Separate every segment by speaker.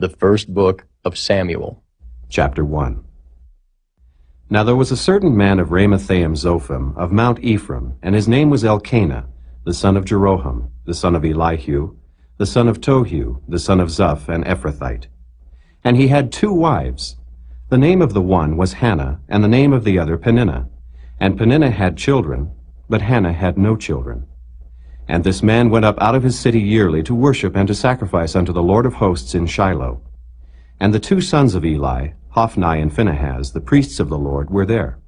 Speaker 1: The first book of Samuel.
Speaker 2: Chapter 1. Now there was a certain man of Ramathaim Zophim, of Mount Ephraim, and his name was Elkanah, the son of Jeroham, the son of Elihu, the son of Tohu, the son of Zuph, an Ephrathite. And he had 2 wives. The name of the one was Hannah, and the name of the other Peninnah. And Peninnah had children, but Hannah had no children. And this man went up out of his city yearly to worship and to sacrifice unto the Lord of hosts in Shiloh. And the 2 sons of Eli, Hophni and Phinehas, the priests of the Lord, were there.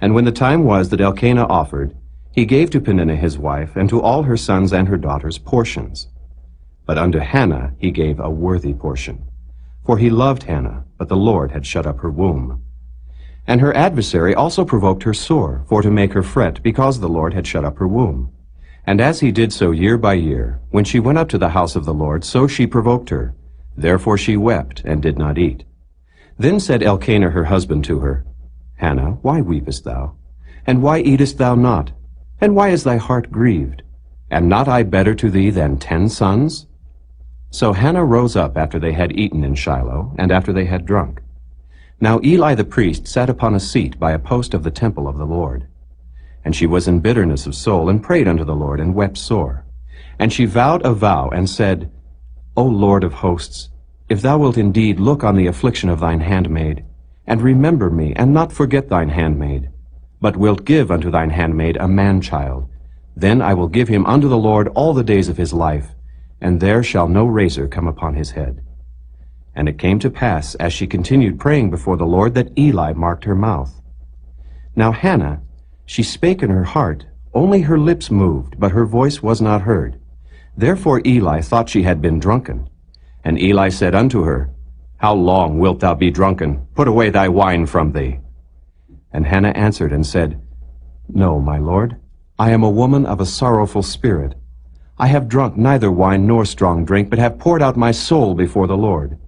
Speaker 2: And when the time was that Elkanah offered, he gave to Peninnah his wife, and to all her sons and her daughters portions. But unto Hannah he gave a worthy portion. For he loved Hannah, but the Lord had shut up her womb. And her adversary also provoked her sore, for to make her fret, because the Lord had shut up her womb. And as he did so year by year, when she went up to the house of the Lord, so she provoked her. Therefore she wept, and did not eat. Then said Elkanah her husband to her, Hannah, why weepest thou? And why eatest thou not? And why is thy heart grieved? Am not I better to thee than 10 sons? So Hannah rose up after they had eaten in Shiloh, and after they had drunk. Now Eli the priest sat upon a seat by a post of the temple of the Lord. And she was in bitterness of soul, and prayed unto the Lord, and wept sore. And she vowed a vow, and said, O Lord of hosts, if thou wilt indeed look on the affliction of thine handmaid, and remember me, and not forget thine handmaid, but wilt give unto thine handmaid a man-child, then I will give him unto the Lord all the days of his life, and there shall no razor come upon his head. And it came to pass, as she continued praying before the Lord, that Eli marked her mouth. Now Hannah, she spake in her heart, only her lips moved, but her voice was not heard. Therefore Eli thought she had been drunken. And Eli said unto her, How long wilt thou be drunken? Put away thy wine from thee. And Hannah answered and said, No, my lord, I am a woman of a sorrowful spirit. I have drunk neither wine nor strong drink, but have poured out my soul before the Lord.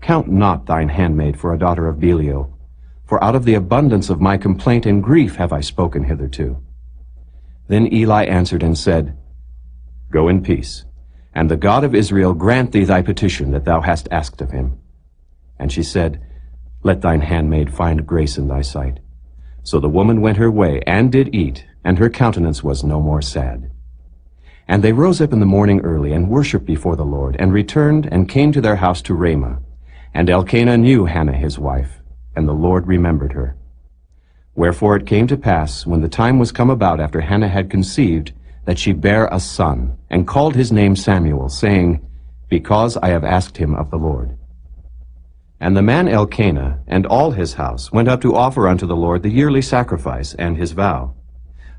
Speaker 2: Count not thine handmaid for a daughter of Belial, for out of the abundance of my complaint and grief have I spoken hitherto. Then Eli answered and said, Go in peace, and the God of Israel grant thee thy petition that thou hast asked of him. And she said, Let thine handmaid find grace in thy sight. So the woman went her way, and did eat, and her countenance was no more sad. And they rose up in the morning early, and worshipped before the Lord, and returned, and came to their house to Ramah. And Elkanah knew Hannah his wife, and the Lord remembered her. Wherefore it came to pass, when the time was come about after Hannah had conceived, that she bare a son, and called his name Samuel, saying, Because I have asked him of the Lord. And the man Elkanah and all his house went up to offer unto the Lord the yearly sacrifice and his vow.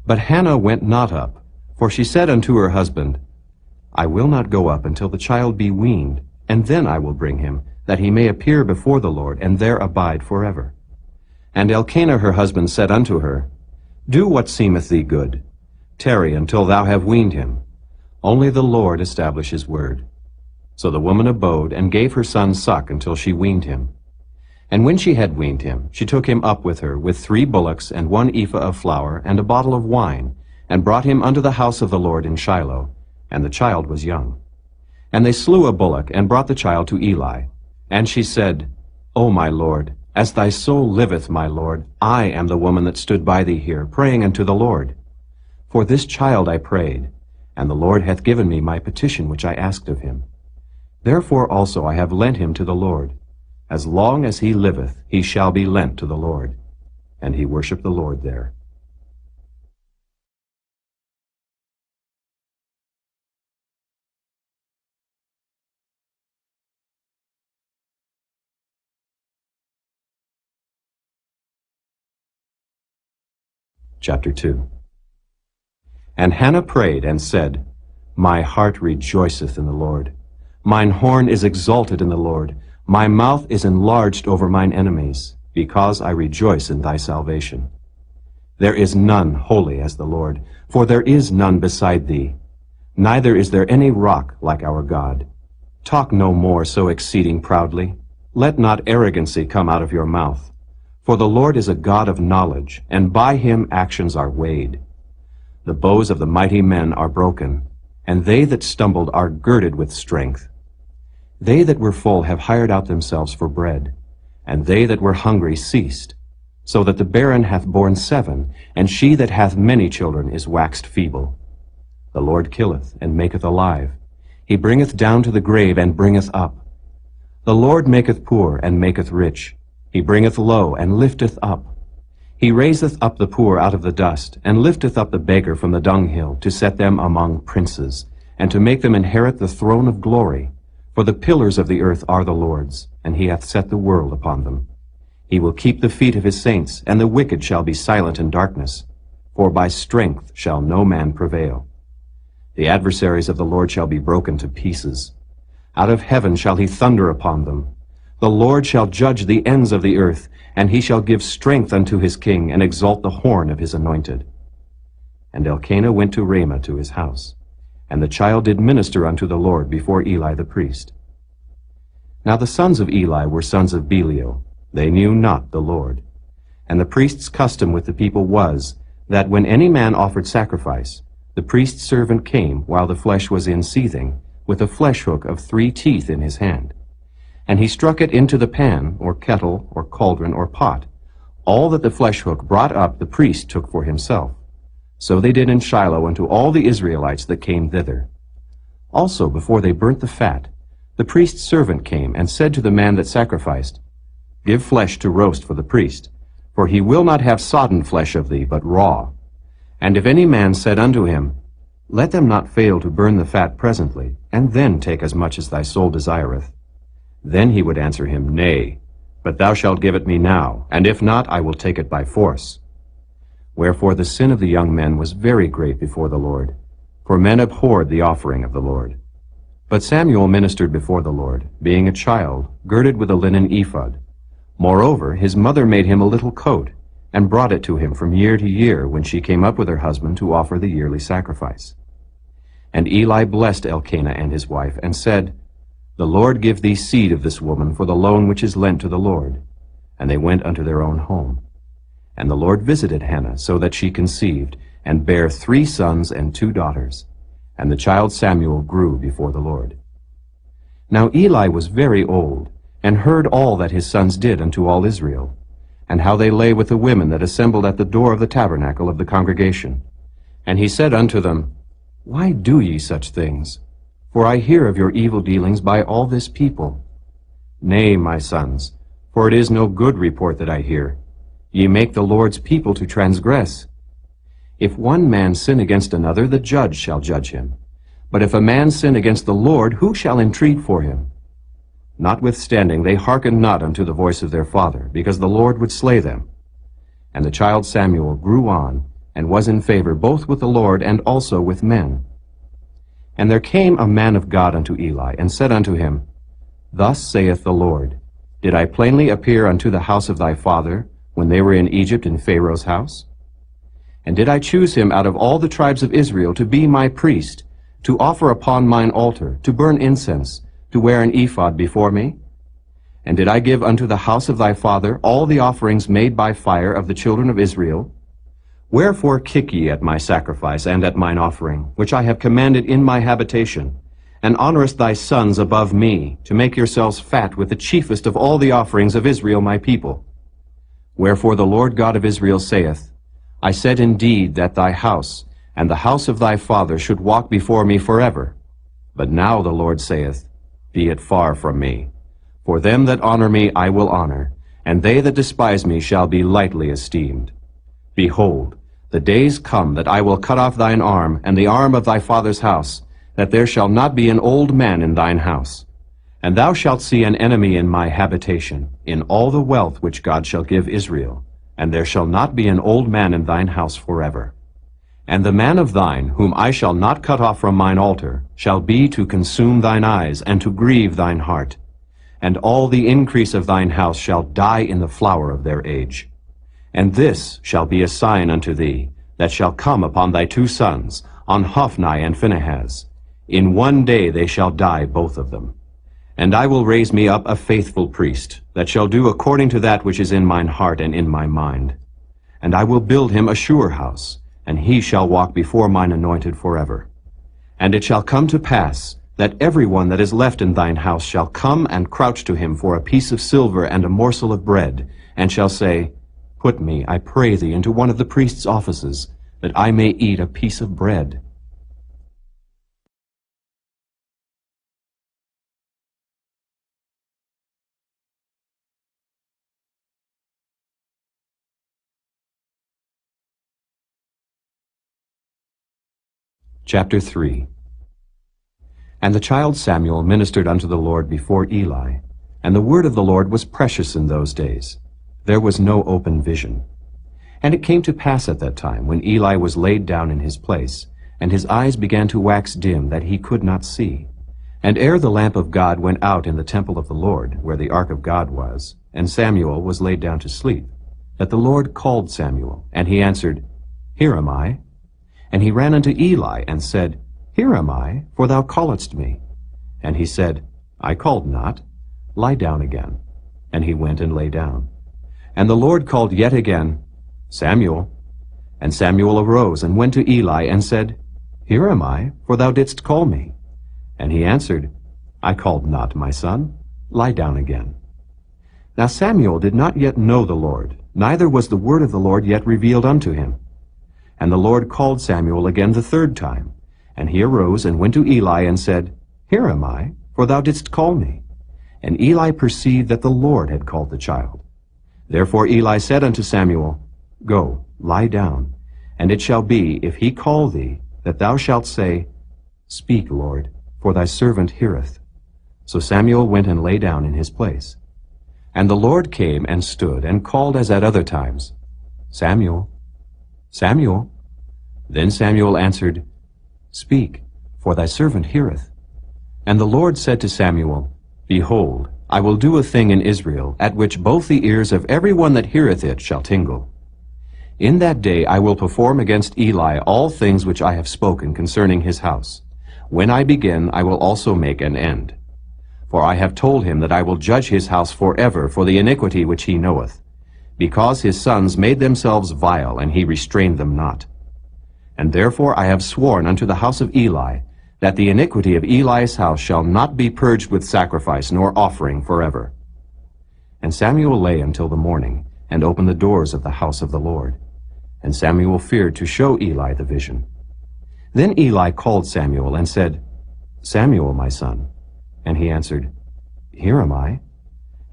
Speaker 2: But Hannah went not up, for she said unto her husband, I will not go up until the child be weaned, and then I will bring him, that he may appear before the Lord, and there abide forever. And Elkanah her husband said unto her, Do what seemeth thee good. Tarry until thou have weaned him. Only the Lord establish his word. So the woman abode, and gave her son suck until she weaned him. And when she had weaned him, she took him up with her, with 3 bullocks, and 1 ephah of flour, and a bottle of wine, and brought him unto the house of the Lord in Shiloh, and the child was young. And they slew a bullock, and brought the child to Eli. And she said, O my Lord, as thy soul liveth, my Lord, I am the woman that stood by thee here, praying unto the Lord. For this child I prayed, and the Lord hath given me my petition which I asked of him. Therefore also I have lent him to the Lord. As long as he liveth, he shall be lent to the Lord. And he worshipped the Lord there. Chapter 2. And Hannah prayed and said, My heart rejoiceth in the Lord. Mine horn is exalted in the Lord. My mouth is enlarged over mine enemies, because I rejoice in thy salvation. There is none holy as the Lord, for there is none beside thee. Neither is there any rock like our God. Talk no more so exceeding proudly. Let not arrogancy come out of your mouth. For the Lord is a God of knowledge, and by him actions are weighed. The bows of the mighty men are broken, and they that stumbled are girded with strength. They that were full have hired out themselves for bread, and they that were hungry ceased, so that the barren hath borne 7, and she that hath many children is waxed feeble. The Lord killeth and maketh alive. He bringeth down to the grave and bringeth up. The Lord maketh poor and maketh rich. He bringeth low and lifteth up. He raiseth up the poor out of the dust, and lifteth up the beggar from the dunghill, to set them among princes, and to make them inherit the throne of glory. For the pillars of the earth are the Lord's, and he hath set the world upon them. He will keep the feet of his saints, and the wicked shall be silent in darkness. For by strength shall no man prevail. The adversaries of the Lord shall be broken to pieces. Out of heaven shall he thunder upon them. The Lord shall judge the ends of the earth, and he shall give strength unto his king, and exalt the horn of his anointed. And Elkanah went to Ramah to his house, and the child did minister unto the Lord before Eli the priest. Now the sons of Eli were sons of Belial. They knew not the Lord. And the priest's custom with the people was, that when any man offered sacrifice, the priest's servant came while the flesh was in seething, with a flesh hook of 3 teeth in his hand. And he struck it into the pan, or kettle, or cauldron, or pot. All that the flesh hook brought up the priest took for himself. So they did in Shiloh unto all the Israelites that came thither. Also before they burnt the fat, the priest's servant came and said to the man that sacrificed, Give flesh to roast for the priest, for he will not have sodden flesh of thee, but raw. And if any man said unto him, Let them not fail to burn the fat presently, and then take as much as thy soul desireth, then he would answer him, Nay, but thou shalt give it me now, and if not, I will take it by force. Wherefore the sin of the young men was very great before the Lord, for men abhorred the offering of the Lord. But Samuel ministered before the Lord, being a child, girded with a linen ephod. Moreover, his mother made him a little coat, and brought it to him from year to year when she came up with her husband to offer the yearly sacrifice. And Eli blessed Elkanah and his wife, and said, The Lord give thee seed of this woman for the loan which is lent to the Lord. And they went unto their own home. And the Lord visited Hannah, so that she conceived, and bare 3 sons and 2 daughters. And the child Samuel grew before the Lord. Now Eli was very old, and heard all that his sons did unto all Israel, and how they lay with the women that assembled at the door of the tabernacle of the congregation. And he said unto them, Why do ye such things? For I hear of your evil dealings by all this people. Nay, my sons, for it is no good report that I hear. Ye make the Lord's people to transgress. If one man sin against another, the judge shall judge him. But if a man sin against the Lord, who shall entreat for him? Notwithstanding, they hearkened not unto the voice of their father, because the Lord would slay them. And the child Samuel grew on, and was in favor both with the Lord and also with men. And there came a man of God unto Eli, and said unto him, Thus saith the Lord, Did I plainly appear unto the house of thy father, when they were in Egypt in Pharaoh's house? And did I choose him out of all the tribes of Israel to be my priest, to offer upon mine altar, to burn incense, to wear an ephod before me? And did I give unto the house of thy father all the offerings made by fire of the children of Israel? Wherefore kick ye at my sacrifice and at mine offering, which I have commanded in my habitation, and honorest thy sons above me, to make yourselves fat with the chiefest of all the offerings of Israel my people? Wherefore the Lord God of Israel saith, I said indeed that thy house and the house of thy father should walk before me forever. But now the Lord saith, Be it far from me. For them that honor me I will honor, and they that despise me shall be lightly esteemed. Behold, the days come that I will cut off thine arm, and the arm of thy father's house, that there shall not be an old man in thine house. And thou shalt see an enemy in my habitation, in all the wealth which God shall give Israel, and there shall not be an old man in thine house forever. And the man of thine, whom I shall not cut off from mine altar, shall be to consume thine eyes, and to grieve thine heart. And all the increase of thine house shall die in the flower of their age. And this shall be a sign unto thee, that shall come upon thy 2 sons, on Hophni and Phinehas. In one day they shall die both of them. And I will raise me up a faithful priest, that shall do according to that which is in mine heart and in my mind. And I will build him a sure house, and he shall walk before mine anointed forever. And it shall come to pass, that every one that is left in thine house shall come and crouch to him for a piece of silver and a morsel of bread, and shall say, Put me, I pray thee, into one of the priest's offices, that I may eat a piece of bread. Chapter 3. And the child Samuel ministered unto the Lord before Eli, and the word of the Lord was precious in those days. There was no open vision. And it came to pass at that time, when Eli was laid down in his place, and his eyes began to wax dim, that he could not see. And ere the lamp of God went out in the temple of the Lord, where the ark of God was, and Samuel was laid down to sleep, that the Lord called Samuel, and he answered, Here am I. And he ran unto Eli, and said, Here am I, for thou calledst me. And he said, I called not. Lie down again. And he went and lay down. And the Lord called yet again, Samuel. And Samuel arose, and went to Eli, and said, Here am I, for thou didst call me. And he answered, I called not, my son. Lie down again. Now Samuel did not yet know the Lord, neither was the word of the Lord yet revealed unto him. And the Lord called Samuel again the third time. And he arose and went to Eli and said, Here am I, for thou didst call me. And Eli perceived that the Lord had called the child. Therefore Eli said unto Samuel, Go, lie down, and it shall be, if he call thee, that thou shalt say, Speak, Lord, for thy servant heareth. So Samuel went and lay down in his place. And the Lord came and stood, and called as at other times, Samuel, Samuel. Then Samuel answered, Speak, for thy servant heareth. And the Lord said to Samuel, Behold, I will do a thing in Israel, at which both the ears of every one that heareth it shall tingle. In that day I will perform against Eli all things which I have spoken concerning his house. When I begin, I will also make an end. For I have told him that I will judge his house forever for the iniquity which he knoweth, because his sons made themselves vile, and he restrained them not. And therefore I have sworn unto the house of Eli, that the iniquity of Eli's house shall not be purged with sacrifice nor offering forever. And Samuel lay until the morning, and opened the doors of the house of the Lord. And Samuel feared to show Eli the vision. Then Eli called Samuel, and said, Samuel, my son. And he answered, Here am I.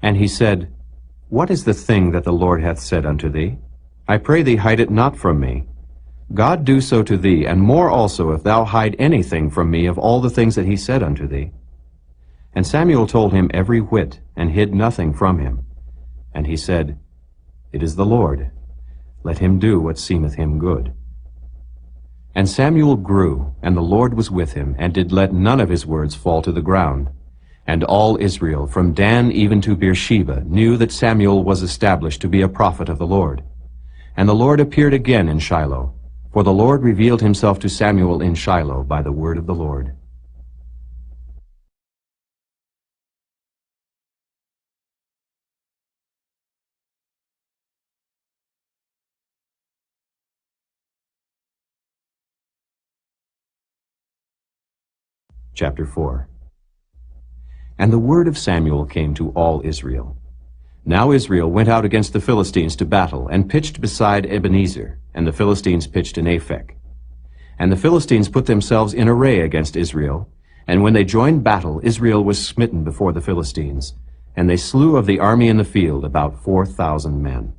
Speaker 2: And he said, What is the thing that the Lord hath said unto thee? I pray thee, hide it not from me. God do so to thee, and more also, if thou hide anything from me of all the things that he said unto thee. And Samuel told him every whit, and hid nothing from him. And he said, It is the Lord. Let him do what seemeth him good. And Samuel grew, and the Lord was with him, and did let none of his words fall to the ground. And all Israel, from Dan even to Beersheba, knew that Samuel was established to be a prophet of the Lord. And the Lord appeared again in Shiloh, for the Lord revealed himself to Samuel in Shiloh by the word of the Lord. Chapter 4. And the word of Samuel came to all Israel. Now Israel went out against the Philistines to battle, and pitched beside Ebenezer, and the Philistines pitched in Aphek. And the Philistines put themselves in array against Israel, and when they joined battle, Israel was smitten before the Philistines, and they slew of the army in the field about 4,000 men.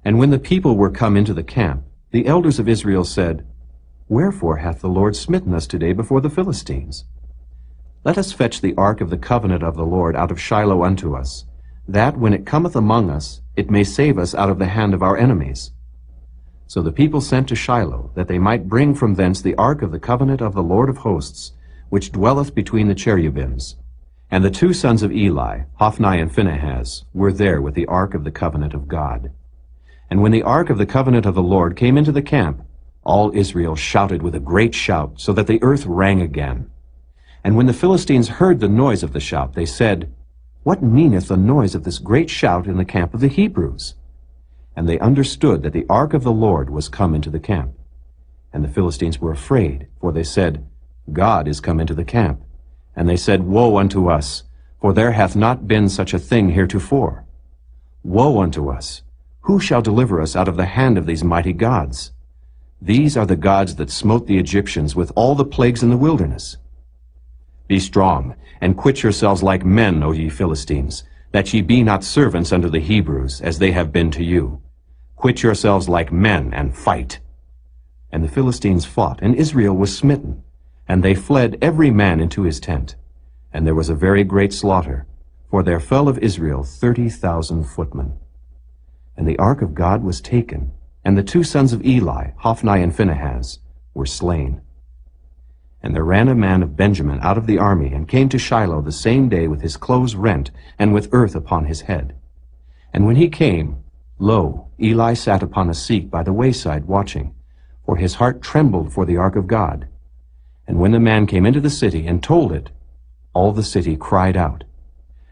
Speaker 2: And when the people were come into the camp, the elders of Israel said, Wherefore hath the Lord smitten us today before the Philistines? Let us fetch the ark of the covenant of the Lord out of Shiloh unto us, that when it cometh among us, it may save us out of the hand of our enemies. So the people sent to Shiloh, that they might bring from thence the ark of the covenant of the Lord of hosts, which dwelleth between the cherubims. And the two sons of Eli, Hophni and Phinehas, were there with the ark of the covenant of God. And when the ark of the covenant of the Lord came into the camp, all Israel shouted with a great shout, so that the earth rang again. And when the Philistines heard the noise of the shout, they said, What meaneth the noise of this great shout in the camp of the Hebrews? And they understood that the ark of the Lord was come into the camp. And the Philistines were afraid, for they said, God is come into the camp. And they said, Woe unto us, for there hath not been such a thing heretofore. Woe unto us! Who shall deliver us out of the hand of these mighty gods? These are the gods that smote the Egyptians with all the plagues in the wilderness. Be strong, and quit yourselves like men, O ye Philistines, that ye be not servants unto the Hebrews, as they have been to you. Quit yourselves like men, and fight. And the Philistines fought, and Israel was smitten. And they fled every man into his tent. And there was a very great slaughter, for there fell of Israel 30,000 footmen. And the ark of God was taken, and the two sons of Eli, Hophni and Phinehas, were slain. And there ran a man of Benjamin out of the army, and came to Shiloh the same day with his clothes rent, and with earth upon his head. And when he came, lo, Eli sat upon a seat by the wayside watching, for his heart trembled for the ark of God. And when the man came into the city and told it, all the city cried out.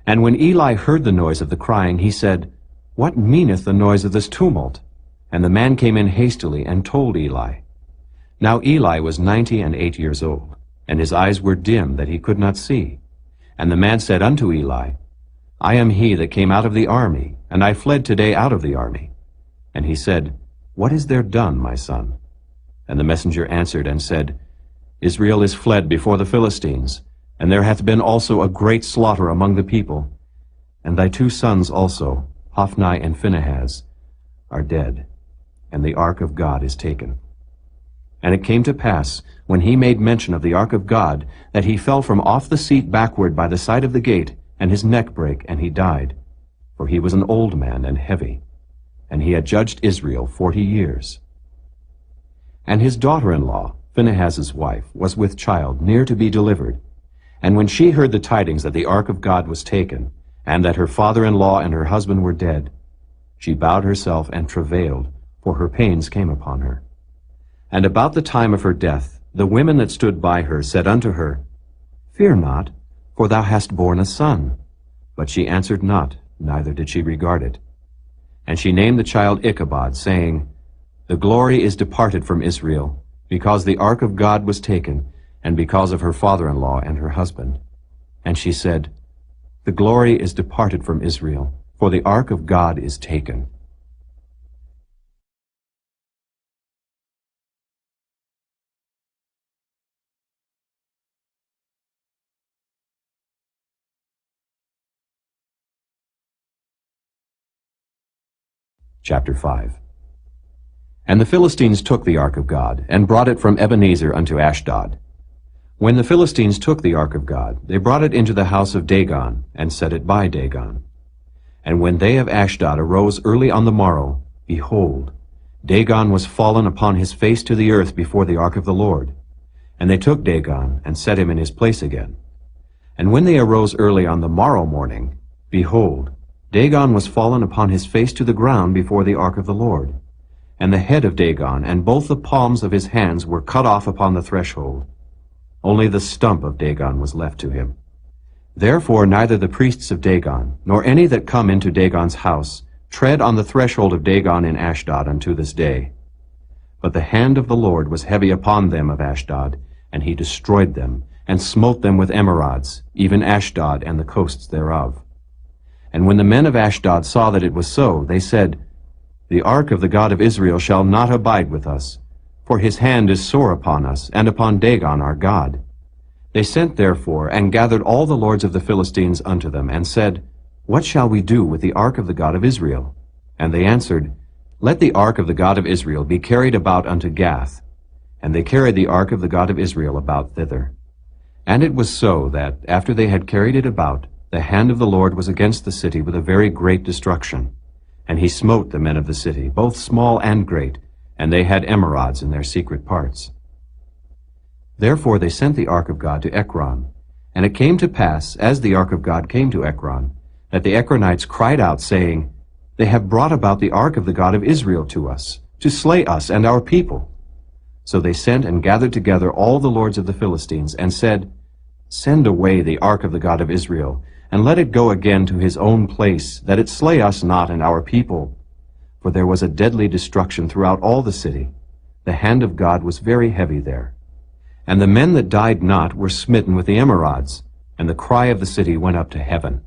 Speaker 2: And when Eli heard the noise of the crying, he said, What meaneth the noise of this tumult? And the man came in hastily and told Eli. Now Eli was 98 years old, and his eyes were dim that he could not see. And the man said unto Eli, I am he that came out of the army, and I fled today out of the army. And he said, What is there done, my son? And the messenger answered and said, Israel is fled before the Philistines, and there hath been also a great slaughter among the people. And thy two sons also, Hophni and Phinehas, are dead, and the ark of God is taken. And it came to pass, when he made mention of the ark of God, that he fell from off the seat backward by the side of the gate, and his neck brake, and he died. For he was an old man and heavy, and he had judged Israel 40 years. And his daughter-in-law, Phinehas's wife, was with child, near to be delivered. And when she heard the tidings that the ark of God was taken, and that her father-in-law and her husband were dead, she bowed herself and travailed, for her pains came upon her. And about the time of her death, the women that stood by her said unto her, Fear not, for thou hast borne a son. But she answered not, neither did she regard it. And she named the child Ichabod, saying, The glory is departed from Israel, because the ark of God was taken, and because of her father-in-law and her husband. And she said, The glory is departed from Israel, for the ark of God is taken. Chapter 5. And the Philistines took the ark of God, and brought it from Ebenezer unto Ashdod. When the Philistines took the ark of God, they brought it into the house of Dagon, and set it by Dagon. And when they of Ashdod arose early on the morrow, behold, Dagon was fallen upon his face to the earth before the ark of the Lord. And they took Dagon, and set him in his place again. And when they arose early on the morrow morning, behold, Dagon was fallen upon his face to the ground before the ark of the Lord. And the head of Dagon and both the palms of his hands were cut off upon the threshold. Only the stump of Dagon was left to him. Therefore neither the priests of Dagon, nor any that come into Dagon's house, tread on the threshold of Dagon in Ashdod unto this day. But the hand of the Lord was heavy upon them of Ashdod, and he destroyed them, and smote them with emerods, even Ashdod and the coasts thereof. And when the men of Ashdod saw that it was so, they said, The ark of the God of Israel shall not abide with us, for his hand is sore upon us, and upon Dagon our God. They sent therefore, and gathered all the lords of the Philistines unto them, and said, What shall we do with the ark of the God of Israel? And they answered, Let the ark of the God of Israel be carried about unto Gath. And they carried the ark of the God of Israel about thither. And it was so that, after they had carried it about, the hand of the Lord was against the city with a very great destruction. And he smote the men of the city, both small and great, and they had emerods in their secret parts. Therefore they sent the ark of God to Ekron. And it came to pass, as the ark of God came to Ekron, that the Ekronites cried out, saying, They have brought about the ark of the God of Israel to us, to slay us and our people. So they sent and gathered together all the lords of the Philistines, and said, Send away the ark of the God of Israel, and let it go again to his own place, that it slay us not and our people. For there was a deadly destruction throughout all the city. The hand of God was very heavy there. And the men that died not were smitten with the emerods, and the cry of the city went up to heaven.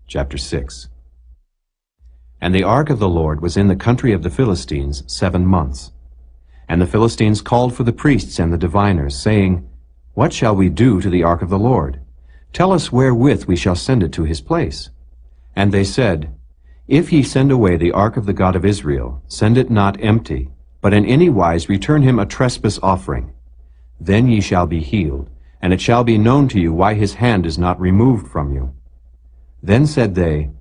Speaker 2: Chapter 6. And the ark of the Lord was in the country of the Philistines 7 months. And the Philistines called for the priests and the diviners, saying, What shall we do to the ark of the Lord? Tell us wherewith we shall send it to his place. And they said, If ye send away the ark of the God of Israel, send it not empty, but in any wise return him a trespass offering. Then ye shall be healed, and it shall be known to you why his hand is not removed from you. Then said they,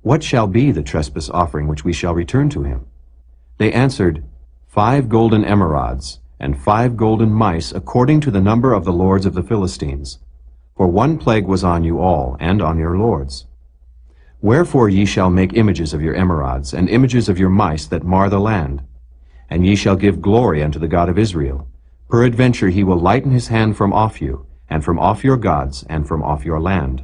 Speaker 2: What shall be the trespass offering which we shall return to him? They answered, 5 golden emerods, and 5 golden mice, according to the number of the lords of the Philistines. For 1 plague was on you all, and on your lords. Wherefore ye shall make images of your emerods, and images of your mice that mar the land. And ye shall give glory unto the God of Israel. Peradventure he will lighten his hand from off you, and from off your gods, and from off your land.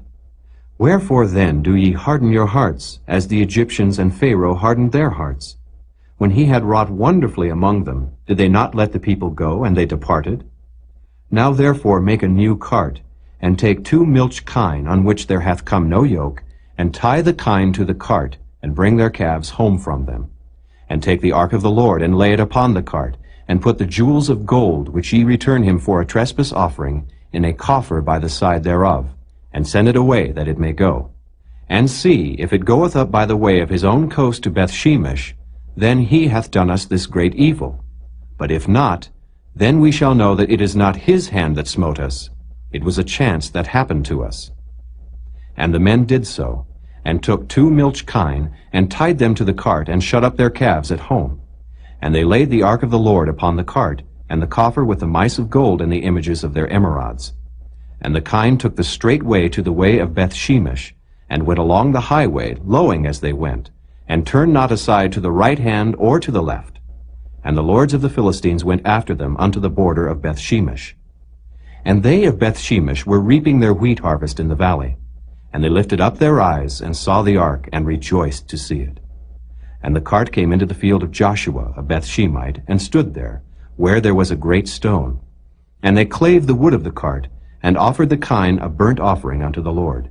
Speaker 2: Wherefore then do ye harden your hearts, as the Egyptians and Pharaoh hardened their hearts? When he had wrought wonderfully among them, did they not let the people go, and they departed? Now therefore make a new cart, and take 2 milch kine, on which there hath come no yoke, and tie the kine to the cart, and bring their calves home from them. And take the ark of the Lord, and lay it upon the cart, and put the jewels of gold, which ye return him for a trespass offering, in a coffer by the side thereof, and send it away, that it may go. And see, if it goeth up by the way of his own coast to Bethshemesh, then he hath done us this great evil. But if not, then we shall know that it is not his hand that smote us. It was a chance that happened to us. And the men did so, and took 2 milch kine, and tied them to the cart, and shut up their calves at home. And they laid the ark of the Lord upon the cart, and the coffer with the mice of gold and the images of their emerods. And the kine took the straight way to the way of Bethshemesh, and went along the highway, lowing as they went, and turned not aside to the right hand or to the left. And the lords of the Philistines went after them unto the border of Bethshemesh. And they of Bethshemesh were reaping their wheat harvest in the valley. And they lifted up their eyes, and saw the ark, and rejoiced to see it. And the cart came into the field of Joshua, a Bethshemite, and stood there, where there was a great stone. And they clave the wood of the cart, and offered the kine a burnt offering unto the Lord.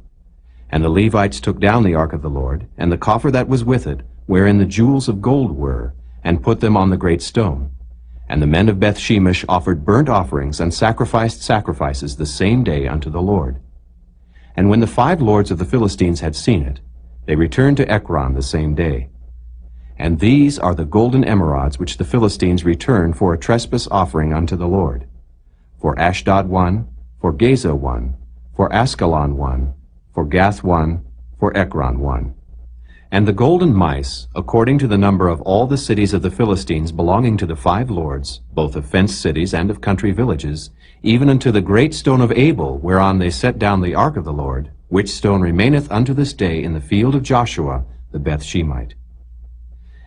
Speaker 2: And the Levites took down the ark of the Lord, and the coffer that was with it, wherein the jewels of gold were, and put them on the great stone. And the men of Bethshemesh offered burnt offerings, and sacrificed sacrifices the same day unto the Lord. And when the 5 lords of the Philistines had seen it, they returned to Ekron the same day. And these are the golden emerods which the Philistines returned for a trespass offering unto the Lord. For Ashdod 1, for Gaza 1, for Askelon 1, for Gath 1, for Ekron 1. And the golden mice, according to the number of all the cities of the Philistines belonging to the 5 lords, both of fenced cities and of country villages, even unto the great stone of Abel, whereon they set down the ark of the Lord, which stone remaineth unto this day in the field of Joshua the Bethshemite.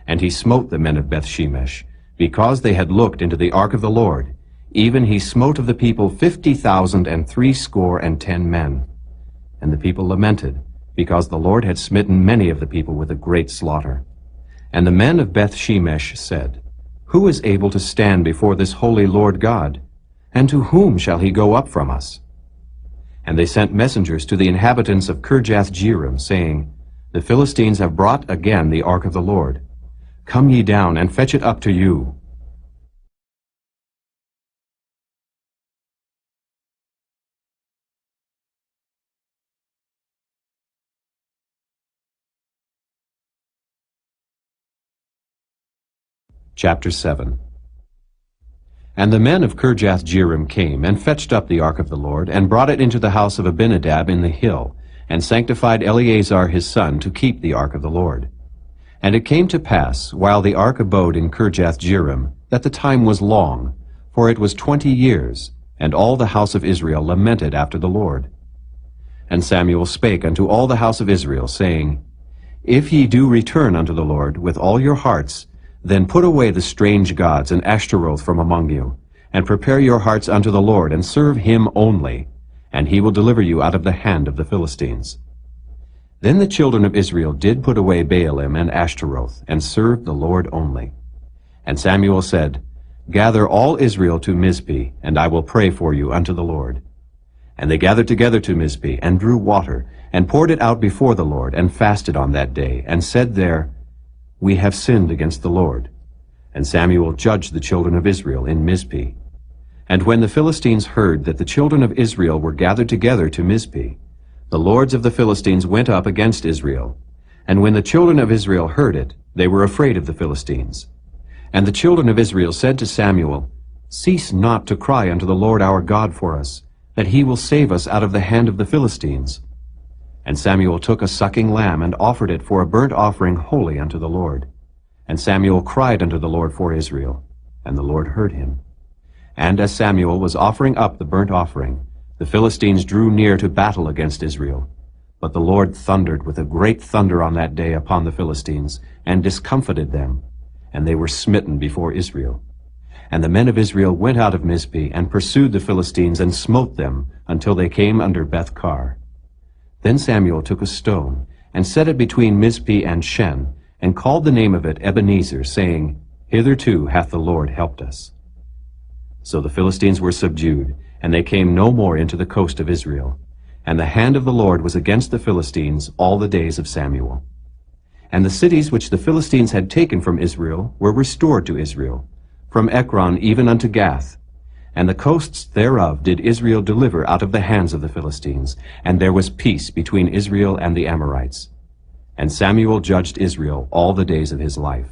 Speaker 2: And he smote the men of Bethshemesh, because they had looked into the ark of the Lord. Even he smote of the people 50,060 men. And the people lamented, because the Lord had smitten many of the people with a great slaughter. And the men of Bethshemesh said, Who is able to stand before this holy Lord God? And to whom shall he go up from us? And they sent messengers to the inhabitants of Kirjath-jearim, saying, The Philistines have brought again the ark of the Lord. Come ye down, and fetch it up to you. Chapter 7. And the men of Kirjath-jearim came, and fetched up the ark of the Lord, and brought it into the house of Abinadab in the hill, and sanctified Eleazar his son to keep the ark of the Lord. And it came to pass, while the ark abode in Kirjath-jearim, that the time was long, for it was 20 years, and all the house of Israel lamented after the Lord. And Samuel spake unto all the house of Israel, saying, If ye do return unto the Lord with all your hearts, then put away the strange gods and Ashtaroth from among you, and prepare your hearts unto the Lord, and serve him only, and he will deliver you out of the hand of the Philistines. Then the children of Israel did put away Baalim and Ashtaroth, and served the Lord only. And Samuel said, Gather all Israel to Mizpeh, and I will pray for you unto the Lord. And they gathered together to Mizpeh, and drew water, and poured it out before the Lord, and fasted on that day, and said there, We have sinned against the Lord. And Samuel judged the children of Israel in Mizpeh. And when the Philistines heard that the children of Israel were gathered together to Mizpeh, the lords of the Philistines went up against Israel. And when the children of Israel heard it, they were afraid of the Philistines. And the children of Israel said to Samuel, Cease not to cry unto the Lord our God for us, that he will save us out of the hand of the Philistines. And Samuel took a sucking lamb, and offered it for a burnt offering holy unto the Lord. And Samuel cried unto the Lord for Israel, and the Lord heard him. And as Samuel was offering up the burnt offering, the Philistines drew near to battle against Israel. But the Lord thundered with a great thunder on that day upon the Philistines, and discomfited them, and they were smitten before Israel. And the men of Israel went out of Mizpeh, and pursued the Philistines, and smote them, until they came under Beth-kar. Then Samuel took a stone, and set it between Mizpeh and Shen, and called the name of it Ebenezer, saying, Hitherto hath the Lord helped us. So the Philistines were subdued, and they came no more into the coast of Israel. And the hand of the Lord was against the Philistines all the days of Samuel. And the cities which the Philistines had taken from Israel were restored to Israel, from Ekron even unto Gath. And the coasts thereof did Israel deliver out of the hands of the Philistines, and there was peace between Israel and the Amorites. And Samuel judged Israel all the days of his life.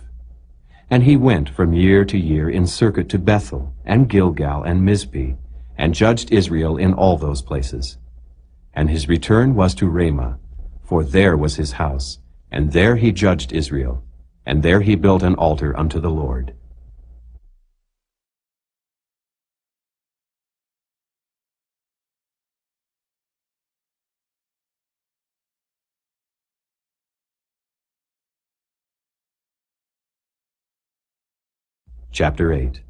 Speaker 2: And he went from year to year in circuit to Bethel, and Gilgal, and Mizpeh, and judged Israel in all those places. And his return was to Ramah, for there was his house, and there he judged Israel, and there he built an altar unto the Lord. Chapter 8.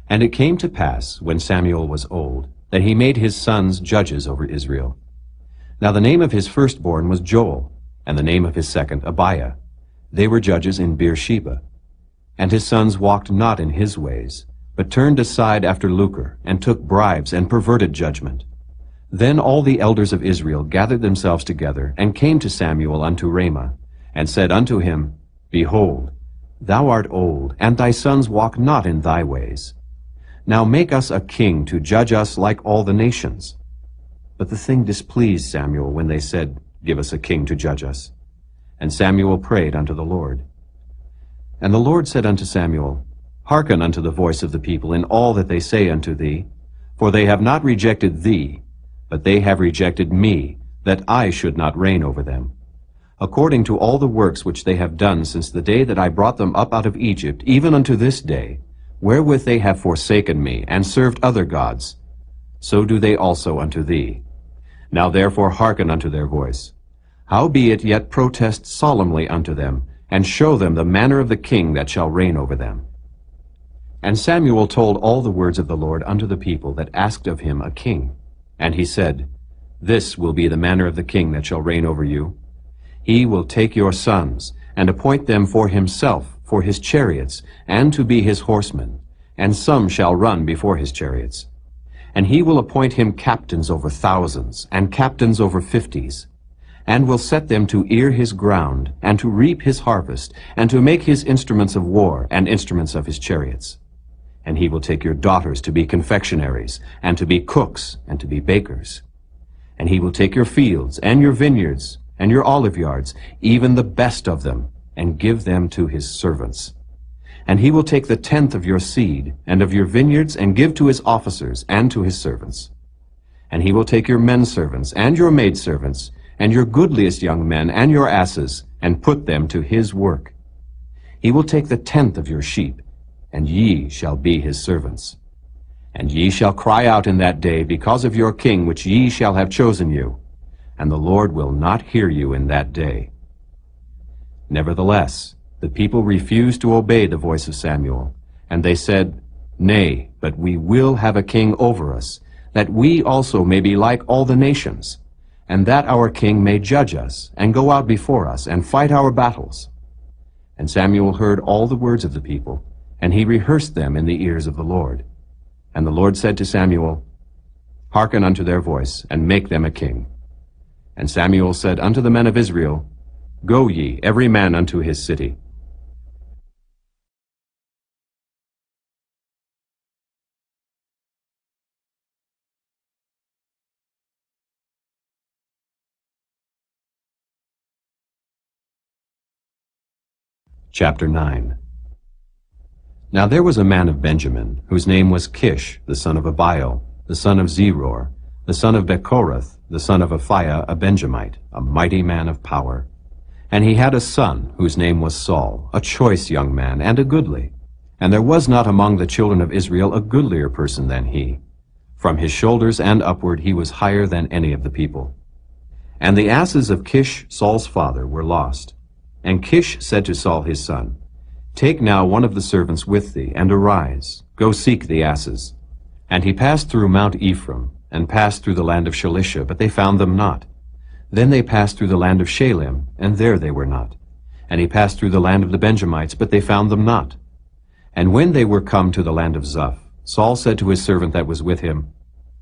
Speaker 2: And it came to pass, when Samuel was old, that he made his sons judges over Israel. Now the name of his firstborn was Joel, and the name of his second Abiah. They were judges in Beersheba. And his sons walked not in his ways, but turned aside after lucre, and took bribes, and perverted judgment. Then all the elders of Israel gathered themselves together, and came to Samuel unto Ramah, and said unto him, Behold, thou art old, and thy sons walk not in thy ways. Now make us a king to judge us like all the nations. But the thing displeased Samuel when they said, Give us a king to judge us. And Samuel prayed unto the Lord. And the Lord said unto Samuel, Hearken unto the voice of the people in all that they say unto thee, for they have not rejected thee, but they have rejected me, that I should not reign over them. According to all the works which they have done since the day that I brought them up out of Egypt, even unto this day, wherewith they have forsaken me, and served other gods, so do they also unto thee. Now therefore hearken unto their voice. Howbeit yet protest solemnly unto them, and show them the manner of the king that shall reign over them. And Samuel told all the words of the Lord unto the people that asked of him a king. And he said, This will be the manner of the king that shall reign over you. He will take your sons, and appoint them for himself, for his chariots, and to be his horsemen, and some shall run before his chariots. And he will appoint him captains over thousands, and captains over 50s, and will set them to ear his ground, and to reap his harvest, and to make his instruments of war, and instruments of his chariots. And he will take your daughters to be confectionaries, and to be cooks, and to be bakers. And he will take your fields, and your vineyards, and your olive yards, even the best of them, and give them to his servants. And he will take the 10th of your seed, and of your vineyards, and give to his officers, and to his servants. And he will take your menservants, and your maidservants, and your goodliest young men, and your asses, and put them to his work. He will take the 10th of your sheep, and ye shall be his servants. And ye shall cry out in that day because of your king which ye shall have chosen you, and the Lord will not hear you in that day. Nevertheless, the people refused to obey the voice of Samuel, and they said, Nay, but we will have a king over us, that we also may be like all the nations, and that our king may judge us, and go out before us, and fight our battles. And Samuel heard all the words of the people, and he rehearsed them in the ears of the Lord. And the Lord said to Samuel, Hearken unto their voice, and make them a king. And Samuel said unto the men of Israel, Go ye, every man unto his city. Chapter 9. Now there was a man of Benjamin, whose name was Kish, the son of Abiel, the son of Zeror, the son of Bechorath, the son of Aphiah, a Benjamite, a mighty man of power. And he had a son, whose name was Saul, a choice young man, and a goodly. And there was not among the children of Israel a goodlier person than he. From his shoulders and upward he was higher than any of the people. And the asses of Kish, Saul's father, were lost. And Kish said to Saul his son, Take now one of the servants with thee, and arise, go seek the asses. And he passed through Mount Ephraim, and passed through the land of Shalisha, but they found them not. Then they passed through the land of Shalim, and there they were not. And he passed through the land of the Benjamites, but they found them not. And when they were come to the land of Zuph, Saul said to his servant that was with him,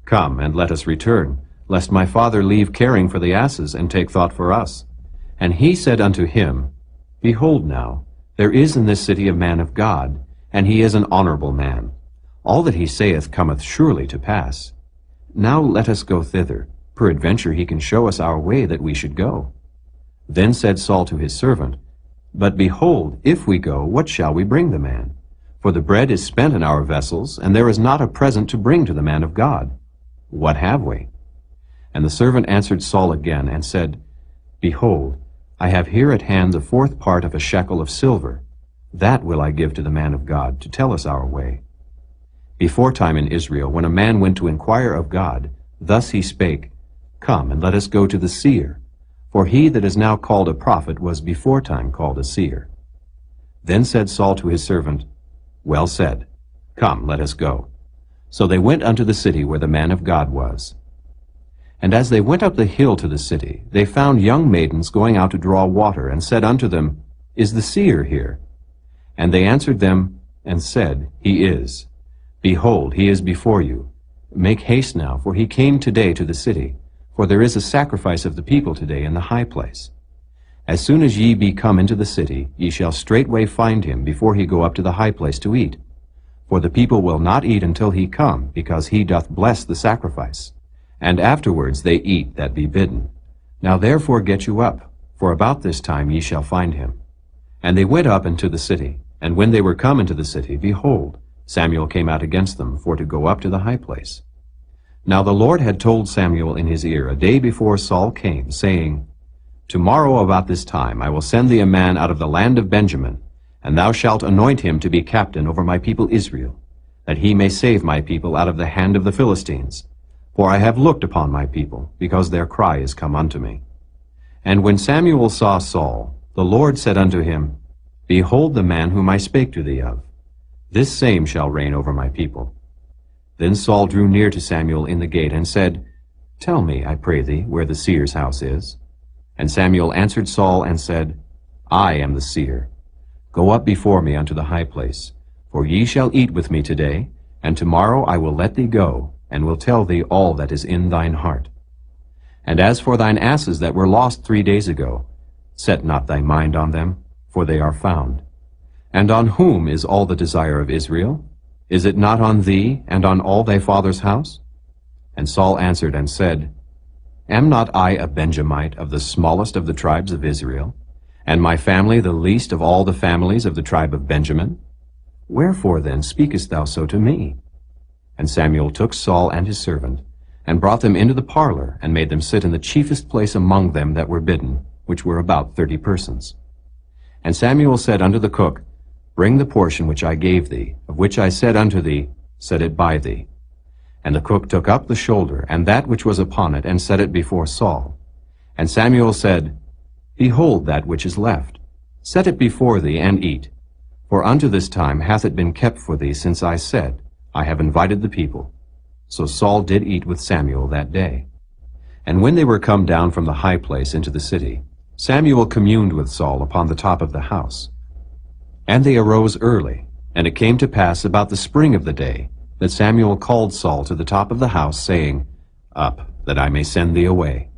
Speaker 2: Come, and let us return, lest my father leave caring for the asses, and take thought for us. And he said unto him, Behold now, there is in this city a man of God, and he is an honorable man. All that he saith cometh surely to pass. Now let us go thither. Peradventure he can show us our way that we should go. Then said Saul to his servant, But behold, if we go, what shall we bring the man? For the bread is spent in our vessels, and there is not a present to bring to the man of God. What have we? And the servant answered Saul again, and said, Behold, I have here at hand the 4th part of a shekel of silver. That will I give to the man of God, to tell us our way. Beforetime in Israel, when a man went to inquire of God, thus he spake, Come, and let us go to the seer. For he that is now called a prophet was beforetime called a seer. Then said Saul to his servant, Well said. Come, let us go. So they went unto the city where the man of God was. And as they went up the hill to the city, they found young maidens going out to draw water, and said unto them, Is the seer here? And they answered them, and said, He is. Behold, he is before you. Make haste now, for he came today to the city, for there is a sacrifice of the people today in the high place. As soon as ye be come into the city, ye shall straightway find him before he go up to the high place to eat. For the people will not eat until he come, because he doth bless the sacrifice. And afterwards they eat that be bidden. Now therefore get you up, for about this time ye shall find him. And they went up into the city, and when they were come into the city, behold, Samuel came out against them, for to go up to the high place. Now the Lord had told Samuel in his ear a day before Saul came, saying, Tomorrow about this time I will send thee a man out of the land of Benjamin, and thou shalt anoint him to be captain over my people Israel, that he may save my people out of the hand of the Philistines. For I have looked upon my people, because their cry is come unto me. And when Samuel saw Saul, the Lord said unto him, Behold the man whom I spake to thee of. This same shall reign over my people. Then Saul drew near to Samuel in the gate, and said, Tell me, I pray thee, where the seer's house is. And Samuel answered Saul, and said, I am the seer. Go up before me unto the high place, for ye shall eat with me today, and tomorrow I will let thee go, and will tell thee all that is in thine heart. And as for thine asses that were lost 3 days ago, set not thy mind on them, for they are found. And on whom is all the desire of Israel? Is it not on thee, and on all thy father's house? And Saul answered and said, Am not I a Benjamite of the smallest of the tribes of Israel, and my family the least of all the families of the tribe of Benjamin? Wherefore then speakest thou so to me? And Samuel took Saul and his servant, and brought them into the parlor, and made them sit in the chiefest place among them that were bidden, which were about 30 persons. And Samuel said unto the cook, Bring the portion which I gave thee, of which I said unto thee, Set it by thee. And the cook took up the shoulder, and that which was upon it, and set it before Saul. And Samuel said, Behold that which is left. Set it before thee, and eat. For unto this time hath it been kept for thee, since I said, I have invited the people. So Saul did eat with Samuel that day. And when they were come down from the high place into the city, Samuel communed with Saul upon the top of the house. And they arose early, and it came to pass about the spring of the day, that Samuel called Saul to the top of the house, saying, Up, that I may send thee away.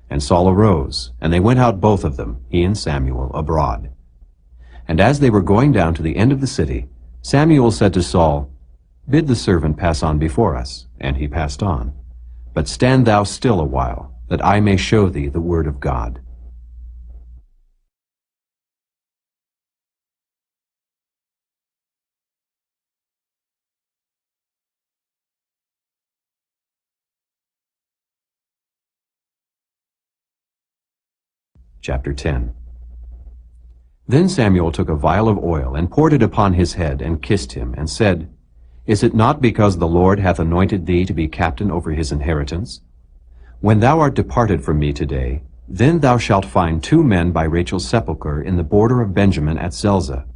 Speaker 2: And Saul arose, and they went out both of them, he and Samuel, abroad. And as they were going down to the end of the city, Samuel said to Saul, Bid the servant pass on before us. And he passed on. But stand thou still a while, that I may show thee the word of God. Chapter 10. Then Samuel took a vial of oil, and poured it upon his head, and kissed him, and said, Is it not because the Lord hath anointed thee to be captain over his inheritance? When thou art departed from me today, then thou shalt find 2 men by Rachel's sepulchre in the border of Benjamin at Zelzah.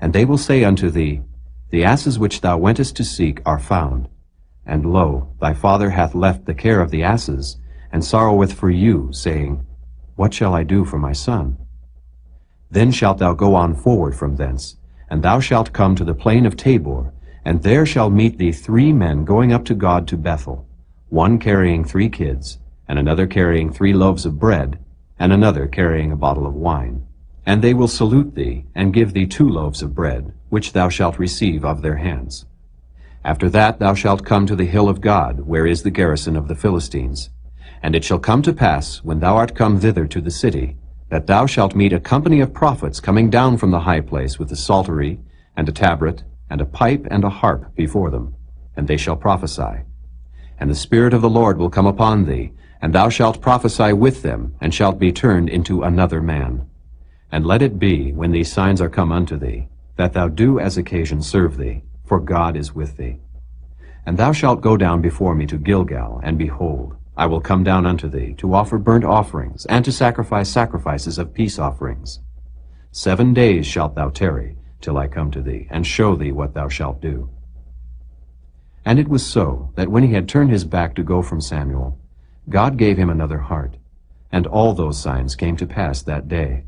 Speaker 2: And they will say unto thee, The asses which thou wentest to seek are found. And lo, thy father hath left the care of the asses, and sorroweth for you, saying, What shall I do for my son? Then shalt thou go on forward from thence, and thou shalt come to the plain of Tabor, and there shall meet thee 3 men going up to God to Bethel, one carrying 3 kids, and another carrying 3 loaves of bread, and another carrying a bottle of wine. And they will salute thee, and give thee 2 loaves of bread, which thou shalt receive of their hands. After that thou shalt come to the hill of God, where is the garrison of the Philistines. And it shall come to pass, when thou art come thither to the city, that thou shalt meet a company of prophets coming down from the high place with a psaltery, and a tabret, and a pipe, and a harp before them, and they shall prophesy. And the Spirit of the Lord will come upon thee, and thou shalt prophesy with them, and shalt be turned into another man. And let it be, when these signs are come unto thee, that thou do as occasion serve thee, for God is with thee. And thou shalt go down before me to Gilgal, and behold, I will come down unto thee, to offer burnt offerings, and to sacrifice sacrifices of peace offerings. 7 days shalt thou tarry, till I come to thee, and show thee what thou shalt do. And it was so, that when he had turned his back to go from Samuel, God gave him another heart, and all those signs came to pass that day.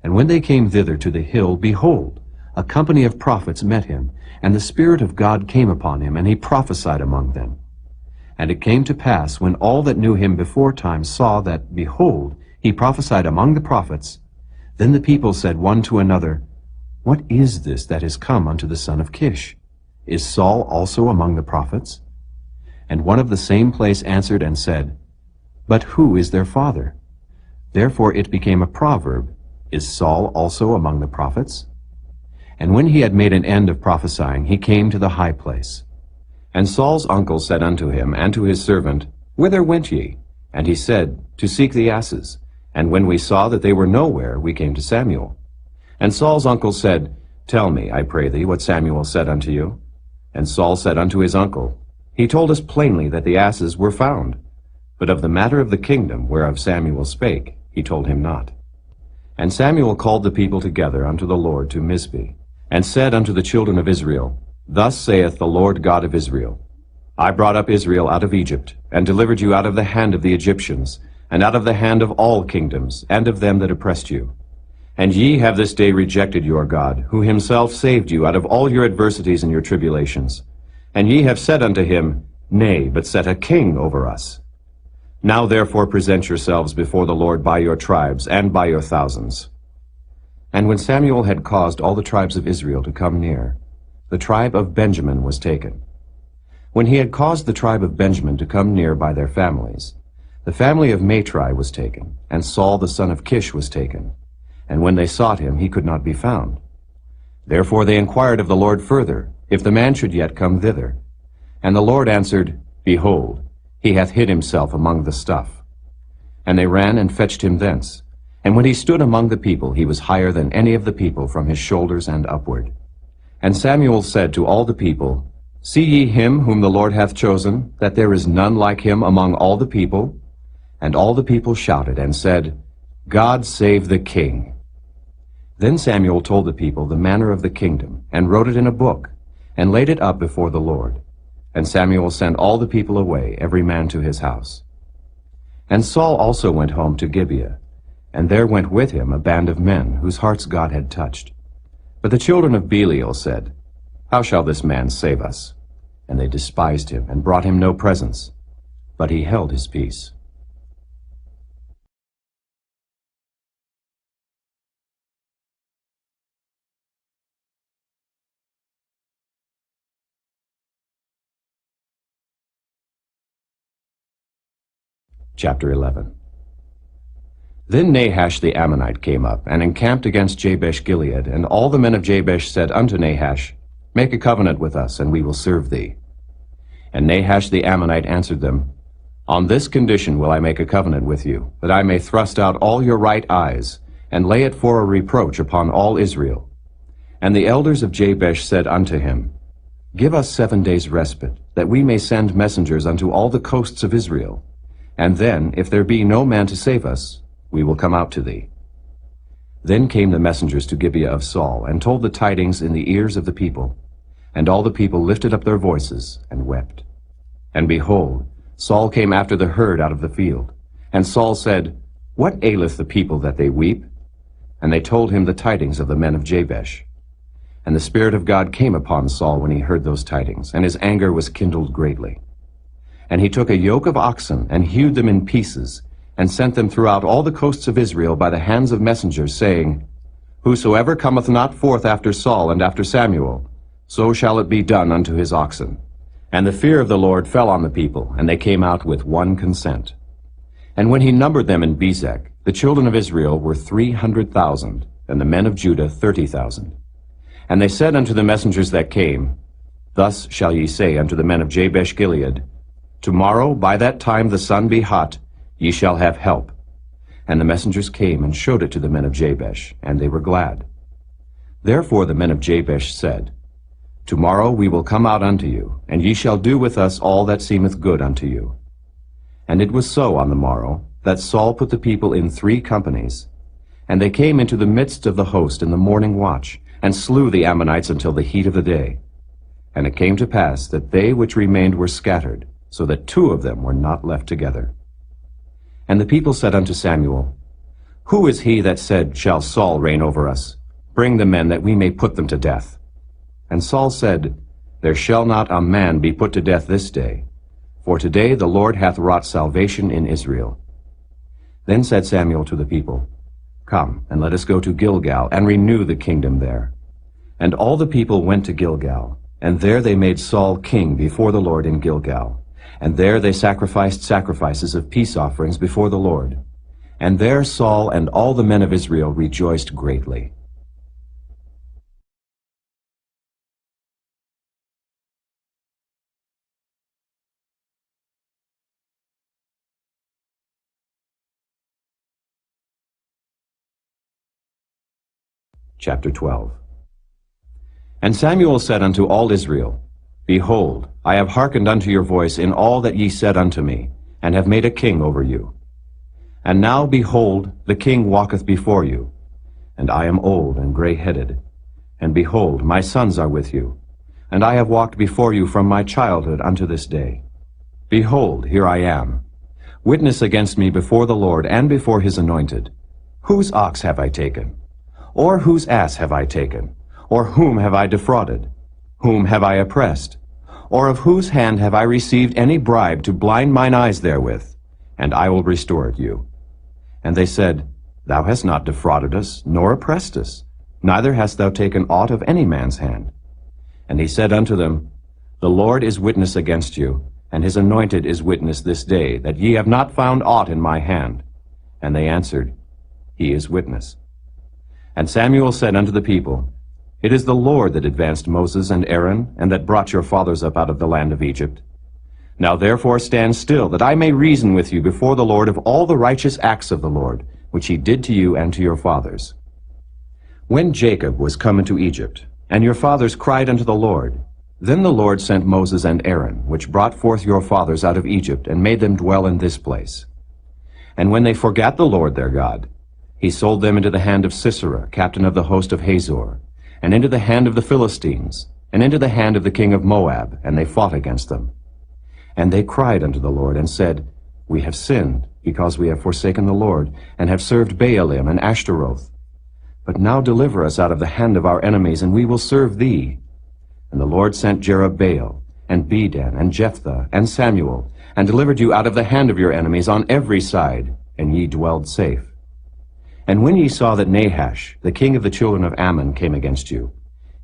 Speaker 2: And when they came thither to the hill, behold, a company of prophets met him, and the Spirit of God came upon him, and he prophesied among them. And it came to pass, when all that knew him beforetime saw that, behold, he prophesied among the prophets, then the people said one to another, What is this that is come unto the son of Kish? Is Saul also among the prophets? And one of the same place answered and said, But who is their father? Therefore it became a proverb, Is Saul also among the prophets? And when he had made an end of prophesying, he came to the high place. And Saul's uncle said unto him and to his servant, Whither went ye? And he said, To seek the asses. And when we saw that they were nowhere, we came to Samuel. And Saul's uncle said, Tell me, I pray thee, what Samuel said unto you. And Saul said unto his uncle, He told us plainly that the asses were found. But of the matter of the kingdom whereof Samuel spake, he told him not. And Samuel called the people together unto the Lord to Mizpeh, and said unto the children of Israel, Thus saith the Lord God of Israel, I brought up Israel out of Egypt, and delivered you out of the hand of the Egyptians, and out of the hand of all kingdoms, and of them that oppressed you. And ye have this day rejected your God, who himself saved you out of all your adversities and your tribulations. And ye have said unto him, Nay, but set a king over us. Now therefore present yourselves before the Lord by your tribes, and by your thousands. And when Samuel had caused all the tribes of Israel to come near, the tribe of Benjamin was taken. When he had caused the tribe of Benjamin to come near by their families, the family of Matri was taken, and Saul the son of Kish was taken. And when they sought him, he could not be found. Therefore they inquired of the Lord further, if the man should yet come thither. And the Lord answered, Behold, he hath hid himself among the stuff. And they ran and fetched him thence. And when he stood among the people, he was higher than any of the people from his shoulders and upward. And Samuel said to all the people, See ye him whom the Lord hath chosen, that there is none like him among all the people? And all the people shouted and said, God save the king. Then Samuel told the people the manner of the kingdom, and wrote it in a book, and laid it up before the Lord. And Samuel sent all the people away, every man to his house. And Saul also went home to Gibeah, and there went with him a band of men, whose hearts God had touched. But the children of Belial said, How shall this man save us? And they despised him, and brought him no presents. But he held his peace. Chapter 11. Then Nahash the Ammonite came up, and encamped against Jabesh-Gilead, and all the men of Jabesh said unto Nahash, Make a covenant with us, and we will serve thee. And Nahash the Ammonite answered them, On this condition will I make a covenant with you, that I may thrust out all your right eyes, and lay it for a reproach upon all Israel. And the elders of Jabesh said unto him, Give us 7 days' respite, that we may send messengers unto all the coasts of Israel. And then, if there be no man to save us, we will come out to thee. Then came the messengers to Gibeah of Saul, and told the tidings in the ears of the people. And all the people lifted up their voices, and wept. And behold, Saul came after the herd out of the field. And Saul said, What aileth the people that they weep? And they told him the tidings of the men of Jabesh. And the Spirit of God came upon Saul when he heard those tidings, and his anger was kindled greatly. And he took a yoke of oxen, and hewed them in pieces, and sent them throughout all the coasts of Israel by the hands of messengers, saying, Whosoever cometh not forth after Saul and after Samuel, so shall it be done unto his oxen. And the fear of the Lord fell on the people, and they came out with one consent. And when he numbered them in Bezek, the children of Israel were 300,000, and the men of Judah 30,000. And they said unto the messengers that came, Thus shall ye say unto the men of Jabesh-Gilead, Tomorrow by that time the sun be hot, ye shall have help. And the messengers came and showed it to the men of Jabesh, and they were glad. Therefore the men of Jabesh said, Tomorrow we will come out unto you, and ye shall do with us all that seemeth good unto you. And it was so on the morrow, that Saul put the people in 3 companies. And they came into the midst of the host in the morning watch, and slew the Ammonites until the heat of the day. And it came to pass that they which remained were scattered, so that 2 of them were not left together. And the people said unto Samuel, Who is he that said, Shall Saul reign over us? Bring the men, that we may put them to death. And Saul said, There shall not a man be put to death this day, for today the Lord hath wrought salvation in Israel. Then said Samuel to the people, Come, and let us go to Gilgal, and renew the kingdom there. And all the people went to Gilgal, and there they made Saul king before the Lord in Gilgal. And there they sacrificed sacrifices of peace offerings before the Lord. And there Saul and all the men of Israel rejoiced greatly. Chapter 12. And Samuel said unto all Israel, Behold, I have hearkened unto your voice in all that ye said unto me, and have made a king over you. And now, behold, the king walketh before you, and I am old and gray-headed. And behold, my sons are with you, and I have walked before you from my childhood unto this day. Behold, here I am. Witness against me before the Lord and before his anointed. Whose ox have I taken? Or whose ass have I taken? Or whom have I defrauded? Whom have I oppressed? Or of whose hand have I received any bribe to blind mine eyes therewith? And I will restore it you. And they said, Thou hast not defrauded us, nor oppressed us, neither hast thou taken aught of any man's hand. And he said unto them, The Lord is witness against you, and his anointed is witness this day, that ye have not found aught in my hand. And they answered, He is witness. And Samuel said unto the people, It is the Lord that advanced Moses and Aaron, and that brought your fathers up out of the land of Egypt. Now therefore stand still, that I may reason with you before the Lord of all the righteous acts of the Lord, which he did to you and to your fathers. When Jacob was come into Egypt, and your fathers cried unto the Lord, then the Lord sent Moses and Aaron, which brought forth your fathers out of Egypt, and made them dwell in this place. And when they forgat the Lord their God, he sold them into the hand of Sisera, captain of the host of Hazor, and into the hand of the Philistines, and into the hand of the king of Moab, and they fought against them. And they cried unto the Lord, and said, We have sinned, because we have forsaken the Lord, and have served Baalim and Ashtaroth. But now deliver us out of the hand of our enemies, and we will serve thee. And the Lord sent Jerubbaal, and Bedan, and Jephthah, and Samuel, and delivered you out of the hand of your enemies on every side, and ye dwelled safe. And when ye saw that Nahash, the king of the children of Ammon, came against you,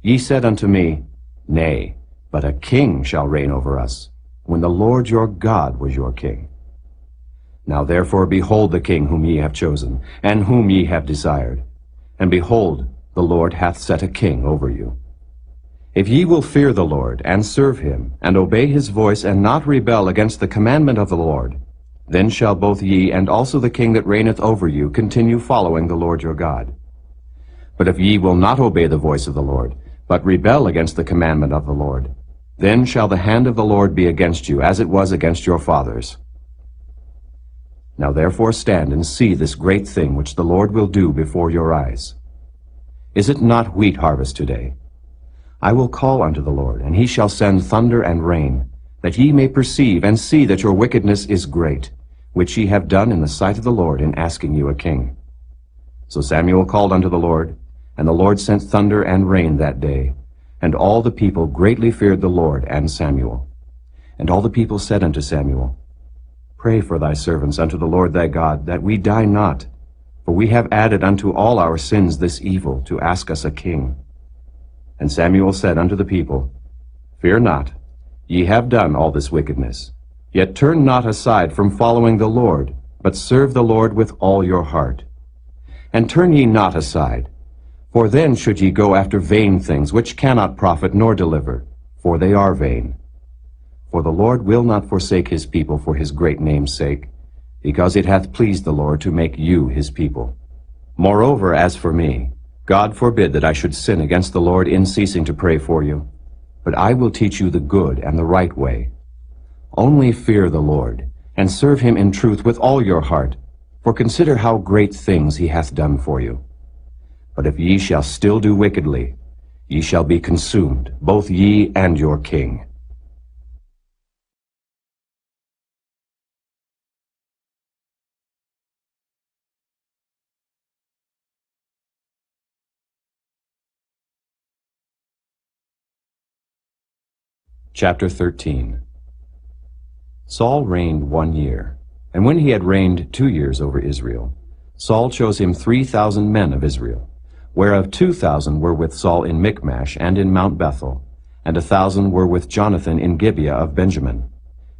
Speaker 2: ye said unto me, Nay, but a king shall reign over us, when the Lord your God was your king. Now therefore behold the king whom ye have chosen, and whom ye have desired. And behold, the Lord hath set a king over you. If ye will fear the Lord, and serve him, and obey his voice, and not rebel against the commandment of the Lord, then shall both ye and also the king that reigneth over you continue following the Lord your God. But if ye will not obey the voice of the Lord, but rebel against the commandment of the Lord, then shall the hand of the Lord be against you, as it was against your fathers. Now therefore stand and see this great thing which the Lord will do before your eyes. Is it not wheat harvest today? I will call unto the Lord, and he shall send thunder and rain, that ye may perceive and see that your wickedness is great, which ye have done in the sight of the Lord in asking you a king. So Samuel called unto the Lord, and the Lord sent thunder and rain that day, and all the people greatly feared the Lord and Samuel. And all the people said unto Samuel, Pray for thy servants unto the Lord thy God, that we die not, for we have added unto all our sins this evil, to ask us a king. And Samuel said unto the people, Fear not, ye have done all this wickedness. Yet turn not aside from following the Lord, but serve the Lord with all your heart. And turn ye not aside, for then should ye go after vain things, which cannot profit nor deliver, for they are vain. For the Lord will not forsake his people for his great name's sake, because it hath pleased the Lord to make you his people. Moreover, as for me, God forbid that I should sin against the Lord in ceasing to pray for you. But I will teach you the good and the right way. Only fear the Lord, and serve him in truth with all your heart, for consider how great things he hath done for you. But if ye shall still do wickedly, ye shall be consumed, both ye and your king. Chapter 13. Saul reigned 1 year, and when he had reigned 2 years over Israel, Saul chose him 3,000 men of Israel, whereof 2,000 were with Saul in Michmash and in Mount Bethel, and 1,000 were with Jonathan in Gibeah of Benjamin.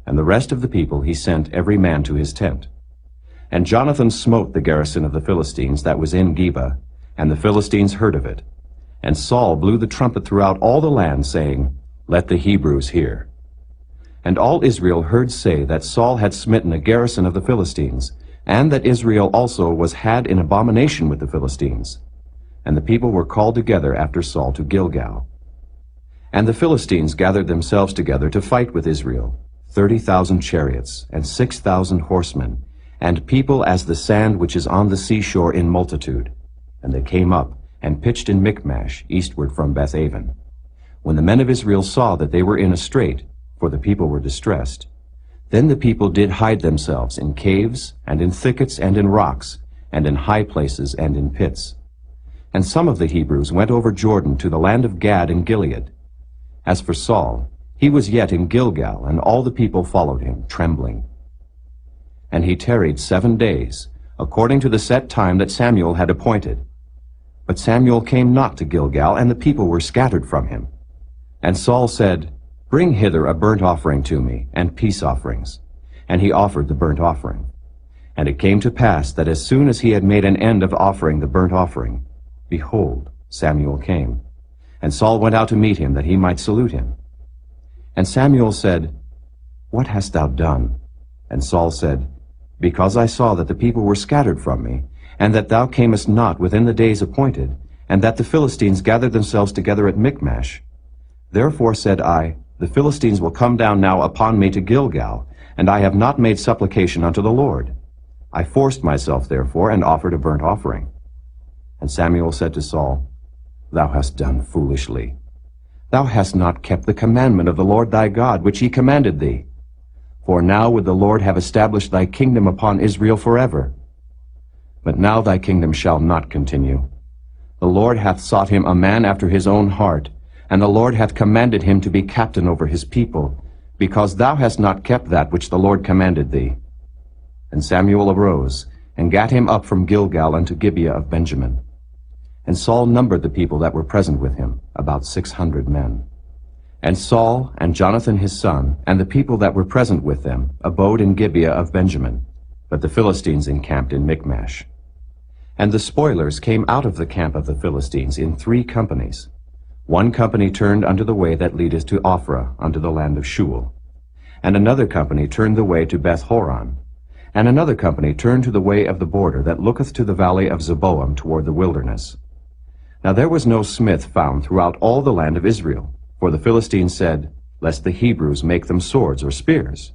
Speaker 2: And the rest of the people he sent every man to his tent. And Jonathan smote the garrison of the Philistines that was in Geba, and the Philistines heard of it. And Saul blew the trumpet throughout all the land, saying, Let the Hebrews hear. And all Israel heard say that Saul had smitten a garrison of the Philistines, and that Israel also was had in abomination with the Philistines. And the people were called together after Saul to Gilgal. And the Philistines gathered themselves together to fight with Israel, 30,000 chariots, and 6,000 horsemen, and people as the sand which is on the seashore in multitude. And they came up, and pitched in Michmash, eastward from Bethaven. When the men of Israel saw that they were in a strait, for the people were distressed, then the people did hide themselves in caves, and in thickets, and in rocks, and in high places, and in pits. And some of the Hebrews went over Jordan to the land of Gad and Gilead. As for Saul, he was yet in Gilgal, and all the people followed him, trembling. And he tarried 7 days, according to the set time that Samuel had appointed. But Samuel came not to Gilgal, and the people were scattered from him. And Saul said, Bring hither a burnt offering to me, and peace offerings. And he offered the burnt offering. And it came to pass that as soon as he had made an end of offering the burnt offering, behold, Samuel came. And Saul went out to meet him, that he might salute him. And Samuel said, What hast thou done? And Saul said, Because I saw that the people were scattered from me, and that thou camest not within the days appointed, and that the Philistines gathered themselves together at Michmash. Therefore said I, The Philistines will come down now upon me to Gilgal, and I have not made supplication unto the Lord. I forced myself therefore, and offered a burnt offering. And Samuel said to Saul, Thou hast done foolishly. Thou hast not kept the commandment of the Lord thy God, which he commanded thee. For now would the Lord have established thy kingdom upon Israel forever. But now thy kingdom shall not continue. The Lord hath sought him a man after his own heart, and the Lord hath commanded him to be captain over his people, because thou hast not kept that which the Lord commanded thee. And Samuel arose, and gat him up from Gilgal unto Gibeah of Benjamin. And Saul numbered the people that were present with him, about 600 men. And Saul and Jonathan his son, and the people that were present with them, abode in Gibeah of Benjamin, but the Philistines encamped in Michmash. And the spoilers came out of the camp of the Philistines in 3 companies. One company turned unto the way that leadeth to Ophrah, unto the land of Shual. And another company turned the way to Beth-horon. And another company turned to the way of the border that looketh to the valley of Zeboam toward the wilderness. Now there was no smith found throughout all the land of Israel, for the Philistines said, Lest the Hebrews make them swords or spears.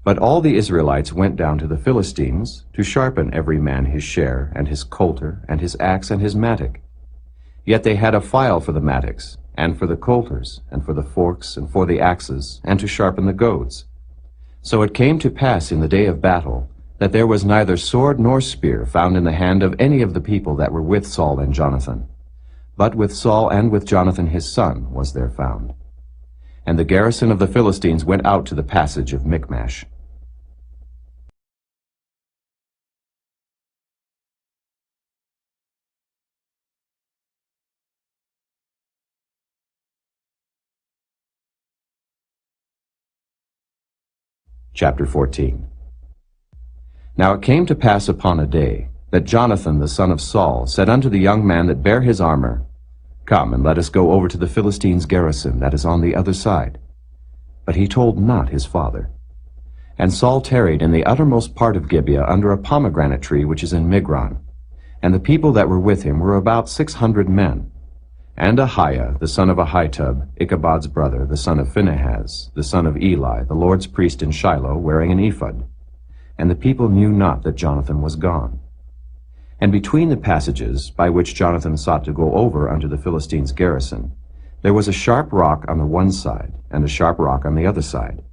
Speaker 2: But all the Israelites went down to the Philistines, to sharpen every man his share, and his coulter, and his axe, and his mattock. Yet they had a file for the mattocks, and for the coulters, and for the forks, and for the axes, and to sharpen the goads. So it came to pass in the day of battle, that there was neither sword nor spear found in the hand of any of the people that were with Saul and Jonathan. But with Saul and with Jonathan his son was there found. And the garrison of the Philistines went out to the passage of Michmash. Chapter 14. Now it came to pass upon a day, that Jonathan the son of Saul said unto the young man that bare his armor, Come, and let us go over to the Philistines' garrison that is on the other side. But he told not his father. And Saul tarried in the uttermost part of Gibeah under a pomegranate tree which is in Migron. And the people that were with him were about 600 men. And Ahiah, the son of Ahitub, Ichabod's brother, the son of Phinehas, the son of Eli, the Lord's priest in Shiloh, wearing an ephod. And the people knew not that Jonathan was gone. And between the passages by which Jonathan sought to go over unto the Philistines' garrison, there was a sharp rock on the one side, and a sharp rock on the other side.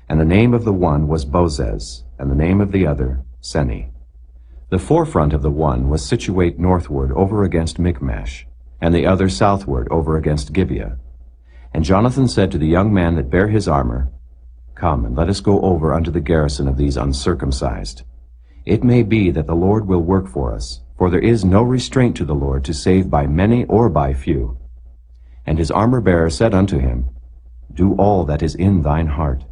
Speaker 2: And the name of the one was Bozez, and the name of the other Seni. The forefront of the one was situate northward over against Michmash, and the other southward over against Gibeah. And Jonathan said to the young man that bare his armor, Come, and let us go over unto the garrison of these uncircumcised. It may be that the Lord will work for us, for there is no restraint to the Lord to save by many or by few. And his armor-bearer said unto him, Do all that is in thine heart.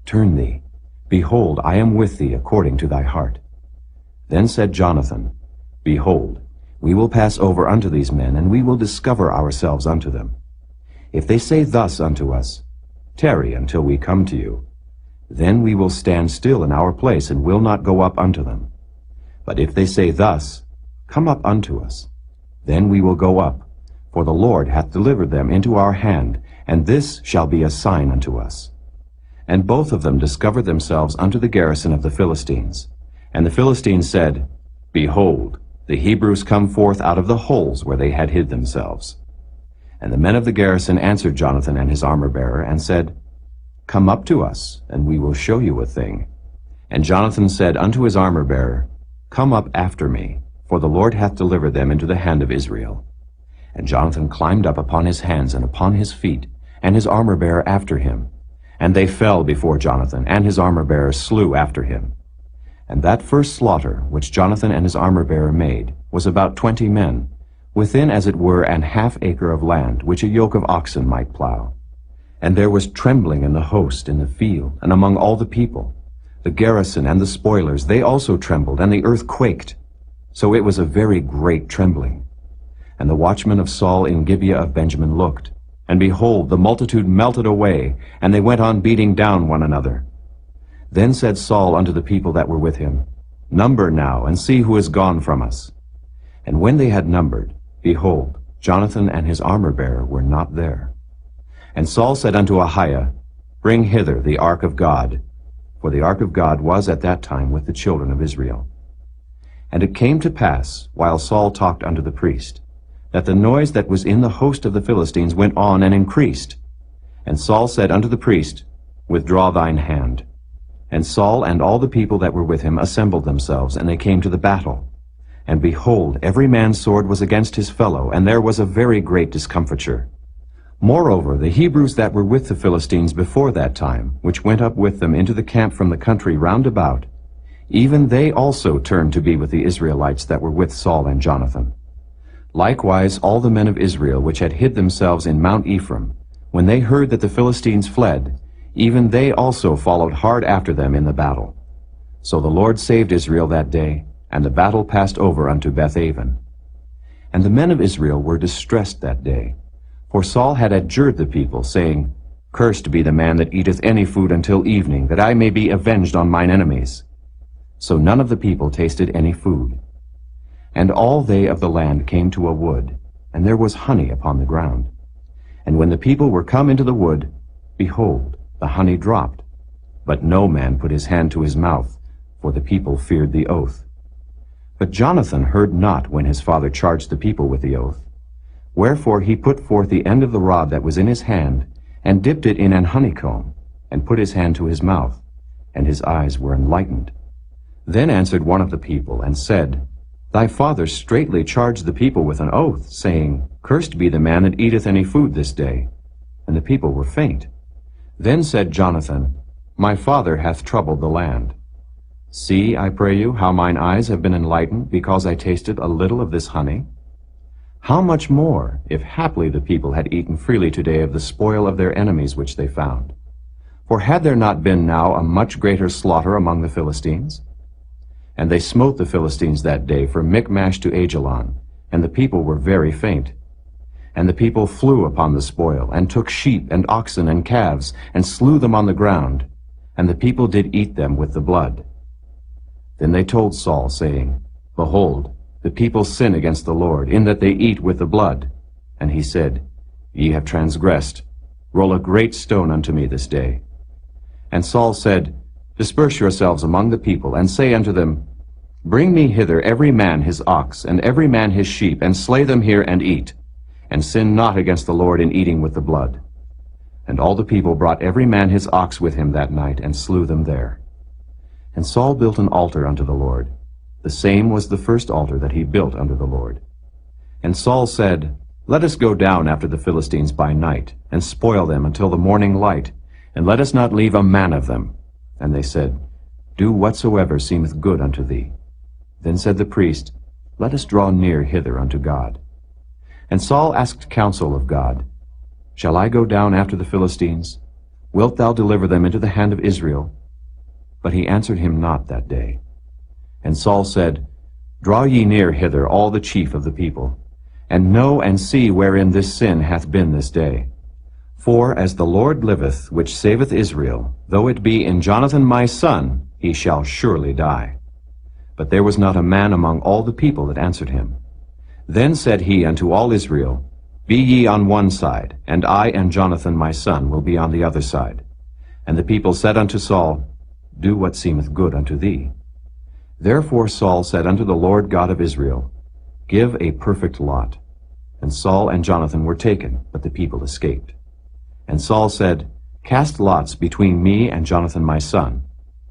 Speaker 2: Turn thee. Behold, I am with thee according to thy heart. Then said Jonathan, Behold, we will pass over unto these men, and we will discover ourselves unto them. If they say thus unto us, Tarry until we come to you, then we will stand still in our place, and will not go up unto them. But if they say thus, Come up unto us, then we will go up, for the Lord hath delivered them into our hand, and this shall be a sign unto us. And both of them discovered themselves unto the garrison of the Philistines. And the Philistines said, Behold, the Hebrews come forth out of the holes where they had hid themselves. And the men of the garrison answered Jonathan and his armor-bearer, and said, Come up to us, and we will show you a thing. And Jonathan said unto his armor-bearer, Come up after me, for the Lord hath delivered them into the hand of Israel. And Jonathan climbed up upon his hands and upon his feet, and his armor-bearer after him. And they fell before Jonathan, and his armor-bearer slew after him. And that first slaughter which Jonathan and his armor-bearer made was about 20 men, within as it were an half acre of land, which a yoke of oxen might plow. And there was trembling in the host in the field, and among all the people. The garrison and the spoilers, they also trembled, and the earth quaked. So it was a very great trembling. And the watchmen of Saul in Gibeah of Benjamin looked, and behold, the multitude melted away, and they went on beating down one another. Then said Saul unto the people that were with him, Number now, and see who is gone from us. And when they had numbered, behold, Jonathan and his armor-bearer were not there. And Saul said unto Ahiah, Bring hither the ark of God, for the ark of God was at that time with the children of Israel. And it came to pass, while Saul talked unto the priest, that the noise that was in the host of the Philistines went on and increased. And Saul said unto the priest, Withdraw thine hand. And Saul and all the people that were with him assembled themselves, and they came to the battle. And behold, every man's sword was against his fellow, and there was a very great discomfiture. Moreover, the Hebrews that were with the Philistines before that time, which went up with them into the camp from the country round about, even they also turned to be with the Israelites that were with Saul and Jonathan. Likewise all the men of Israel which had hid themselves in Mount Ephraim, when they heard that the Philistines fled, even they also followed hard after them in the battle. So the Lord saved Israel that day, and the battle passed over unto Bethaven. And the men of Israel were distressed that day, for Saul had adjured the people, saying, Cursed be the man that eateth any food until evening, that I may be avenged on mine enemies. So none of the people tasted any food. And all they of the land came to a wood, and there was honey upon the ground. And when the people were come into the wood, behold, the honey dropped. But no man put his hand to his mouth, for the people feared the oath. But Jonathan heard not when his father charged the people with the oath. Wherefore he put forth the end of the rod that was in his hand, and dipped it in an honeycomb, and put his hand to his mouth, and his eyes were enlightened. Then answered one of the people, and said, Thy father straitly charged the people with an oath, saying, Cursed be the man that eateth any food this day. And the people were faint. Then said Jonathan, My father hath troubled the land. See, I pray you, how mine eyes have been enlightened, because I tasted a little of this honey. How much more, if haply the people had eaten freely today of the spoil of their enemies which they found? For had there not been now a much greater slaughter among the Philistines? And they smote the Philistines that day from Michmash to Ajalon, and the people were very faint. And the people flew upon the spoil, and took sheep and oxen and calves, and slew them on the ground, and the people did eat them with the blood. Then they told Saul, saying, Behold, the people sin against the Lord, in that they eat with the blood. And he said, Ye have transgressed. Roll a great stone unto me this day. And Saul said, Disperse yourselves among the people, and say unto them, Bring me hither every man his ox, and every man his sheep, and slay them here and eat, and sin not against the Lord in eating with the blood. And all the people brought every man his ox with him that night, and slew them there. And Saul built an altar unto the Lord. The same was the first altar that he built unto the Lord. And Saul said, Let us go down after the Philistines by night, and spoil them until the morning light, and let us not leave a man of them. And they said, Do whatsoever seemeth good unto thee. Then said the priest, Let us draw near hither unto God. And Saul asked counsel of God, Shall I go down after the Philistines? Wilt thou deliver them into the hand of Israel? But he answered him not that day. And Saul said, Draw ye near hither all the chief of the people, and know and see wherein this sin hath been this day. For as the Lord liveth, which saveth Israel, though it be in Jonathan my son, he shall surely die. But there was not a man among all the people that answered him. Then said he unto all Israel, Be ye on one side, and I and Jonathan my son will be on the other side. And the people said unto Saul, Do what seemeth good unto thee. Therefore Saul said unto the Lord God of Israel, Give a perfect lot. And Saul and Jonathan were taken, but the people escaped. And Saul said, Cast lots between me and Jonathan my son.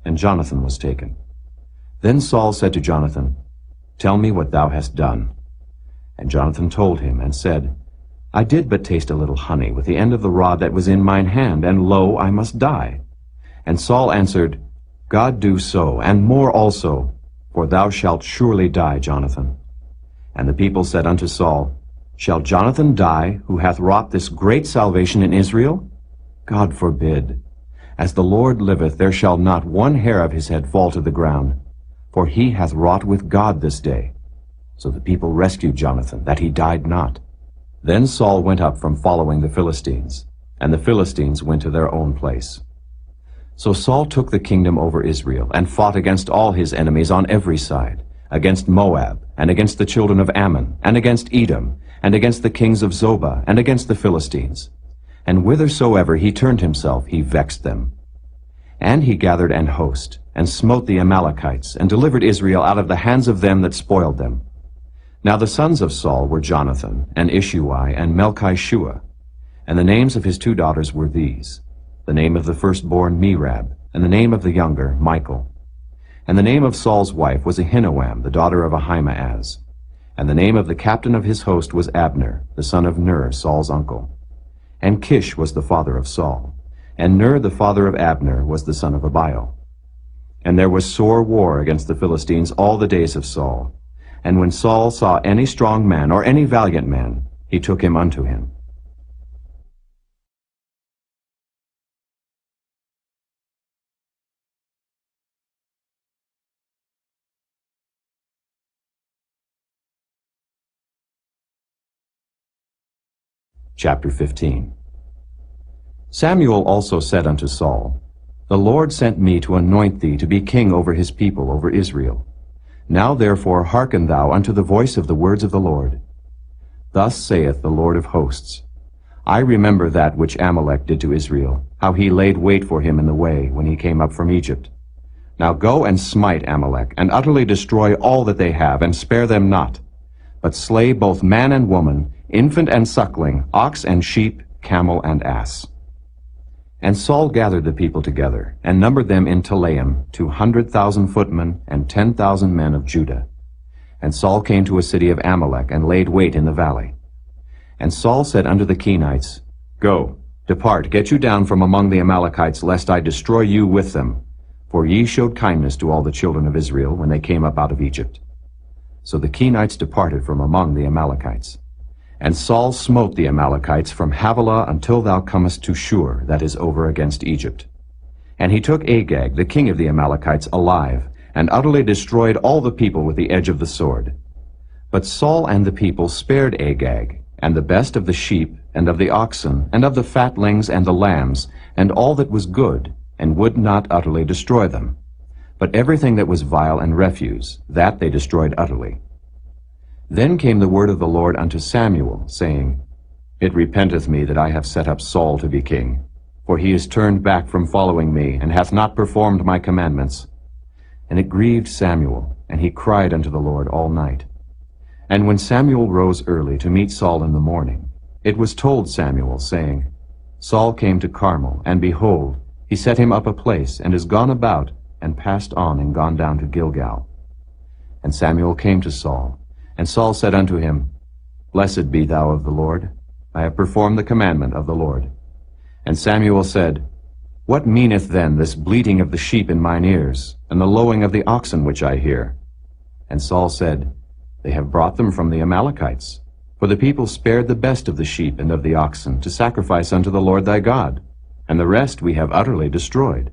Speaker 2: And Jonathan was taken. Then Saul said to Jonathan, Tell me what thou hast done. And Jonathan told him, and said, I did but taste a little honey with the end of the rod that was in mine hand, and lo, I must die. And Saul answered, God do so, and more also, for thou shalt surely die, Jonathan. And the people said unto Saul, Shall Jonathan die, who hath wrought this great salvation in Israel? God forbid. As the Lord liveth, there shall not one hair of his head fall to the ground, for he hath wrought with God this day. So the people rescued Jonathan, that he died not. Then Saul went up from following the Philistines, and the Philistines went to their own place. So Saul took the kingdom over Israel, and fought against all his enemies on every side, against Moab, and against the children of Ammon, and against Edom, and against the kings of Zobah, and against the Philistines. And whithersoever he turned himself, he vexed them. And he gathered an host, and smote the Amalekites, and delivered Israel out of the hands of them that spoiled them. Now the sons of Saul were Jonathan, and Ishuai, and Melchishua. And the names of his 2 daughters were these: the name of the firstborn Merab, and the name of the younger Michal. And the name of Saul's wife was Ahinoam, the daughter of Ahimaaz. And the name of the captain of his host was Abner, the son of Ner, Saul's uncle. And Kish was the father of Saul. And Ner, the father of Abner, was the son of Abiel. And there was sore war against the Philistines all the days of Saul. And when Saul saw any strong man or any valiant man, he took him unto him. Chapter 15. Samuel also said unto Saul, The Lord sent me to anoint thee to be king over his people, over Israel. Now therefore hearken thou unto the voice of the words of the Lord. Thus saith the Lord of hosts, I remember that which Amalek did to Israel, how he laid wait for him in the way when he came up from Egypt. Now go and smite Amalek, and utterly destroy all that they have, and spare them not, but slay both man and woman, infant and suckling, ox and sheep, camel and ass. And Saul gathered the people together, and numbered them in Telaim 200,000 footmen, and 10,000 men of Judah. And Saul came to a city of Amalek, and laid wait in the valley. And Saul said unto the Kenites, Go, depart, get you down from among the Amalekites, lest I destroy you with them. For ye showed kindness to all the children of Israel when they came up out of Egypt. So the Kenites departed from among the Amalekites. And Saul smote the Amalekites from Havilah until thou comest to Shur, that is over against Egypt. And he took Agag, the king of the Amalekites, alive, and utterly destroyed all the people with the edge of the sword. But Saul and the people spared Agag, and the best of the sheep, and of the oxen, and of the fatlings, and the lambs, and all that was good, and would not utterly destroy them. But everything that was vile and refuse, that they destroyed utterly. Then came the word of the Lord unto Samuel, saying, It repenteth me that I have set up Saul to be king, for he is turned back from following me, and hath not performed my commandments. And it grieved Samuel, and he cried unto the Lord all night. And when Samuel rose early to meet Saul in the morning, it was told Samuel, saying, Saul came to Carmel, and behold, he set him up a place, and is gone about, and passed on, and gone down to Gilgal. And Samuel came to Saul, and Saul said unto him, Blessed be thou of the Lord. I have performed the commandment of the Lord. And Samuel said, What meaneth then this bleating of the sheep in mine ears, and the lowing of the oxen which I hear? And Saul said, They have brought them from the Amalekites. For the people spared the best of the sheep and of the oxen to sacrifice unto the Lord thy God, and the rest we have utterly destroyed.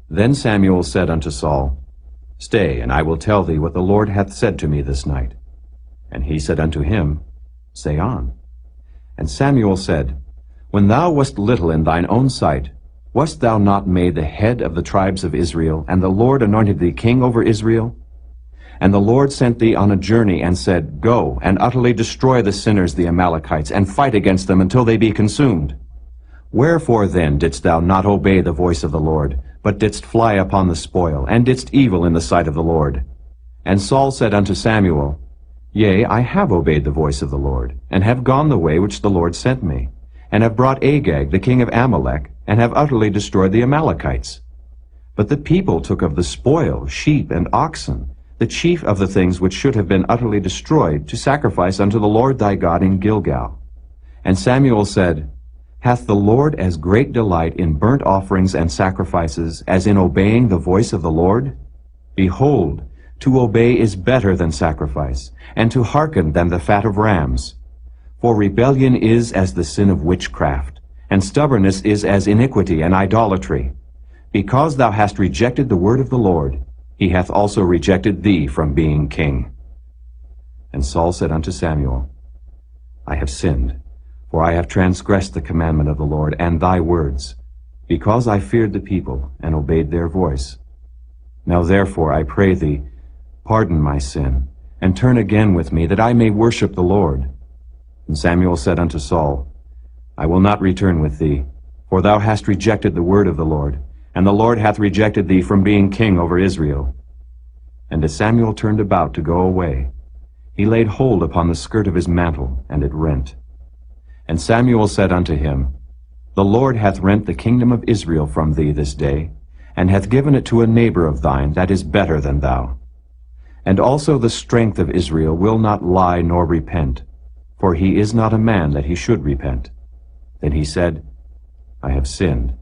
Speaker 2: Then Samuel said unto Saul, Stay, and I will tell thee what the Lord hath said to me this night. And he said unto him, Say on. And Samuel said, When thou wast little in thine own sight, wast thou not made the head of the tribes of Israel, and the Lord anointed thee king over Israel? And the Lord sent thee on a journey, and said, Go, and utterly destroy the sinners the Amalekites, and fight against them until they be consumed. Wherefore then didst thou not obey the voice of the Lord, but didst fly upon the spoil, and didst evil in the sight of the Lord? And Saul said unto Samuel, Yea, I have obeyed the voice of the Lord, and have gone the way which the Lord sent me, and have brought Agag the king of Amalek, and have utterly destroyed the Amalekites. But the people took of the spoil sheep and oxen, the chief of the things which should have been utterly destroyed, to sacrifice unto the Lord thy God in Gilgal. And Samuel said, Hath the Lord as great delight in burnt offerings and sacrifices as in obeying the voice of the Lord? Behold, to obey is better than sacrifice, and to hearken than the fat of rams. For rebellion is as the sin of witchcraft, and stubbornness is as iniquity and idolatry. Because thou hast rejected the word of the Lord, he hath also rejected thee from being king. And Saul said unto Samuel, I have sinned, for I have transgressed the commandment of the Lord and thy words, because I feared the people and obeyed their voice. Now therefore, I pray thee, pardon my sin, and turn again with me, that I may worship the Lord. And Samuel said unto Saul, I will not return with thee, for thou hast rejected the word of the Lord, and the Lord hath rejected thee from being king over Israel. And as Samuel turned about to go away, he laid hold upon the skirt of his mantle, and it rent. And Samuel said unto him, The Lord hath rent the kingdom of Israel from thee this day, and hath given it to a neighbor of thine that is better than thou. And also the strength of Israel will not lie nor repent, for he is not a man that he should repent. Then he said, I have sinned.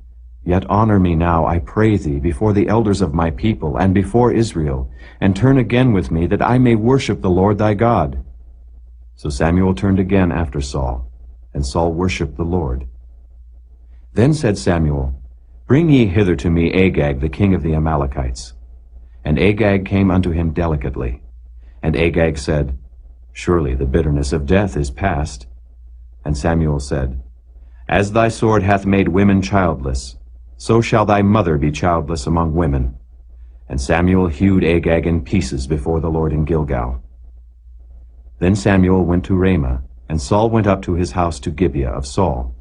Speaker 2: Yet honor me now, I pray thee, before the elders of my people, and before Israel, and turn again with me, that I may worship the Lord thy God. So Samuel turned again after Saul, and Saul worshipped the Lord. Then said Samuel, Bring ye hither to me Agag, the king of the Amalekites. And Agag came unto him delicately. And Agag said, Surely the bitterness of death is past. And Samuel said, As thy sword hath made women childless, so shall thy mother be childless among women. And Samuel hewed Agag in pieces before the Lord in Gilgal. Then Samuel went to Ramah, and Saul went up to his house to Gibeah of Saul.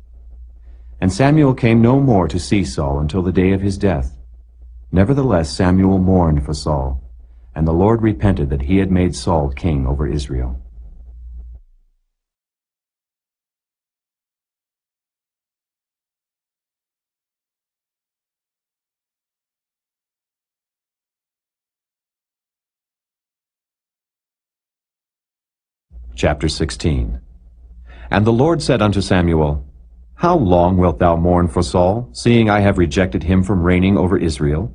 Speaker 2: And Samuel came no more to see Saul until the day of his death. Nevertheless Samuel mourned for Saul, and the Lord repented that he had made Saul king over Israel. Chapter 16. And the Lord said unto Samuel, How long wilt thou mourn for Saul, seeing I have rejected him from reigning over Israel?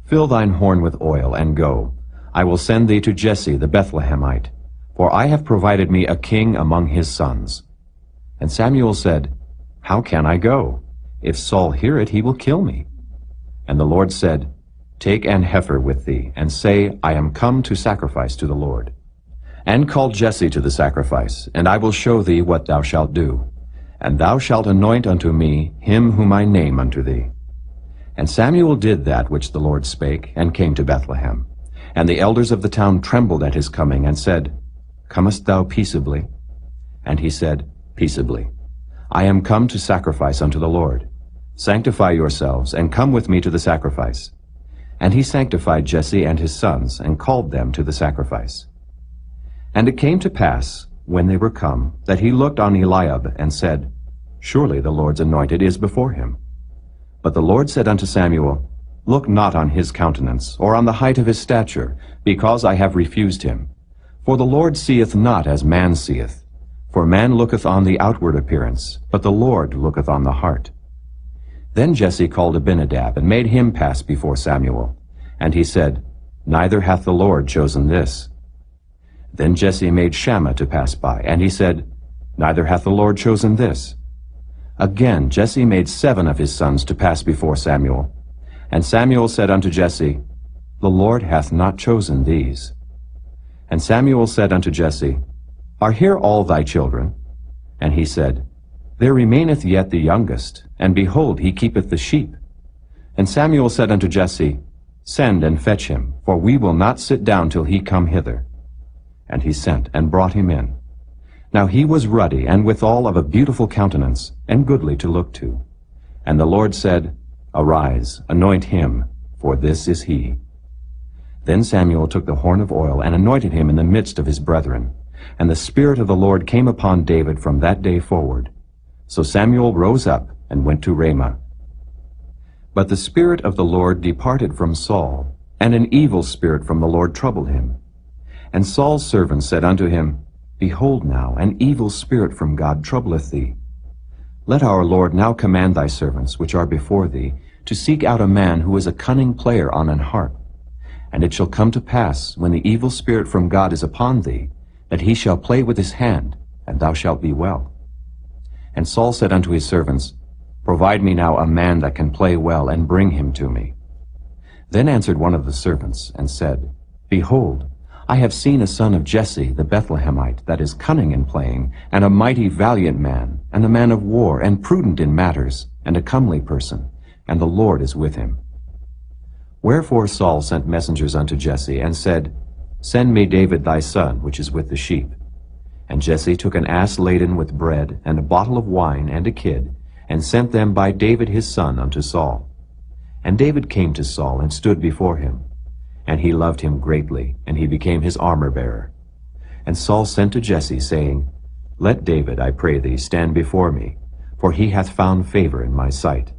Speaker 2: Fill thine horn with oil, and go. I will send thee to Jesse the Bethlehemite, for I have provided me a king among his sons. And Samuel said, How can I go? If Saul hear it, he will kill me. And the Lord said, Take an heifer with thee, and say, I am come to sacrifice to the Lord. And call Jesse to the sacrifice, and I will show thee what thou shalt do. And thou shalt anoint unto me him whom I name unto thee. And Samuel did that which the Lord spake, and came to Bethlehem. And the elders of the town trembled at his coming, and said, Comest thou peaceably? And he said, Peaceably. I am come to sacrifice unto the Lord. Sanctify yourselves, and come with me to the sacrifice. And he sanctified Jesse and his sons, and called them to the sacrifice. And it came to pass, when they were come, that he looked on Eliab, and said, Surely the Lord's anointed is before him. But the Lord said unto Samuel, Look not on his countenance, or on the height of his stature, because I have refused him. For the Lord seeth not as man seeth. For man looketh on the outward appearance, but the Lord looketh on the heart. Then Jesse called Abinadab, and made him pass before Samuel. And he said, Neither hath the Lord chosen this. Then Jesse made Shammah to pass by, and he said, Neither hath the Lord chosen this. Again Jesse made 7 of his sons to pass before Samuel. And Samuel said unto Jesse, The Lord hath not chosen these. And Samuel said unto Jesse, Are here all thy children? And he said, There remaineth yet the youngest, and behold, he keepeth the sheep. And Samuel said unto Jesse, Send and fetch him, for we will not sit down till he come hither. And he sent, and brought him in. Now he was ruddy, and withal of a beautiful countenance, and goodly to look to. And the Lord said, Arise, anoint him, for this is he. Then Samuel took the horn of oil, and anointed him in the midst of his brethren. And the Spirit of the Lord came upon David from that day forward. So Samuel rose up, and went to Ramah. But the Spirit of the Lord departed from Saul, and an evil spirit from the Lord troubled him. And Saul's servants said unto him, Behold now, an evil spirit from God troubleth thee. Let our Lord now command thy servants, which are before thee, to seek out a man who is a cunning player on an harp. And it shall come to pass, when the evil spirit from God is upon thee, that he shall play with his hand, and thou shalt be well. And Saul said unto his servants, Provide me now a man that can play well, and bring him to me. Then answered one of the servants, and said, Behold, I have seen a son of Jesse the Bethlehemite, that is cunning in playing, and a mighty valiant man, and a man of war, and prudent in matters, and a comely person, and the Lord is with him. Wherefore Saul sent messengers unto Jesse, and said, Send me David thy son, which is with the sheep. And Jesse took an ass laden with bread, and a bottle of wine, and a kid, and sent them by David his son unto Saul. And David came to Saul, and stood before him. And he loved him greatly, and he became his armor-bearer. And Saul sent to Jesse, saying, Let David, I pray thee, stand before me, for he hath found favor in my sight.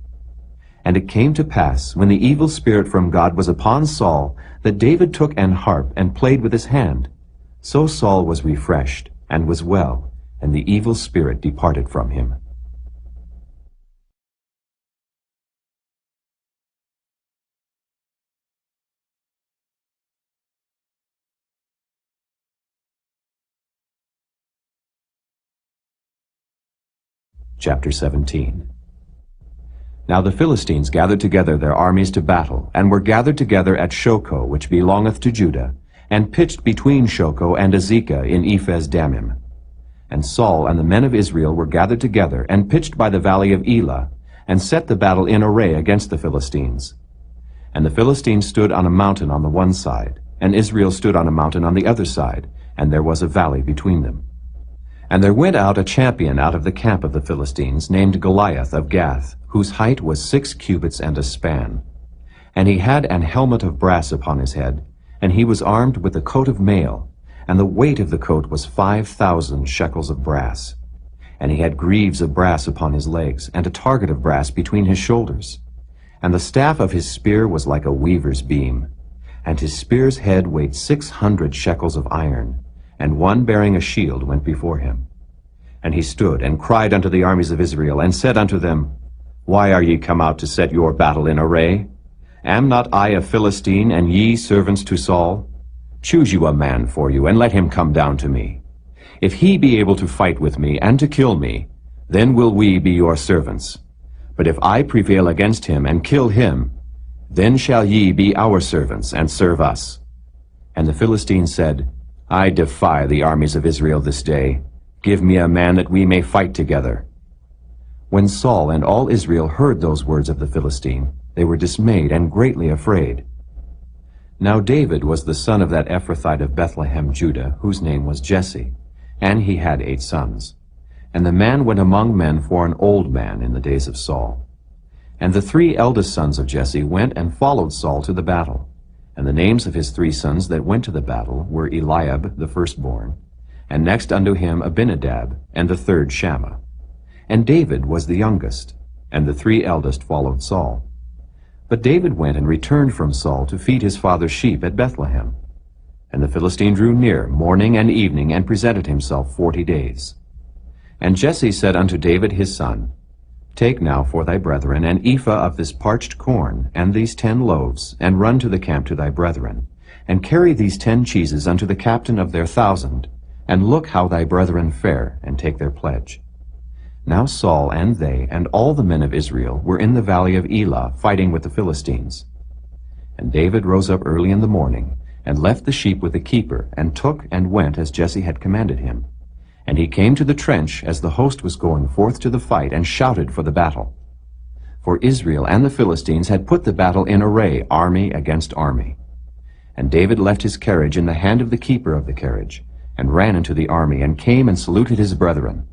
Speaker 2: And it came to pass, when the evil spirit from God was upon Saul, that David took an harp and played with his hand. So Saul was refreshed, and was well, and the evil spirit departed from him. Chapter 17. Now the Philistines gathered together their armies to battle, and were gathered together at Shochoh, which belongeth to Judah, and pitched between Shochoh and Azekah in Ephes-dammim. And Saul and the men of Israel were gathered together, and pitched by the valley of Elah, and set the battle in array against the Philistines. And the Philistines stood on a mountain on the one side, and Israel stood on a mountain on the other side, and there was a valley between them. And there went out a champion out of the camp of the Philistines, named Goliath of Gath, whose height was 6 cubits and a span. And he had an helmet of brass upon his head, and he was armed with a coat of mail, and the weight of the coat was 5,000 shekels of brass. And he had greaves of brass upon his legs, and a target of brass between his shoulders. And the staff of his spear was like a weaver's beam, and his spear's head weighed 600 shekels of iron, and one bearing a shield went before him. And he stood and cried unto the armies of Israel, and said unto them, Why are ye come out to set your battle in array? Am not I a Philistine, and ye servants to Saul? Choose you a man for you, and let him come down to me. If he be able to fight with me, and to kill me, then will we be your servants. But if I prevail against him, and kill him, then shall ye be our servants, and serve us. And the Philistines said, I defy the armies of Israel this day. Give me a man that we may fight together. When Saul and all Israel heard those words of the Philistine, they were dismayed and greatly afraid. Now David was the son of that Ephrathite of Bethlehem, Judah, whose name was Jesse, and he had 8 sons. And the man went among men for an old man in the days of Saul. And the 3 eldest sons of Jesse went and followed Saul to the battle. And the names of his 3 sons that went to the battle were Eliab the firstborn, and next unto him Abinadab, and the third Shammah. And David was the youngest, and the 3 eldest followed Saul. But David went and returned from Saul to feed his father's sheep at Bethlehem. And the Philistine drew near morning and evening, and presented himself 40 days. And Jesse said unto David his son, Take now for thy brethren an ephah of this parched corn, and these 10 loaves, and run to the camp to thy brethren, and carry these 10 cheeses unto the captain of their 1,000, and look how thy brethren fare, and take their pledge. Now Saul and they, and all the men of Israel, were in the valley of Elah, fighting with the Philistines. And David rose up early in the morning, and left the sheep with the keeper, and took and went as Jesse had commanded him. And he came to the trench as the host was going forth to the fight, and shouted for the battle. For Israel and the Philistines had put the battle in array, army against army. And David left his carriage in the hand of the keeper of the carriage, and ran into the army, and came and saluted his brethren.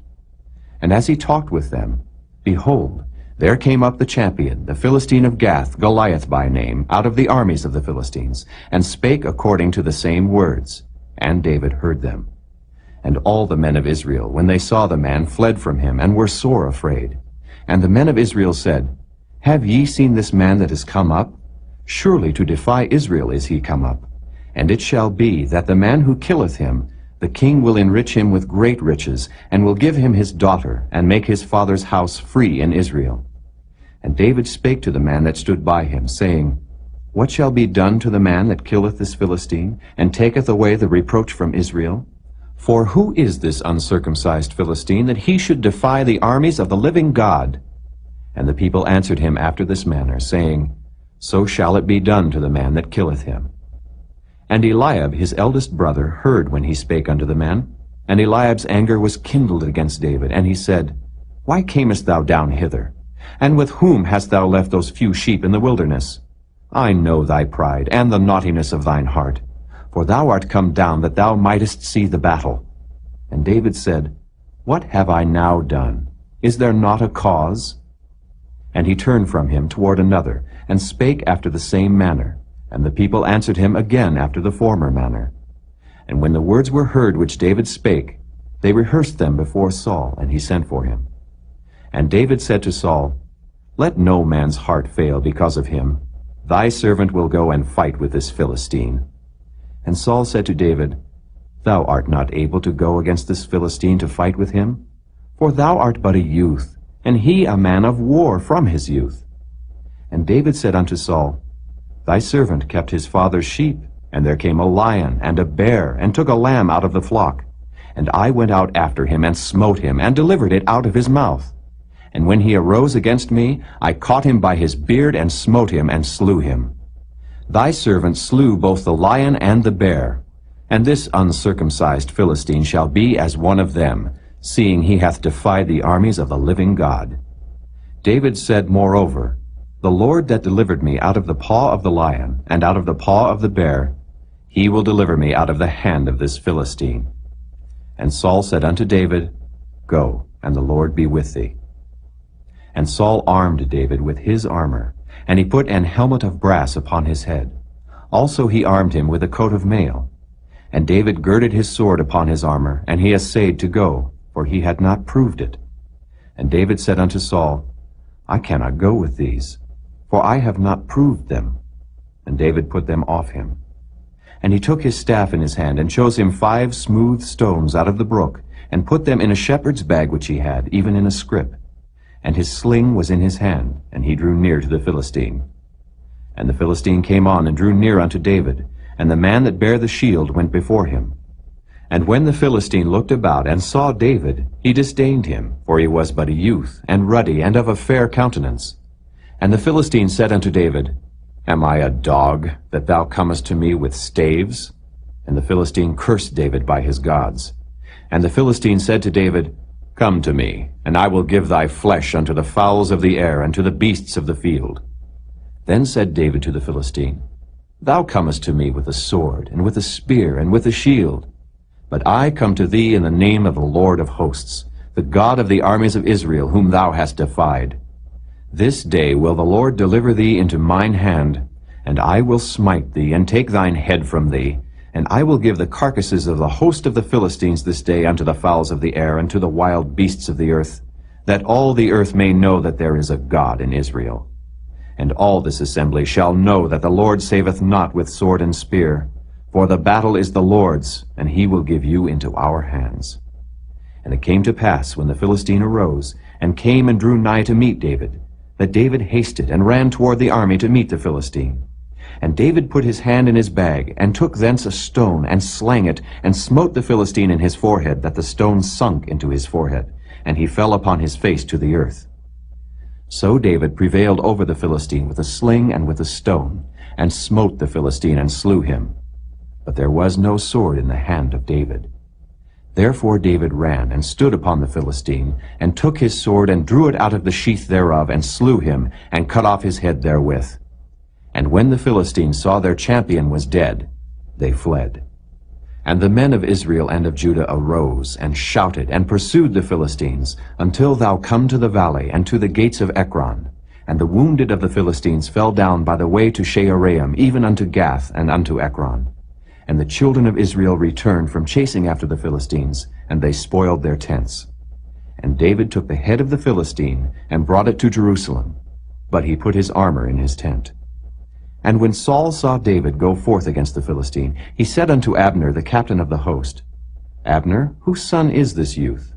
Speaker 2: And as he talked with them, behold, there came up the champion, the Philistine of Gath, Goliath by name, out of the armies of the Philistines, and spake according to the same words. And David heard them. And all the men of Israel, when they saw the man, fled from him, and were sore afraid. And the men of Israel said, Have ye seen this man that is come up? Surely to defy Israel is he come up. And it shall be that the man who killeth him, the king will enrich him with great riches, and will give him his daughter, and make his father's house free in Israel. And David spake to the man that stood by him, saying, What shall be done to the man that killeth this Philistine, and taketh away the reproach from Israel? For who is this uncircumcised Philistine, that he should defy the armies of the living God? And the people answered him after this manner, saying, So shall it be done to the man that killeth him. And Eliab his eldest brother heard when he spake unto the man. And Eliab's anger was kindled against David, and he said, Why camest thou down hither? And with whom hast thou left those few sheep in the wilderness? I know thy pride, and the naughtiness of thine heart. For thou art come down that thou mightest see the battle. And David said, What have I now done? Is there not a cause? And he turned from him toward another, and spake after the same manner. And the people answered him again after the former manner. And when the words were heard which David spake, they rehearsed them before Saul, and he sent for him. And David said to Saul, Let no man's heart fail because of him. Thy servant will go and fight with this Philistine. And Saul said to David, Thou art not able to go against this Philistine to fight with him, for thou art but a youth, and he a man of war from his youth. And David said unto Saul, Thy servant kept his father's sheep, and there came a lion and a bear, and took a lamb out of the flock. And I went out after him, and smote him, and delivered it out of his mouth. And when he arose against me, I caught him by his beard, and smote him, and slew him. Thy servant slew both the lion and the bear, and this uncircumcised Philistine shall be as one of them, seeing he hath defied the armies of the living God. David said moreover, The Lord that delivered me out of the paw of the lion, and out of the paw of the bear, he will deliver me out of the hand of this Philistine. And Saul said unto David, Go, and the Lord be with thee. And Saul armed David with his armor, and he put an helmet of brass upon his head. Also he armed him with a coat of mail. And David girded his sword upon his armor, and he essayed to go, for he had not proved it. And David said unto Saul, I cannot go with these, for I have not proved them. And David put them off him. And he took his staff in his hand, and chose him 5 smooth stones out of the brook, and put them in a shepherd's bag which he had, even in a scrip. And his sling was in his hand, and he drew near to the Philistine. And the Philistine came on, and drew near unto David, and the man that bare the shield went before him. And when the Philistine looked about, and saw David, he disdained him, for he was but a youth, and ruddy, and of a fair countenance. And the Philistine said unto David, Am I a dog, that thou comest to me with staves? And the Philistine cursed David by his gods. And the Philistine said to David, Come to me, and I will give thy flesh unto the fowls of the air, and to the beasts of the field. Then said David to the Philistine, Thou comest to me with a sword, and with a spear, and with a shield. But I come to thee in the name of the Lord of hosts, the God of the armies of Israel, whom thou hast defied. This day will the Lord deliver thee into mine hand, and I will smite thee, and take thine head from thee, and I will give the carcasses of the host of the Philistines this day unto the fowls of the air, and to the wild beasts of the earth, that all the earth may know that there is a God in Israel. And all this assembly shall know that the Lord saveth not with sword and spear, for the battle is the Lord's, and he will give you into our hands. And it came to pass, when the Philistine arose, and came and drew nigh to meet David, that David hasted and ran toward the army to meet the Philistine. And David put his hand in his bag, and took thence a stone, and slang it, and smote the Philistine in his forehead, that the stone sunk into his forehead, and he fell upon his face to the earth. So David prevailed over the Philistine with a sling and with a stone, and smote the Philistine, and slew him. But there was no sword in the hand of David. Therefore David ran, and stood upon the Philistine, and took his sword, and drew it out of the sheath thereof, and slew him, and cut off his head therewith. And when the Philistines saw their champion was dead, they fled. And the men of Israel and of Judah arose, and shouted, and pursued the Philistines, until thou come to the valley, and to the gates of Ekron. And the wounded of the Philistines fell down by the way to Shaaraim, even unto Gath, and unto Ekron. And the children of Israel returned from chasing after the Philistines, and they spoiled their tents. And David took the head of the Philistine, and brought it to Jerusalem, but he put his armor in his tent. And when Saul saw David go forth against the Philistine, he said unto Abner, the captain of the host, Abner, whose son is this youth?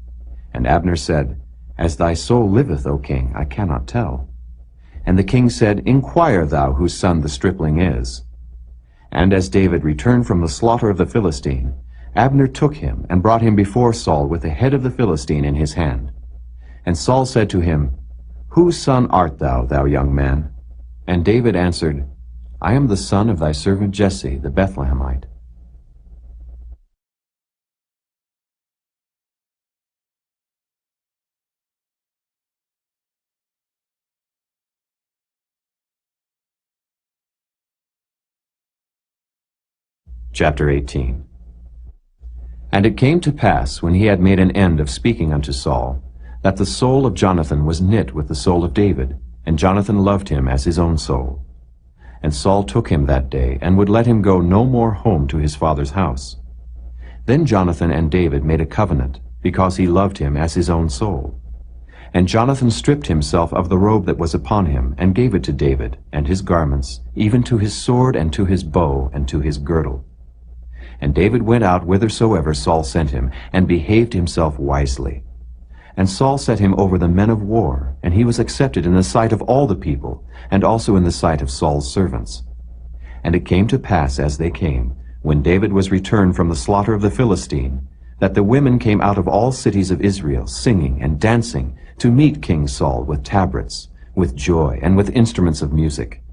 Speaker 2: And Abner said, As thy soul liveth, O king, I cannot tell. And the king said, Inquire thou whose son the stripling is. And as David returned from the slaughter of the Philistine, Abner took him, and brought him before Saul with the head of the Philistine in his hand. And Saul said to him, Whose son art thou, thou young man? And David answered, I am the son of thy servant Jesse, the Bethlehemite. Chapter 18. And it came to pass, when he had made an end of speaking unto Saul, that the soul of Jonathan was knit with the soul of David, and Jonathan loved him as his own soul. And Saul took him that day, and would let him go no more home to his father's house. Then Jonathan and David made a covenant, because he loved him as his own soul. And Jonathan stripped himself of the robe that was upon him, and gave it to David, and his garments, even to his sword, and to his bow, and to his girdle. And David went out whithersoever Saul sent him, and behaved himself wisely. And Saul set him over the men of war, and he was accepted in the sight of all the people, and also in the sight of Saul's servants. And it came to pass as they came, when David was returned from the slaughter of the Philistine, that the women came out of all cities of Israel, singing and dancing, to meet King Saul with tabrets, with joy, and with instruments of music.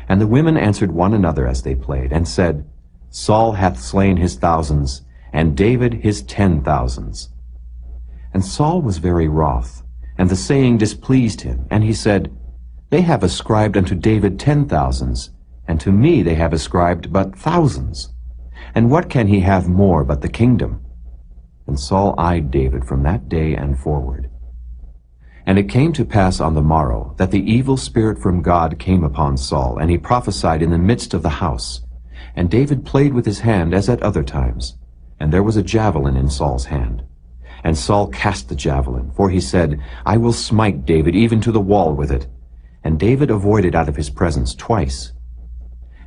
Speaker 2: And the women answered one another as they played, and said, Saul hath slain his thousands, and David his 10,000s. And Saul was very wroth, and the saying displeased him, and he said, They have ascribed unto David 10,000s, and to me they have ascribed but thousands. And what can he have more but the kingdom? And Saul eyed David from that day and forward. And it came to pass on the morrow that the evil spirit from God came upon Saul, and he prophesied in the midst of the house. And David played with his hand as at other times, and there was a javelin in Saul's hand. And Saul cast the javelin, for he said, I will smite David even to the wall with it. And David avoided out of his presence twice.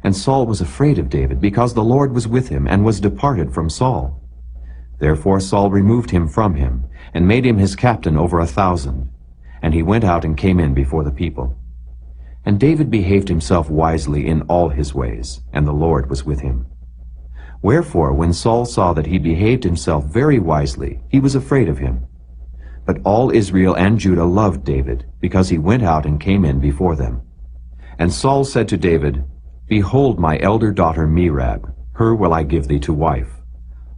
Speaker 2: And Saul was afraid of David, because the Lord was with him, and was departed from Saul. Therefore Saul removed him from him, and made him his captain over 1,000. And he went out and came in before the people. And David behaved himself wisely in all his ways, and the Lord was with him. Wherefore, when Saul saw that he behaved himself very wisely, he was afraid of him. But all Israel and Judah loved David, because he went out and came in before them. And Saul said to David, Behold my elder daughter Merab, her will I give thee to wife.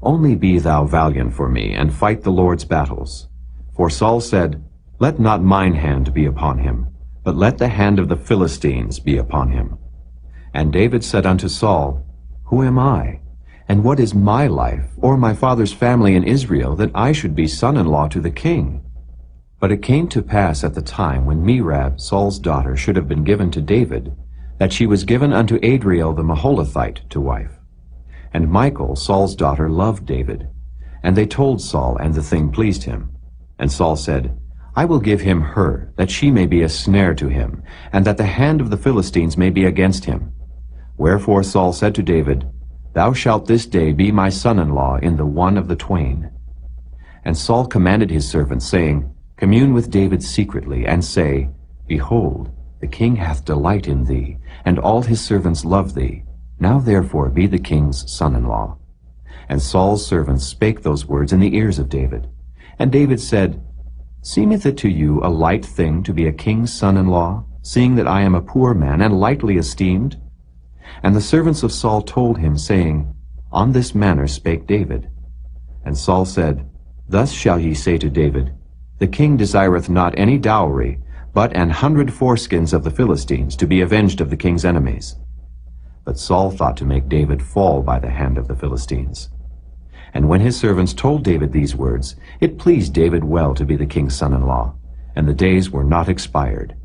Speaker 2: Only be thou valiant for me, and fight the Lord's battles. For Saul said, Let not mine hand be upon him, but let the hand of the Philistines be upon him. And David said unto Saul, Who am I? And what is my life, or my father's family in Israel, that I should be son-in-law to the king? But it came to pass at the time when Merab, Saul's daughter, should have been given to David, that she was given unto Adriel the Maholathite to wife. And Michal, Saul's daughter, loved David. And they told Saul, and the thing pleased him. And Saul said, I will give him her, that she may be a snare to him, and that the hand of the Philistines may be against him. Wherefore Saul said to David, Thou shalt this day be my son-in-law in the one of the twain. And Saul commanded his servants, saying, Commune with David secretly, and say, Behold, the king hath delight in thee, and all his servants love thee. Now therefore be the king's son-in-law. And Saul's servants spake those words in the ears of David. And David said, Seemeth it to you a light thing to be a king's son-in-law, seeing that I am a poor man, and lightly esteemed? And the servants of Saul told him, saying, On this manner spake David. And Saul said, Thus shall ye say to David, The king desireth not any dowry, but 100 foreskins of the Philistines, to be avenged of the king's enemies. But Saul thought to make David fall by the hand of the Philistines. And when his servants told David these words, it pleased David well to be the king's son-in-law, and the days were not expired.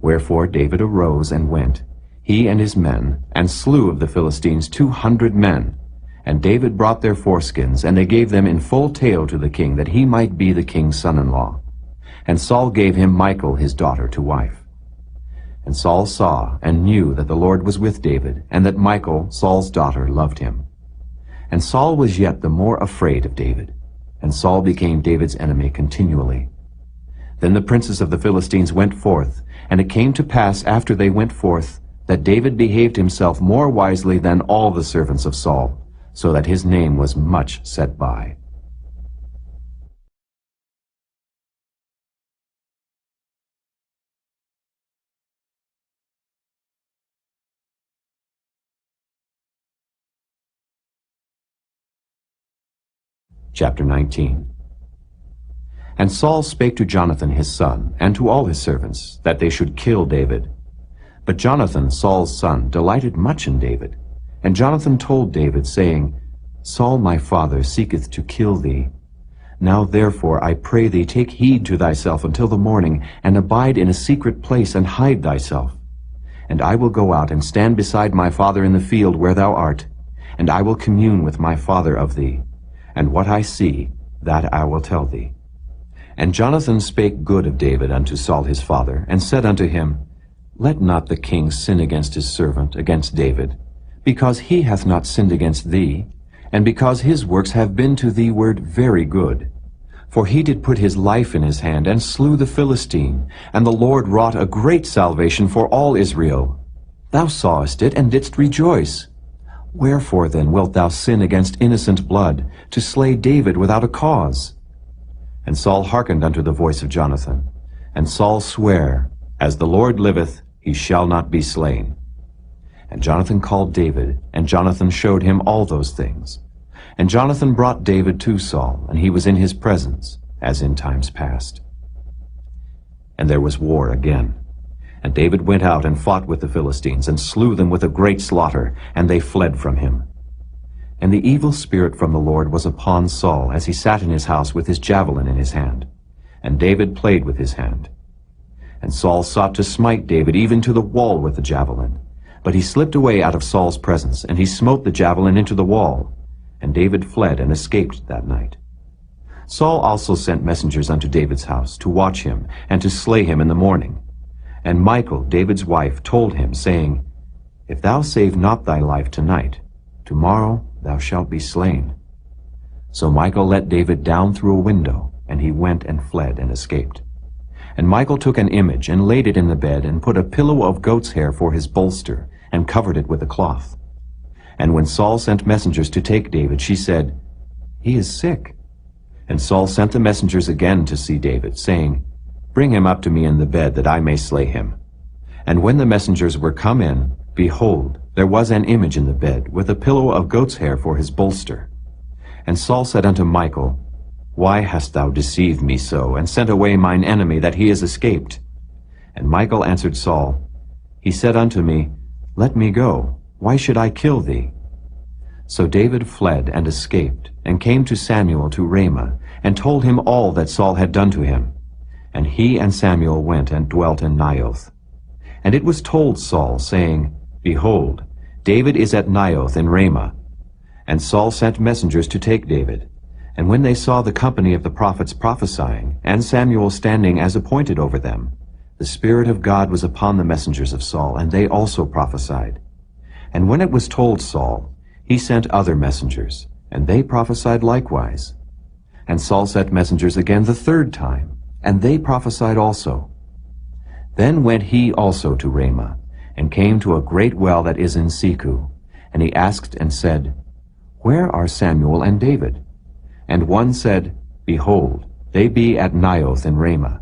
Speaker 2: Wherefore David arose and went, he and his men, and slew of the Philistines 200 men. And David brought their foreskins, and they gave them in full tale to the king, that he might be the king's son-in-law. And Saul gave him Michal his daughter to wife. And Saul saw and knew that the Lord was with David, and that Michal, Saul's daughter, loved him. And Saul was yet the more afraid of David, and Saul became David's enemy continually. Then the princes of the Philistines went forth, and it came to pass after they went forth, that David behaved himself more wisely than all the servants of Saul, so that his name was much set by. Chapter 19. And Saul spake to Jonathan his son, and to all his servants, that they should kill David. But Jonathan, Saul's son, delighted much in David. And Jonathan told David, saying, Saul my father seeketh to kill thee. Now therefore I pray thee, take heed to thyself until the morning, and abide in a secret place, and hide thyself. And I will go out and stand beside my father in the field where thou art, and I will commune with my father of thee. and what I see, that I will tell thee. And Jonathan spake good of David unto Saul his father, and said unto him, Let not the king sin against his servant, against David, because he hath not sinned against thee, and because his works have been to thee word very good. For he did put his life in his hand, and slew the Philistine, and the Lord wrought a great salvation for all Israel. Thou sawest it, and didst rejoice. Wherefore then wilt thou sin against innocent blood, to slay David without a cause? And Saul hearkened unto the voice of Jonathan. And Saul sware, As the Lord liveth, he shall not be slain. And Jonathan called David, and Jonathan showed him all those things. And Jonathan brought David to Saul, and he was in his presence, as in times past. And there was war again. And David went out and fought with the Philistines, and slew them with a great slaughter, and they fled from him. And the evil spirit from the Lord was upon Saul, as he sat in his house with his javelin in his hand. And David played with his hand. And Saul sought to smite David even to the wall with the javelin. But he slipped away out of Saul's presence, and he smote the javelin into the wall. And David fled and escaped that night. Saul also sent messengers unto David's house, to watch him, and to slay him in the morning. And Michal, David's wife, told him, saying, If thou save not thy life tonight, tomorrow thou shalt be slain. So Michal let David down through a window, and he went and fled and escaped. And Michal took an image, and laid it in the bed, and put a pillow of goat's hair for his bolster, and covered it with a cloth. And when Saul sent messengers to take David, she said, He is sick. And Saul sent the messengers again to see David, saying, Bring him up to me in the bed, that I may slay him. And when the messengers were come in, behold, there was an image in the bed, with a pillow of goat's hair for his bolster. And Saul said unto Michal, Why hast thou deceived me so, and sent away mine enemy, that he is escaped? And Michal answered Saul, He said unto me, Let me go, why should I kill thee? So David fled and escaped, and came to Samuel to Ramah, and told him all that Saul had done to him. And he and Samuel went and dwelt in Naioth. And it was told Saul, saying, Behold, David is at Naioth in Ramah. And Saul sent messengers to take David. And when they saw the company of the prophets prophesying, and Samuel standing as appointed over them, the Spirit of God was upon the messengers of Saul, and they also prophesied. And when it was told Saul, he sent other messengers, and they prophesied likewise. And Saul sent messengers again the third time, and they prophesied also. Then went he also to Ramah, and came to a great well that is in Seku. And he asked and said, Where are Samuel and David? And one said, Behold, they be at Naioth in Ramah.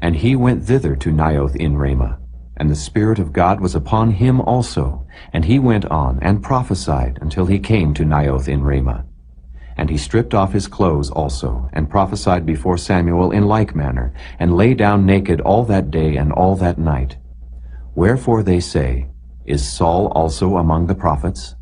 Speaker 2: And he went thither to Naioth in Ramah. And the Spirit of God was upon him also. And he went on and prophesied until he came to Naioth in Ramah. And he stripped off his clothes also, and prophesied before Samuel in like manner, and lay down naked all that day and all that night. Wherefore they say, Is Saul also among the prophets?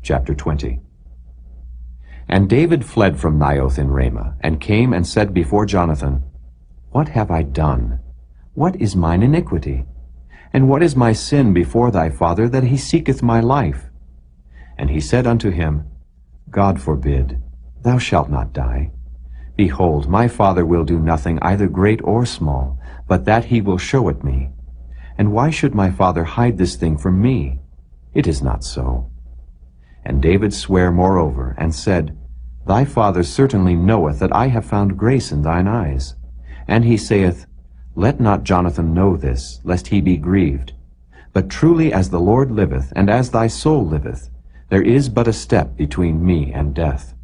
Speaker 2: Chapter 20. And David fled from Naioth in Ramah, and came and said before Jonathan, What have I done? What is mine iniquity? And what is my sin before thy father, that he seeketh my life? And he said unto him, God forbid, thou shalt not die. Behold, my father will do nothing either great or small, but that he will show it me. And why should my father hide this thing from me? It is not so. And David sware moreover, and said, Thy father certainly knoweth that I have found grace in thine eyes. And he saith, Let not Jonathan know this, lest he be grieved. But truly as the Lord liveth, and as thy soul liveth, there is but a step between me and death.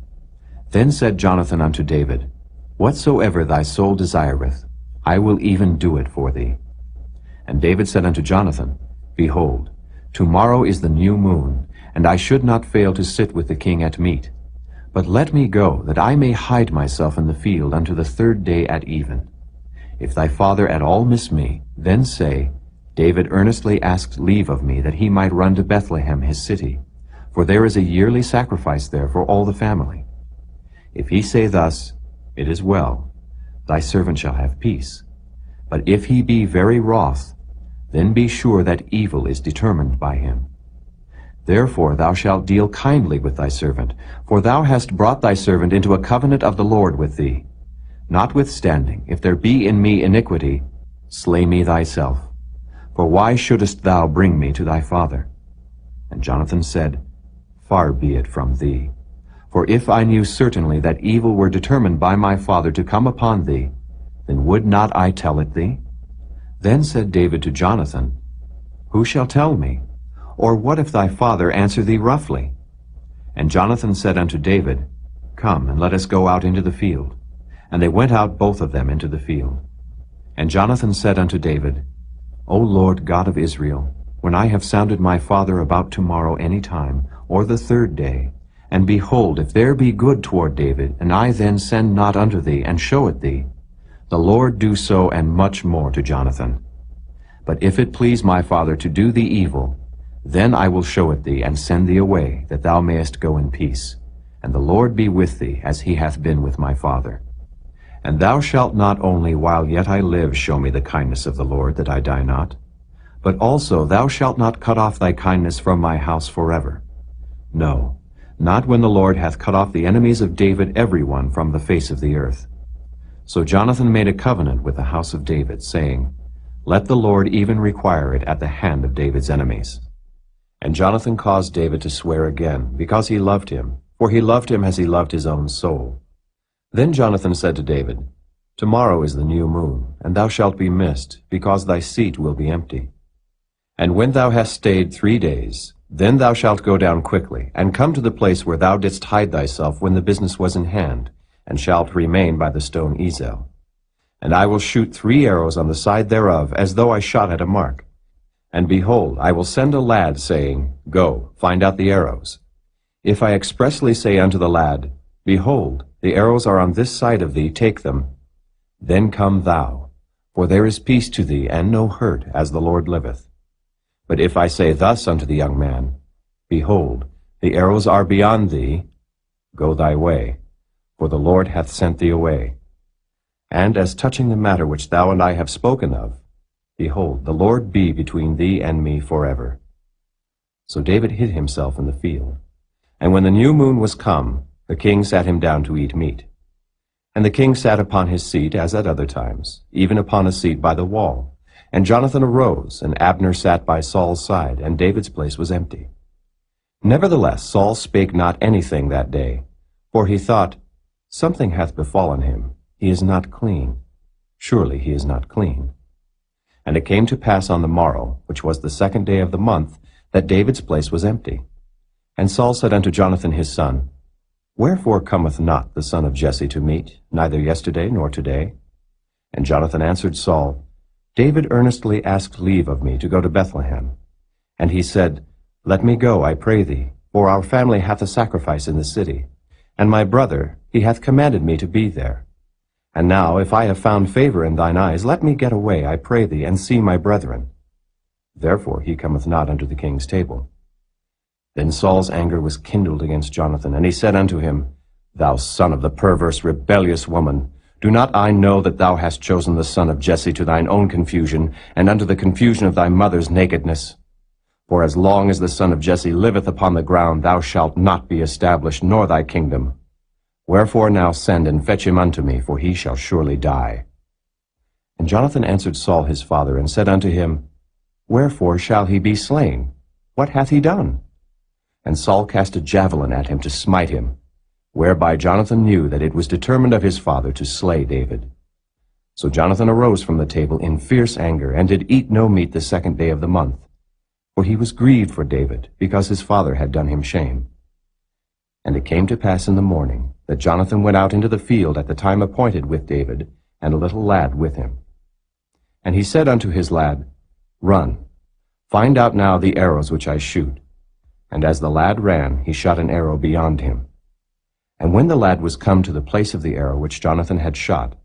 Speaker 2: Then said Jonathan unto David, Whatsoever thy soul desireth, I will even do it for thee. And David said unto Jonathan, Behold, tomorrow is the new moon, and I should not fail to sit with the king at meat. But let me go, that I may hide myself in the field unto the third day at even. If thy father at all miss me, then say, David earnestly asked leave of me, that he might run to Bethlehem his city, for there is a yearly sacrifice there for all the family. If he say thus, It is well, thy servant shall have peace. But if he be very wroth, then be sure that evil is determined by him. Therefore thou shalt deal kindly with thy servant, for thou hast brought thy servant into a covenant of the Lord with thee. Notwithstanding, if there be in me iniquity, slay me thyself. For why shouldest thou bring me to thy father? And Jonathan said, Far be it from thee. For if I knew certainly that evil were determined by my father to come upon thee, then would not I tell it thee? Then said David to Jonathan, Who shall tell me? Or what if thy father answer thee roughly? And Jonathan said unto David, Come, and let us go out into the field. And they went out both of them into the field. And Jonathan said unto David, O Lord God of Israel, when I have sounded my father about tomorrow any time, or the third day, and behold, if there be good toward David, and I then send not unto thee, and show it thee, the Lord do so and much more to Jonathan. But if it please my father to do thee evil, then I will show it thee, and send thee away, that thou mayest go in peace. And the Lord be with thee, as he hath been with my father. And thou shalt not only while yet I live show me the kindness of the Lord, that I die not, but also thou shalt not cut off thy kindness from my house forever. No, not when the Lord hath cut off the enemies of David every one from the face of the earth. So Jonathan made a covenant with the house of David, saying, Let the Lord even require it at the hand of David's enemies. And Jonathan caused David to swear again, because he loved him, for he loved him as he loved his own soul. Then Jonathan said to David, Tomorrow is the new moon, and thou shalt be missed, because thy seat will be empty. And when thou hast stayed 3 days, then thou shalt go down quickly, and come to the place where thou didst hide thyself when the business was in hand, and shalt remain by the stone Ezel. And I will shoot 3 arrows on the side thereof, as though I shot at a mark. And behold, I will send a lad, saying, Go, find out the arrows. If I expressly say unto the lad, Behold, the arrows are on this side of thee, take them. Then come thou, for there is peace to thee, and no hurt, as the Lord liveth. But if I say thus unto the young man, Behold, the arrows are beyond thee, go thy way, for the Lord hath sent thee away. And as touching the matter which thou and I have spoken of, behold, the Lord be between thee and me forever. So David hid himself in the field. And when the new moon was come, the king sat him down to eat meat. And the king sat upon his seat, as at other times, even upon a seat by the wall. And Jonathan arose, and Abner sat by Saul's side, and David's place was empty. Nevertheless Saul spake not anything that day, for he thought, Something hath befallen him, he is not clean. Surely he is not clean. And it came to pass on the morrow, which was the 2nd day of the month, that David's place was empty. And Saul said unto Jonathan his son, Wherefore cometh not the son of Jesse to meat, neither yesterday nor today? And Jonathan answered Saul, David earnestly asked leave of me to go to Bethlehem. And he said, Let me go, I pray thee, for our family hath a sacrifice in the city. And my brother, he hath commanded me to be there. And now, if I have found favor in thine eyes, let me get away, I pray thee, and see my brethren. Therefore he cometh not unto the king's table. Then Saul's anger was kindled against Jonathan, and he said unto him, Thou son of the perverse, rebellious woman, do not I know that thou hast chosen the son of Jesse to thine own confusion, and unto the confusion of thy mother's nakedness? For as long as the son of Jesse liveth upon the ground, thou shalt not be established, nor thy kingdom. Wherefore now send and fetch him unto me, for he shall surely die. And Jonathan answered Saul his father, and said unto him, Wherefore shall he be slain? What hath he done? And Saul cast a javelin at him to smite him, whereby Jonathan knew that it was determined of his father to slay David. So Jonathan arose from the table in fierce anger, and did eat no meat the 2nd day of the month. For he was grieved for David, because his father had done him shame. And it came to pass in the morning, that Jonathan went out into the field at the time appointed with David, and a little lad with him. And he said unto his lad, Run, find out now the arrows which I shoot. And as the lad ran, he shot an arrow beyond him. And when the lad was come to the place of the arrow which Jonathan had shot,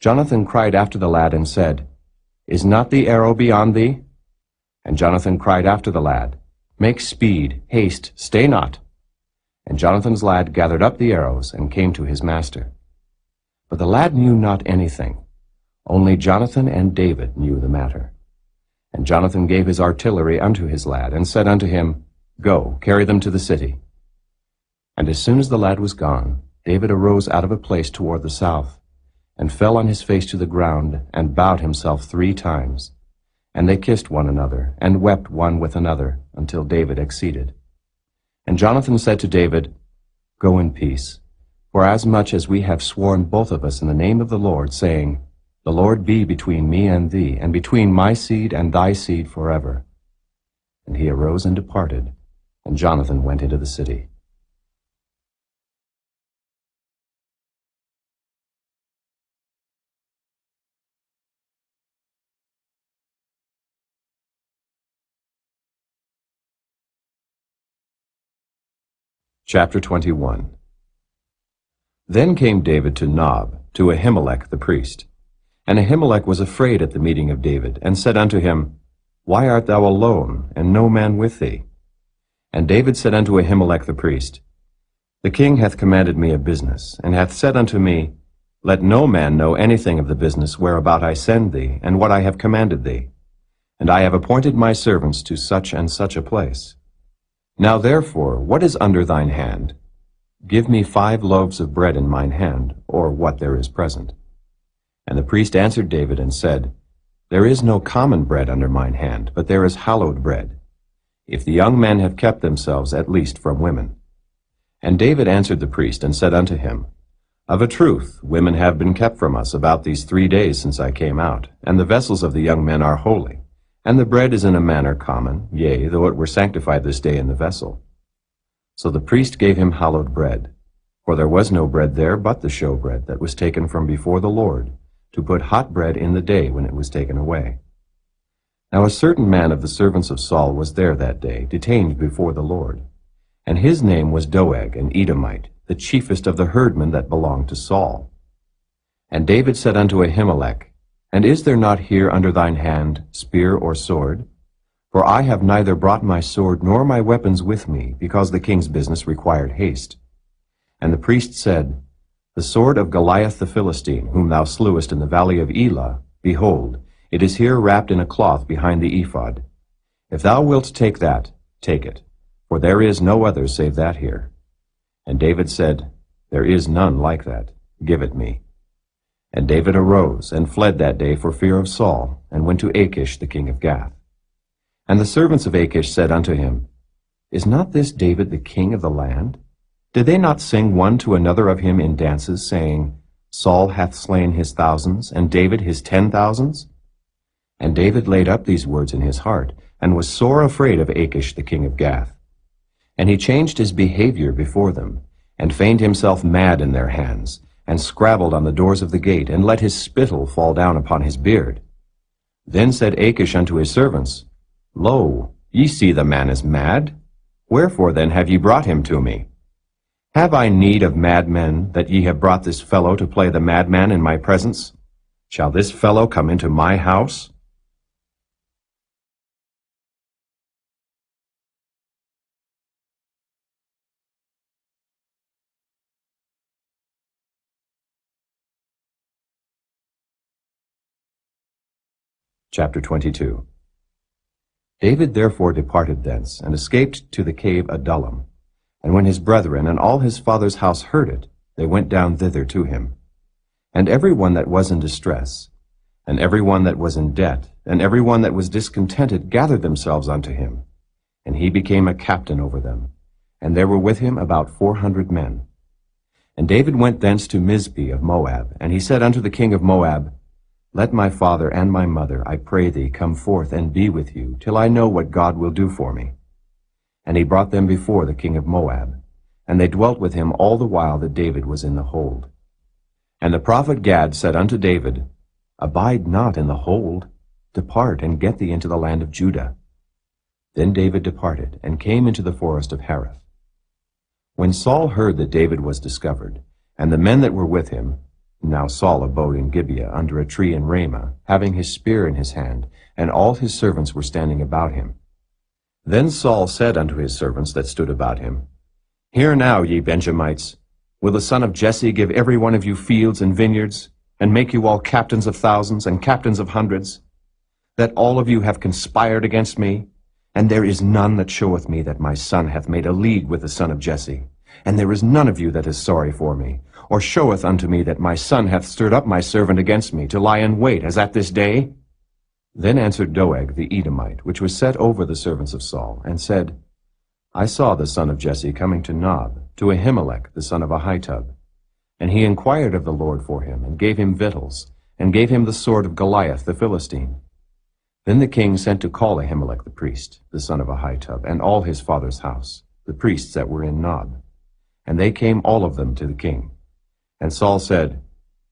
Speaker 2: Jonathan cried after the lad and said, Is not the arrow beyond thee? And Jonathan cried after the lad, Make speed, haste, stay not. And Jonathan's lad gathered up the arrows and came to his master. But the lad knew not anything. Only Jonathan and David knew the matter. And Jonathan gave his artillery unto his lad, and said unto him, Go, carry them to the city. And as soon as the lad was gone, David arose out of a place toward the south, and fell on his face to the ground, and bowed himself 3 times. And they kissed one another, and wept one with another, until David exceeded. And Jonathan said to David, Go in peace, for as much as we have sworn both of us in the name of the Lord, saying, The Lord be between me and thee, and between my seed and thy seed forever. And he arose and departed, and Jonathan went into the city. Chapter 21. Then came David to Nob, to Ahimelech the priest. And Ahimelech was afraid at the meeting of David, and said unto him, Why art thou alone, and no man with thee? And David said unto Ahimelech the priest, The king hath commanded me a business, and hath said unto me, Let no man know anything of the business whereabout I send thee, and what I have commanded thee. And I have appointed my servants to such and such a place. Now therefore, what is under thine hand? Give me 5 loaves of bread in mine hand, or what there is present. And the priest answered David and said, There is no common bread under mine hand, but there is hallowed bread, if the young men have kept themselves at least from women. And David answered the priest and said unto him, Of a truth, women have been kept from us about these 3 days since I came out, and the vessels of the young men are holy. And the bread is in a manner common, yea, though it were sanctified this day in the vessel. So the priest gave him hallowed bread, for there was no bread there but the showbread that was taken from before the Lord, to put hot bread in the day when it was taken away. Now a certain man of the servants of Saul was there that day, detained before the Lord. And his name was Doeg, an Edomite, the chiefest of the herdmen that belonged to Saul. And David said unto Ahimelech, And is there not here under thine hand spear or sword? For I have neither brought my sword nor my weapons with me, because the king's business required haste. And the priest said, The sword of Goliath the Philistine, whom thou slewest in the valley of Elah, behold, it is here wrapped in a cloth behind the ephod. If thou wilt take that, take it, for there is no other save that here. And David said, There is none like that. Give it me. And David arose and fled that day for fear of Saul, and went to Achish the king of Gath. And the servants of Achish said unto him, Is not this David the king of the land? Did they not sing one to another of him in dances, saying, Saul hath slain his thousands, and David his 10,000s? And David laid up these words in his heart, and was sore afraid of Achish the king of Gath. And he changed his behavior before them, and feigned himself mad in their hands, and scrabbled on the doors of the gate, and let his spittle fall down upon his beard. Then said Achish unto his servants, Lo, ye see the man is mad. Wherefore then have ye brought him to me? Have I need of madmen, that ye have brought this fellow to play the madman in my presence? Shall this fellow come into my house? Chapter 22. David therefore departed thence, and escaped to the cave Adullam. And when his brethren and all his father's house heard it, they went down thither to him. And every one that was in distress, and every one that was in debt, and every one that was discontented gathered themselves unto him. And he became a captain over them. And there were with him about 400 men. And David went thence to Mizpeh of Moab, and he said unto the king of Moab, Let my father and my mother, I pray thee, come forth and be with you, till I know what God will do for me. And he brought them before the king of Moab, and they dwelt with him all the while that David was in the hold. And the prophet Gad said unto David, Abide not in the hold, depart and get thee into the land of Judah. Then David departed, and came into the forest of Hareth. When Saul heard that David was discovered, and the men that were with him, now Saul abode in Gibeah under a tree in Ramah, having his spear in his hand, and all his servants were standing about him. Then Saul said unto his servants that stood about him, Hear now, ye Benjamites, will the son of Jesse give every one of you fields and vineyards, and make you all captains of thousands and captains of hundreds? That all of you have conspired against me, and there is none that showeth me that my son hath made a league with the son of Jesse. And there is none of you that is sorry for me, or showeth unto me that my son hath stirred up my servant against me, to lie in wait, as at this day? Then answered Doeg the Edomite, which was set over the servants of Saul, and said, I saw the son of Jesse coming to Nob, to Ahimelech the son of Ahitub. And he inquired of the Lord for him, and gave him victuals, and gave him the sword of Goliath the Philistine. Then the king sent to call Ahimelech the priest, the son of Ahitub, and all his father's house, the priests that were in Nob. And they came all of them to the king. And Saul said,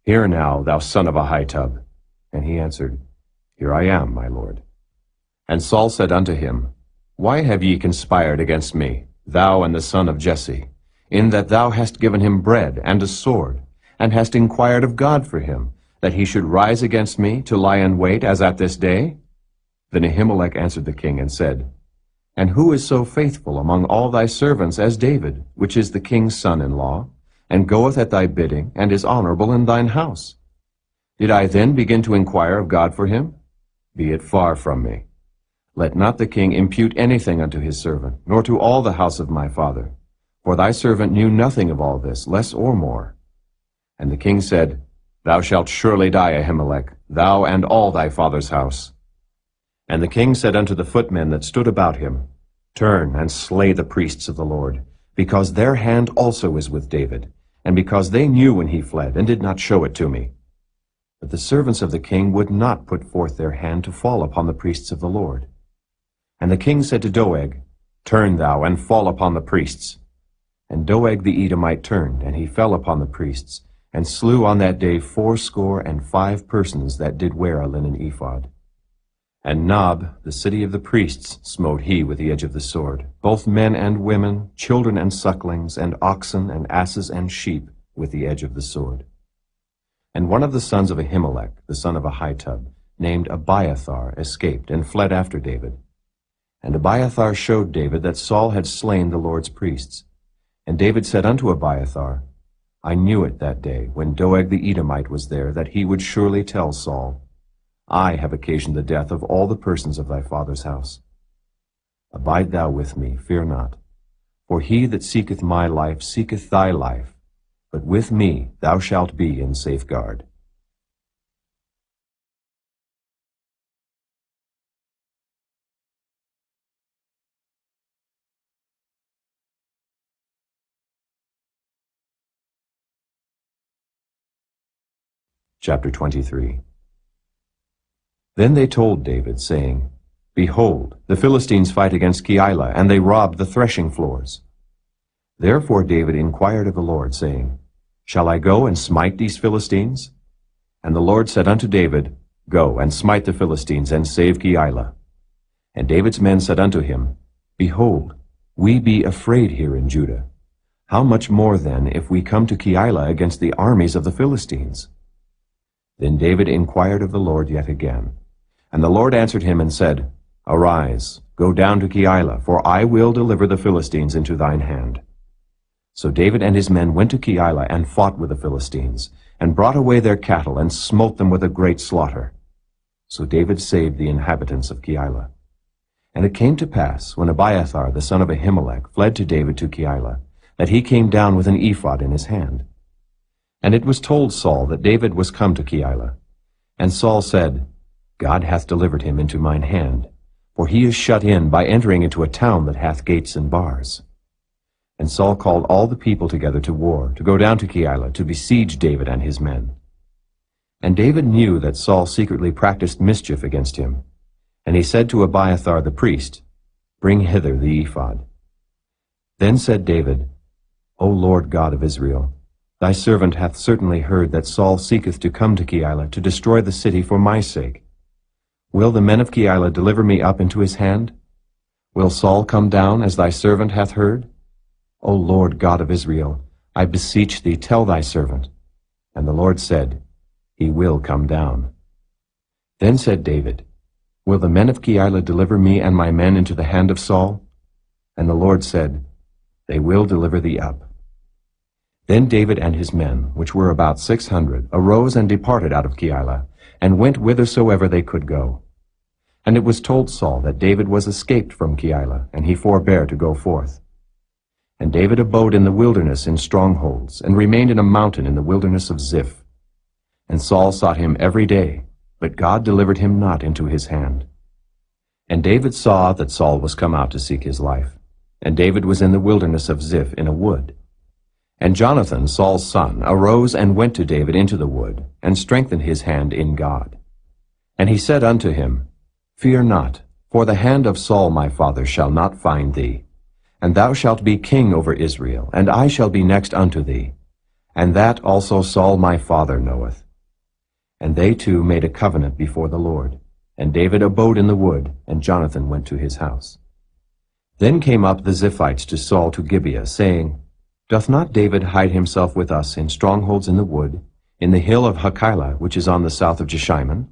Speaker 2: Hear now, thou son of Ahitub. And he answered, Here I am, my lord. And Saul said unto him, Why have ye conspired against me, thou and the son of Jesse, in that thou hast given him bread and a sword, and hast inquired of God for him, that he should rise against me to lie in wait as at this day? Then Ahimelech answered the king and said, And who is so faithful among all thy servants as David, which is the king's son-in-law, and goeth at thy bidding, and is honorable in thine house? Did I then begin to inquire of God for him? Be it far from me. Let not the king impute anything unto his servant, nor to all the house of my father. For thy servant knew nothing of all this, less or more. And the king said, Thou shalt surely die, Ahimelech, thou and all thy father's house. And the king said unto the footmen that stood about him, Turn and slay the priests of the Lord, because their hand also is with David, and because they knew when he fled, and did not show it to me. But the servants of the king would not put forth their hand to fall upon the priests of the Lord. And the king said to Doeg, Turn thou, and fall upon the priests. And Doeg the Edomite turned, and he fell upon the priests, and slew on that day 75 persons that did wear a linen ephod. And Nob, the city of the priests, smote he with the edge of the sword, both men and women, children and sucklings, and oxen and asses and sheep, with the edge of the sword. And one of the sons of Ahimelech, the son of Ahitub, named Abiathar, escaped, and fled after David. And Abiathar showed David that Saul had slain the Lord's priests. And David said unto Abiathar, I knew it that day, when Doeg the Edomite was there, that he would surely tell Saul, I have occasioned the death of all the persons of thy father's house. Abide thou with me, fear not. For he that seeketh my life seeketh thy life, but with me thou shalt be in safeguard. Chapter 23. Then they told David, saying, Behold, the Philistines fight against Keilah, and they robbed the threshing floors. Therefore David inquired of the Lord, saying, Shall I go and smite these Philistines? And the Lord said unto David, Go and smite the Philistines, and save Keilah. And David's men said unto him, Behold, we be afraid here in Judah. How much more then if we come to Keilah against the armies of the Philistines? Then David inquired of the Lord yet again. And the Lord answered him and said, Arise, go down to Keilah, for I will deliver the Philistines into thine hand. So David and his men went to Keilah and fought with the Philistines, and brought away their cattle, and smote them with a great slaughter. So David saved the inhabitants of Keilah. And it came to pass, when Abiathar the son of Ahimelech fled to David to Keilah, that he came down with an ephod in his hand. And it was told Saul that David was come to Keilah. And Saul said, God hath delivered him into mine hand, for he is shut in by entering into a town that hath gates and bars. And Saul called all the people together to war, to go down to Keilah, to besiege David and his men. And David knew that Saul secretly practiced mischief against him. And he said to Abiathar the priest, Bring hither the ephod. Then said David, O Lord God of Israel, thy servant hath certainly heard that Saul seeketh to come to Keilah to destroy the city for my sake. Will the men of Keilah deliver me up into his hand? Will Saul come down, as thy servant hath heard? O Lord God of Israel, I beseech thee, tell thy servant. And the Lord said, He will come down. Then said David, Will the men of Keilah deliver me and my men into the hand of Saul? And the Lord said, They will deliver thee up. Then David and his men, which were about 600, arose and departed out of Keilah, and went whithersoever they could go. And it was told Saul that David was escaped from Keilah, and he forbare to go forth. And David abode in the wilderness in strongholds, and remained in a mountain in the wilderness of Ziph. And Saul sought him every day, but God delivered him not into his hand. And David saw that Saul was come out to seek his life. And David was in the wilderness of Ziph in a wood. And Jonathan, Saul's son, arose and went to David into the wood, and strengthened his hand in God. And he said unto him, Fear not, for the hand of Saul my father shall not find thee. And thou shalt be king over Israel, and I shall be next unto thee. And that also Saul my father knoweth. And they two made a covenant before the Lord. And David abode in the wood, and Jonathan went to his house. Then came up the Ziphites to Saul to Gibeah, saying, Doth not David hide himself with us in strongholds in the wood, in the hill of Hachilah, which is on the south of Jeshimon?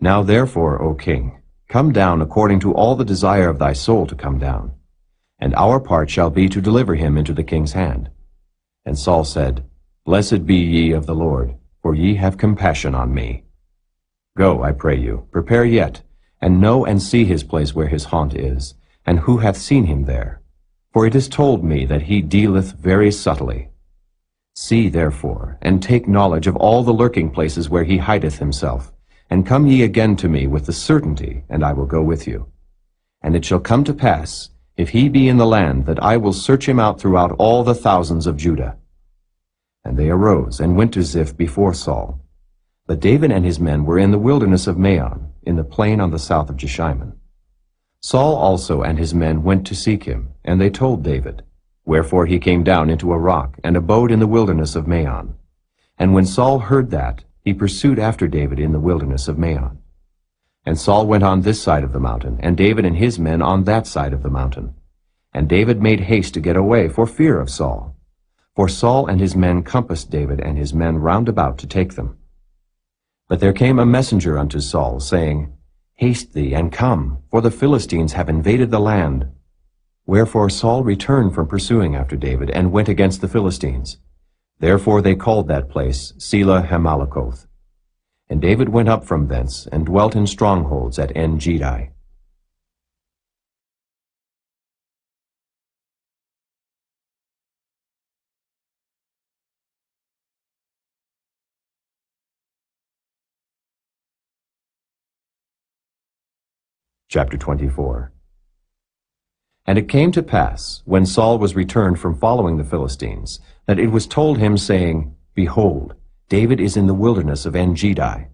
Speaker 2: Now therefore, O king, come down according to all the desire of thy soul to come down. And our part shall be to deliver him into the king's hand. And Saul said, Blessed be ye of the Lord, for ye have compassion on me. Go, I pray you, prepare yet, and know and see his place where his haunt is, and who hath seen him there. For it is told me that he dealeth very subtly. See therefore, and take knowledge of all the lurking places where he hideth himself, and come ye again to me with the certainty, and I will go with you. And it shall come to pass, if he be in the land, that I will search him out throughout all the thousands of Judah. And they arose, and went to Ziph before Saul. But David and his men were in the wilderness of Maon, in the plain on the south of Jeshimon. Saul also and his men went to seek him, and they told David. Wherefore he came down into a rock, and abode in the wilderness of Maon. And when Saul heard that, he pursued after David in the wilderness of Maon. And Saul went on this side of the mountain, and David and his men on that side of the mountain. And David made haste to get away for fear of Saul. For Saul and his men compassed David and his men round about to take them. But there came a messenger unto Saul, saying, Haste thee, and come, for the Philistines have invaded the land. Wherefore Saul returned from pursuing after David, and went against the Philistines. Therefore they called that place Selah Hamalakoth. And David went up from thence, and dwelt in strongholds at En-Gedi. Chapter 24. And it came to pass, when Saul was returned from following the Philistines, that it was told him, saying, Behold, David is in the wilderness of En-Gedi.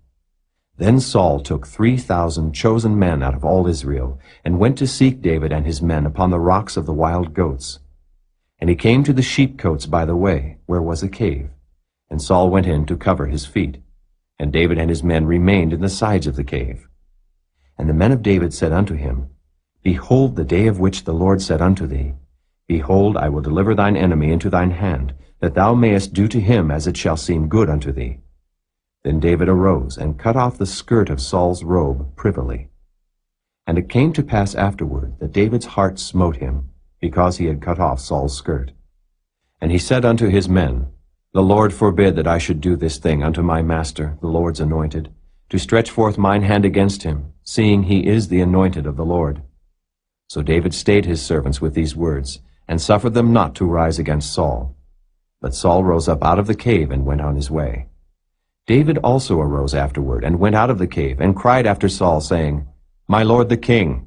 Speaker 2: Then Saul took 3,000 chosen men out of all Israel, and went to seek David and his men upon the rocks of the wild goats. And he came to the sheepcotes by the way, where was a cave. And Saul went in to cover his feet. And David and his men remained in the sides of the cave. And the men of David said unto him, Behold the day of which the Lord said unto thee, Behold, I will deliver thine enemy into thine hand, that thou mayest do to him as it shall seem good unto thee. Then David arose, and cut off the skirt of Saul's robe privily. And it came to pass afterward that David's heart smote him, because he had cut off Saul's skirt. And he said unto his men, The Lord forbid that I should do this thing unto my master, the Lord's anointed, to stretch forth mine hand against him, seeing he is the anointed of the Lord. So David stayed his servants with these words, and suffered them not to rise against Saul. But Saul rose up out of the cave and went on his way. David also arose afterward, and went out of the cave, and cried after Saul, saying, My lord the king.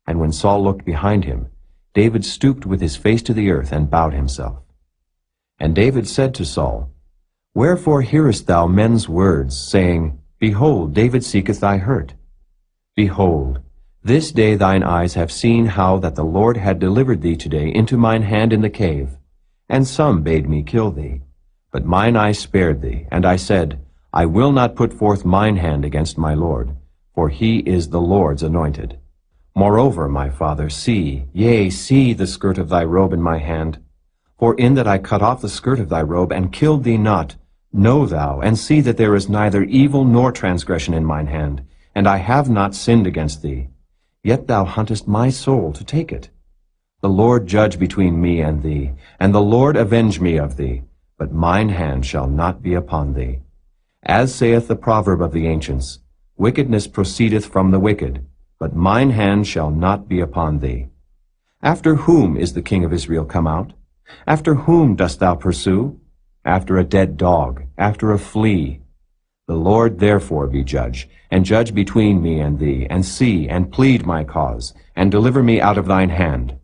Speaker 2: And when Saul looked behind him, David stooped with his face to the earth, and bowed himself. And David said to Saul, Wherefore hearest thou men's words, saying, Behold, David seeketh thy hurt? Behold, this day thine eyes have seen how that the Lord had delivered thee today into mine hand in the cave. And some bade me kill thee. But mine eye spared thee, and I said, I will not put forth mine hand against my Lord, for he is the Lord's anointed. Moreover, my father, see, yea, see the skirt of thy robe in my hand. For in that I cut off the skirt of thy robe, and killed thee not, know thou, and see that there is neither evil nor transgression in mine hand, and I have not sinned against thee. Yet thou huntest my soul to take it. The Lord judge between me and thee, and the Lord avenge me of thee, but mine hand shall not be upon thee. As saith the proverb of the ancients, wickedness proceedeth from the wicked, but mine hand shall not be upon thee. After whom is the king of Israel come out? After whom dost thou pursue? After a dead dog, after a flea. The Lord therefore be judge, and judge between me and thee, and see, and plead my cause, and deliver me out of thine hand.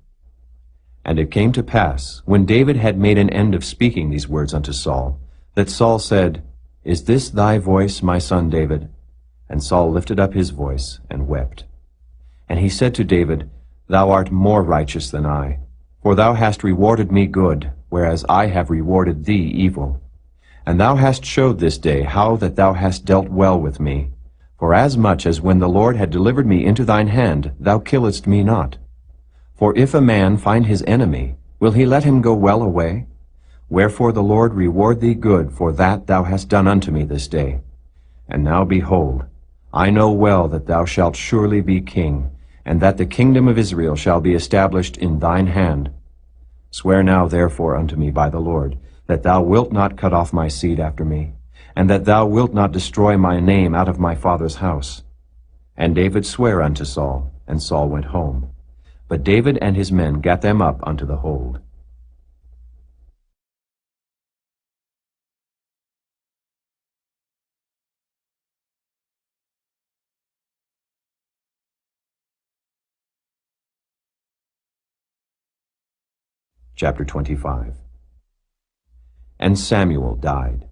Speaker 2: And it came to pass, when David had made an end of speaking these words unto Saul, that Saul said, Is this thy voice, my son David? And Saul lifted up his voice, and wept. And he said to David, Thou art more righteous than I, for thou hast rewarded me good, whereas I have rewarded thee evil. And thou hast showed this day how that thou hast dealt well with me. For as much as when the Lord had delivered me into thine hand, thou killedst me not. For if a man find his enemy, will he let him go well away? Wherefore the Lord reward thee good for that thou hast done unto me this day. And now behold, I know well that thou shalt surely be king, and that the kingdom of Israel shall be established in thine hand. Swear now therefore unto me by the Lord, that thou wilt not cut off my seed after me, and that thou wilt not destroy my name out of my father's house. And David sware unto Saul, and Saul went home. But David and his men gat them up unto the hold. Chapter 25. And Samuel died,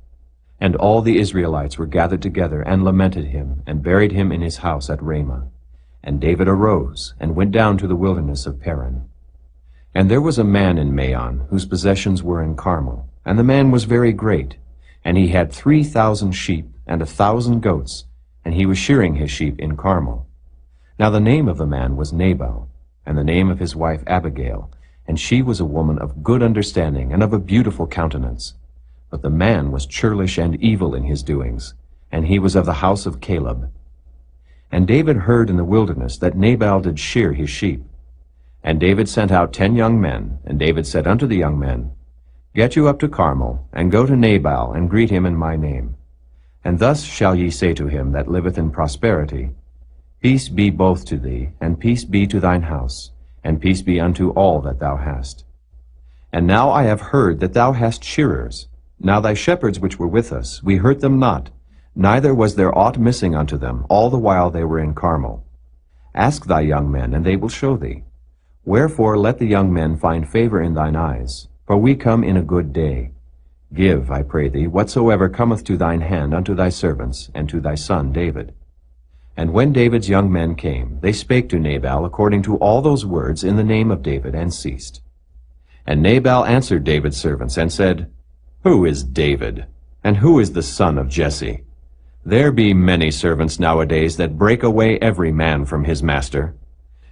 Speaker 2: and all the Israelites were gathered together, and lamented him, and buried him in his house at Ramah. And David arose, and went down to the wilderness of Paran. And there was a man in Maon, whose possessions were in Carmel, and the man was very great, and he had 3,000 sheep, and 1,000 goats, and he was shearing his sheep in Carmel. Now the name of the man was Nabal, and the name of his wife Abigail, and she was a woman of good understanding, and of a beautiful countenance. But the man was churlish and evil in his doings, and he was of the house of Caleb. And David heard in the wilderness that Nabal did shear his sheep. And David sent out 10 young men, and David said unto the young men, Get you up to Carmel, and go to Nabal, and greet him in my name. And thus shall ye say to him that liveth in prosperity, Peace be both to thee, and peace be to thine house, and peace be unto all that thou hast. And now I have heard that thou hast shearers. Now thy shepherds which were with us, we hurt them not, neither was there aught missing unto them, all the while they were in Carmel. Ask thy young men, and they will show thee. Wherefore let the young men find favor in thine eyes, for we come in a good day. Give, I pray thee, whatsoever cometh to thine hand unto thy servants, and to thy son David. And when David's young men came, they spake to Nabal according to all those words in the name of David, and ceased. And Nabal answered David's servants, and said, Who is David? And who is the son of Jesse? There be many servants nowadays that break away every man from his master.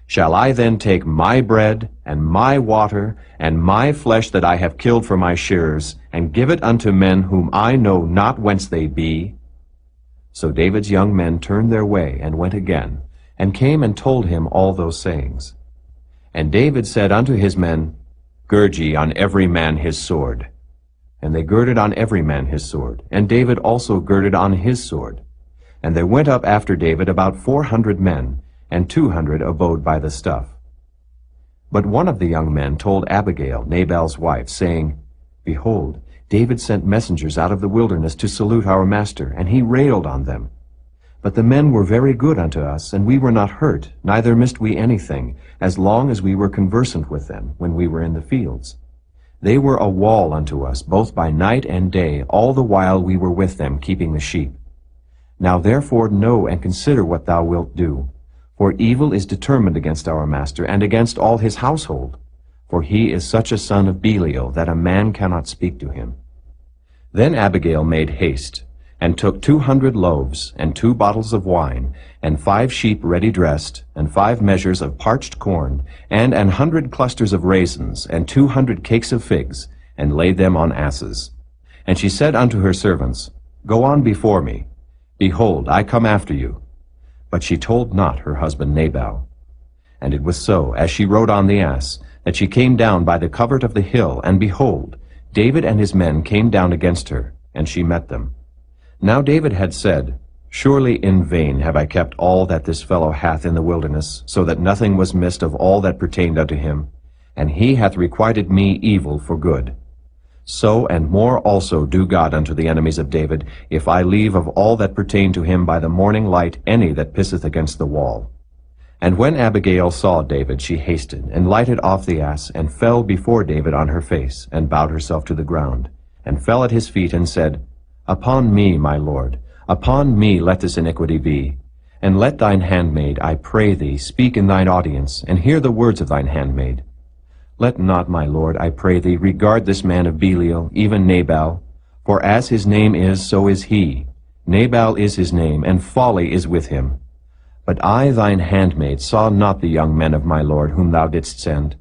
Speaker 2: Shall I then take my bread, and my water, and my flesh that I have killed for my shearers, and give it unto men whom I know not whence they be? So David's young men turned their way, and went again, and came and told him all those sayings. And David said unto his men, Gird ye on every man his sword. And they girded on every man his sword, and David also girded on his sword. And there went up after David about 400 men, and 200 abode by the stuff. But one of the young men told Abigail, Nabal's wife, saying, Behold, David sent messengers out of the wilderness to salute our master, and he railed on them. But the men were very good unto us, and we were not hurt, neither missed we anything, as long as we were conversant with them, when we were in the fields. They were a wall unto us, both by night and day, all the while we were with them, keeping the sheep. Now therefore know and consider what thou wilt do. For evil is determined against our master, and against all his household. For he is such a son of Belial, that a man cannot speak to him. Then Abigail made haste, and took 200 loaves, and 2 bottles of wine, and 5 sheep ready dressed, and 5 measures of parched corn, and 100 clusters of raisins, and 200 cakes of figs, and laid them on asses. And she said unto her servants, Go on before me. Behold, I come after you. But she told not her husband Nabal. And it was so, as she rode on the ass, that she came down by the covert of the hill, and behold, David and his men came down against her, and she met them. Now David had said, Surely in vain have I kept all that this fellow hath in the wilderness, so that nothing was missed of all that pertained unto him, and he hath requited me evil for good. So and more also do God unto the enemies of David, if I leave of all that pertain to him by the morning light any that pisseth against the wall. And when Abigail saw David, she hasted, and lighted off the ass, and fell before David on her face, and bowed herself to the ground, and fell at his feet, and said, Upon me, my lord, upon me let this iniquity be. And let thine handmaid, I pray thee, speak in thine audience, and hear the words of thine handmaid. Let not, my lord, I pray thee, regard this man of Belial, even Nabal, for as his name is, so is he. Nabal is his name, and folly is with him. But I, thine handmaid, saw not the young men of my lord, whom thou didst send.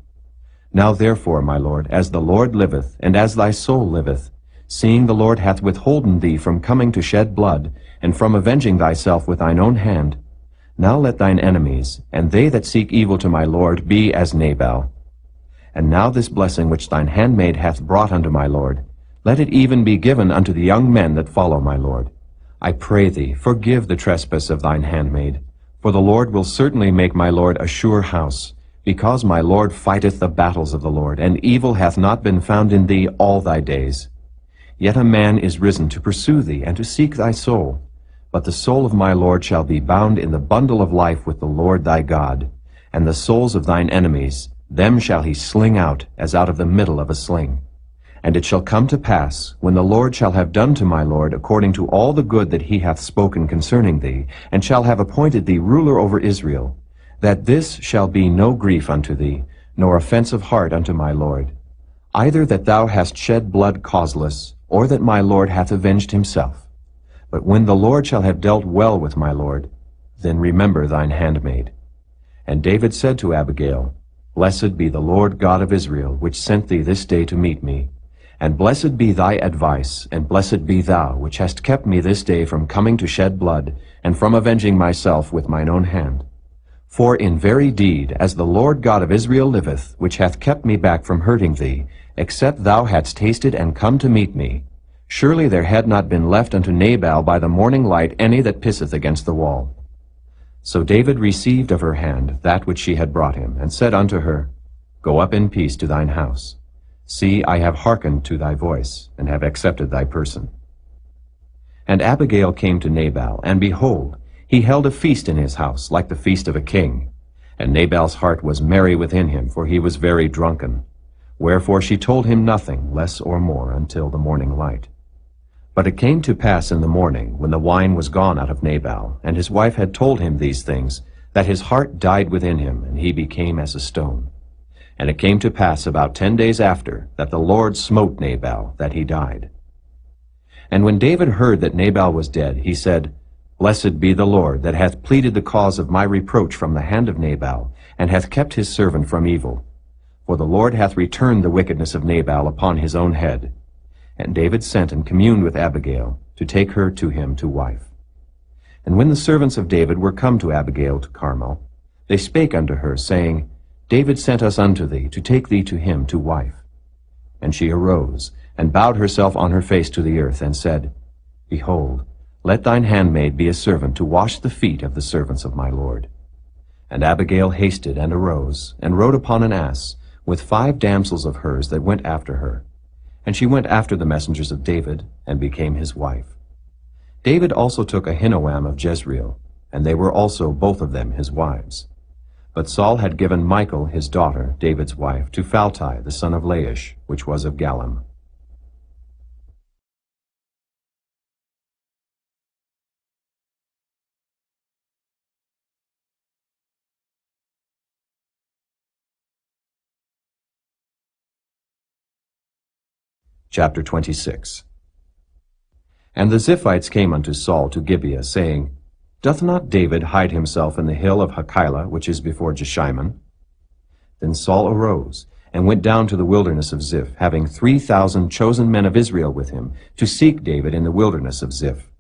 Speaker 2: Now therefore, my lord, as the Lord liveth, and as thy soul liveth, seeing the Lord hath withholden thee from coming to shed blood, and from avenging thyself with thine own hand, now let thine enemies, and they that seek evil to my lord, be as Nabal. And now this blessing which thine handmaid hath brought unto my lord, let it even be given unto the young men that follow my lord. I pray thee, forgive the trespass of thine handmaid. For the Lord will certainly make my lord a sure house, because my lord fighteth the battles of the Lord, and evil hath not been found in thee all thy days. Yet a man is risen to pursue thee, and to seek thy soul. But the soul of my lord shall be bound in the bundle of life with the Lord thy God, and the souls of thine enemies, them shall he sling out, as out of the middle of a sling. And it shall come to pass, when the Lord shall have done to my lord according to all the good that he hath spoken concerning thee, and shall have appointed thee ruler over Israel, that this shall be no grief unto thee, nor offense of heart unto my lord, either that thou hast shed blood causeless, or that my lord hath avenged himself. But when the Lord shall have dealt well with my lord, then remember thine handmaid. And David said to Abigail, Blessed be the Lord God of Israel, which sent thee this day to meet me. And blessed be thy advice, and blessed be thou, which hast kept me this day from coming to shed blood, and from avenging myself with mine own hand. For in very deed, as the Lord God of Israel liveth, which hath kept me back from hurting thee, except thou hadst tasted and come to meet me, surely there had not been left unto Nabal by the morning light any that pisseth against the wall. So David received of her hand that which she had brought him, and said unto her, Go up in peace to thine house. See, I have hearkened to thy voice, and have accepted thy person. And Abigail came to Nabal, and behold, he held a feast in his house, like the feast of a king. And Nabal's heart was merry within him, for he was very drunken. Wherefore she told him nothing, less or more, until the morning light. But it came to pass in the morning, when the wine was gone out of Nabal, and his wife had told him these things, that his heart died within him, and he became as a stone. And it came to pass about 10 days after, that the Lord smote Nabal, that he died. And when David heard that Nabal was dead, he said, Blessed be the Lord, that hath pleaded the cause of my reproach from the hand of Nabal, and hath kept his servant from evil. For the Lord hath returned the wickedness of Nabal upon his own head. And David sent and communed with Abigail, to take her to him to wife. And when the servants of David were come to Abigail to Carmel, they spake unto her, saying, David sent us unto thee, to take thee to him to wife. And she arose, and bowed herself on her face to the earth, and said, Behold, let thine handmaid be a servant to wash the feet of the servants of my lord. And Abigail hasted and arose, and rode upon an ass, with 5 damsels of hers that went after her. And she went after the messengers of David, and became his wife. David also took Ahinoam of Jezreel, and they were also both of them his wives. But Saul had given Michal his daughter, David's wife, to Phalti the son of Laish, which was of Gallim. Chapter 26. And the Ziphites came unto Saul to Gibeah, saying, Doth not David hide himself in the hill of Hachilah, which is before Jeshimon? Then Saul arose, and went down to the wilderness of Ziph, having 3,000 chosen men of Israel with him, to seek David in the wilderness of Ziph.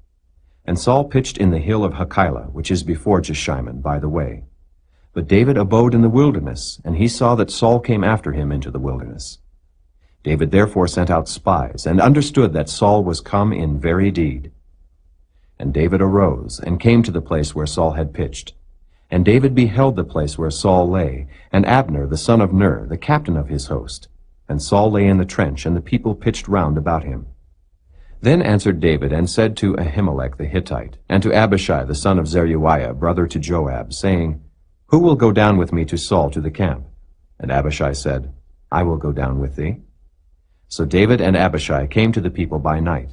Speaker 2: And Saul pitched in the hill of Hachilah, which is before Jeshimon, by the way. But David abode in the wilderness, and he saw that Saul came after him into the wilderness. David therefore sent out spies, and understood that Saul was come in very deed. And David arose, and came to the place where Saul had pitched. And David beheld the place where Saul lay, and Abner the son of Ner, the captain of his host. And Saul lay in the trench, and the people pitched round about him. Then answered David, and said to Ahimelech the Hittite, and to Abishai the son of Zeruiah, brother to Joab, saying, Who will go down with me to Saul to the camp? And Abishai said, I will go down with thee. So David and Abishai came to the people by night.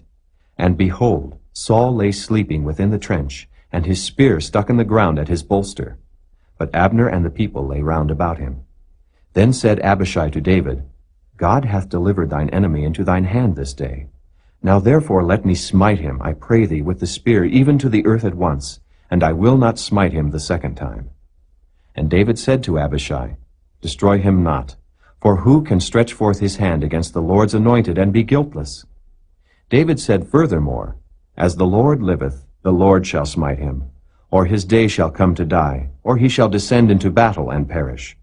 Speaker 2: And behold, Saul lay sleeping within the trench, and his spear stuck in the ground at his bolster. But Abner and the people lay round about him. Then said Abishai to David, God hath delivered thine enemy into thine hand this day. Now therefore let me smite him, I pray thee, with the spear, even to the earth at once, and I will not smite him the second time. And David said to Abishai, Destroy him not, for who can stretch forth his hand against the Lord's anointed and be guiltless? David said furthermore, As the Lord liveth, the Lord shall smite him, or his day shall come to die, or he shall descend into battle and perish.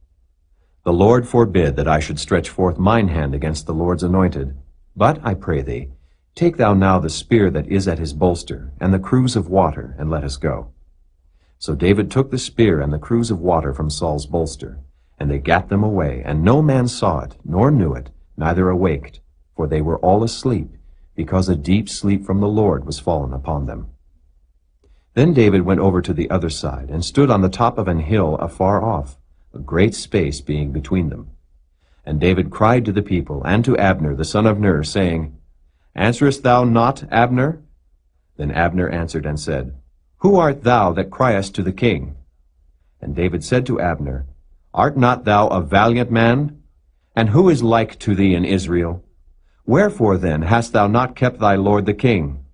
Speaker 2: The Lord forbid that I should stretch forth mine hand against the Lord's anointed. But, I pray thee, take thou now the spear that is at his bolster, and the cruse of water, and let us go. So David took the spear and the cruse of water from Saul's bolster, and they gat them away, and no man saw it, nor knew it, neither awaked, for they were all asleep, because a deep sleep from the Lord was fallen upon them. Then David went over to the other side, and stood on the top of an hill afar off, a great space being between them. And David cried to the people, and to Abner the son of Ner, saying, Answerest thou not, Abner? Then Abner answered and said, Who art thou that criest to the king? And David said to Abner, Art not thou a valiant man? And who is like to thee in Israel? Wherefore then hast thou not kept thy lord the king?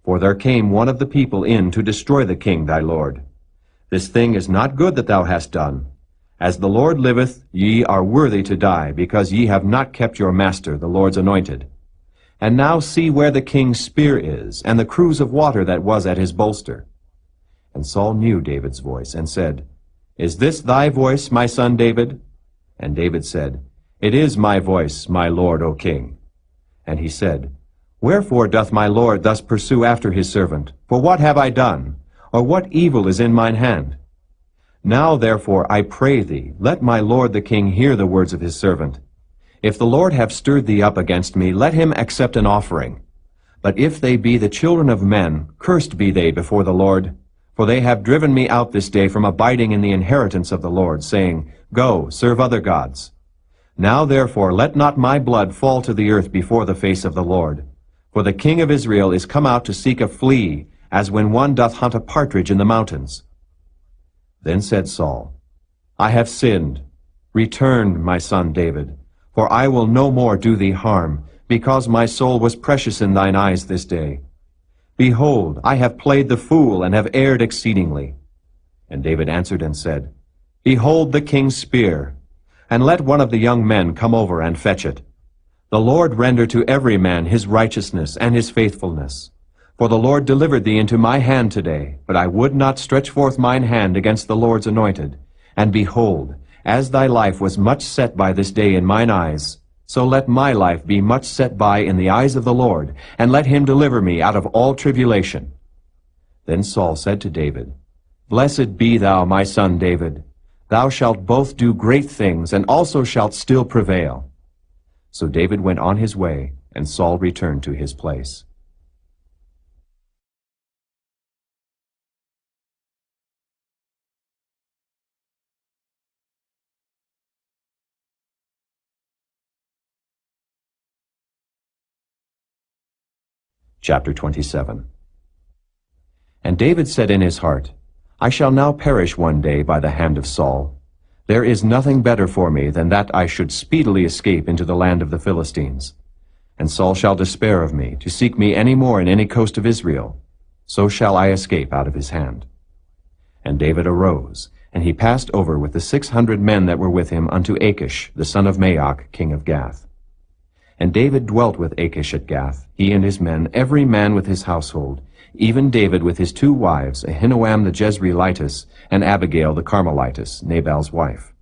Speaker 2: For there came one of the people in to destroy the king thy lord. This thing is not good that thou hast done. As the Lord liveth, ye are worthy to die, because ye have not kept your master, the Lord's anointed. And now see where the king's spear is, and the cruse of water that was at his bolster. And Saul knew David's voice, and said, Is this thy voice, my son David? And David said, It is my voice, my lord, O king. And he said, Wherefore doth my lord thus pursue after his servant? For what have I done? Or what evil is in mine hand? Now therefore I pray thee, let my lord the king hear the words of his servant. If the Lord have stirred thee up against me, let him accept an offering. But if they be the children of men, cursed be they before the Lord. For they have driven me out this day from abiding in the inheritance of the Lord, saying, Go, serve other gods. Now therefore let not my blood fall to the earth before the face of the Lord. For the king of Israel is come out to seek a flea, as when one doth hunt a partridge in the mountains. Then said Saul, I have sinned. Return, my son David, for I will no more do thee harm, because my soul was precious in thine eyes this day. Behold, I have played the fool, and have erred exceedingly. And David answered and said, Behold the king's spear, and let one of the young men come over and fetch it. The Lord render to every man his righteousness and his faithfulness. For the Lord delivered thee into my hand today, but I would not stretch forth mine hand against the Lord's anointed. And behold, as thy life was much set by this day in mine eyes, so let my life be much set by in the eyes of the Lord, and let him deliver me out of all tribulation. Then Saul said to David, Blessed be thou, my son David. Thou shalt both do great things, and also shalt still prevail. So David went on his way, and Saul returned to his place. Chapter 27. And David said in his heart, I shall now perish one day by the hand of Saul. There is nothing better for me than that I should speedily escape into the land of the Philistines. And Saul shall despair of me, to seek me any more in any coast of Israel. So shall I escape out of his hand. And David arose, and he passed over with the 600 men that were with him unto Achish, the son of Maoch, king of Gath. And David dwelt with Achish at Gath, he and his men, every man with his household, even David with his 2 wives, Ahinoam the Jezreelitess, and Abigail the Carmelitess, Nabal's wife.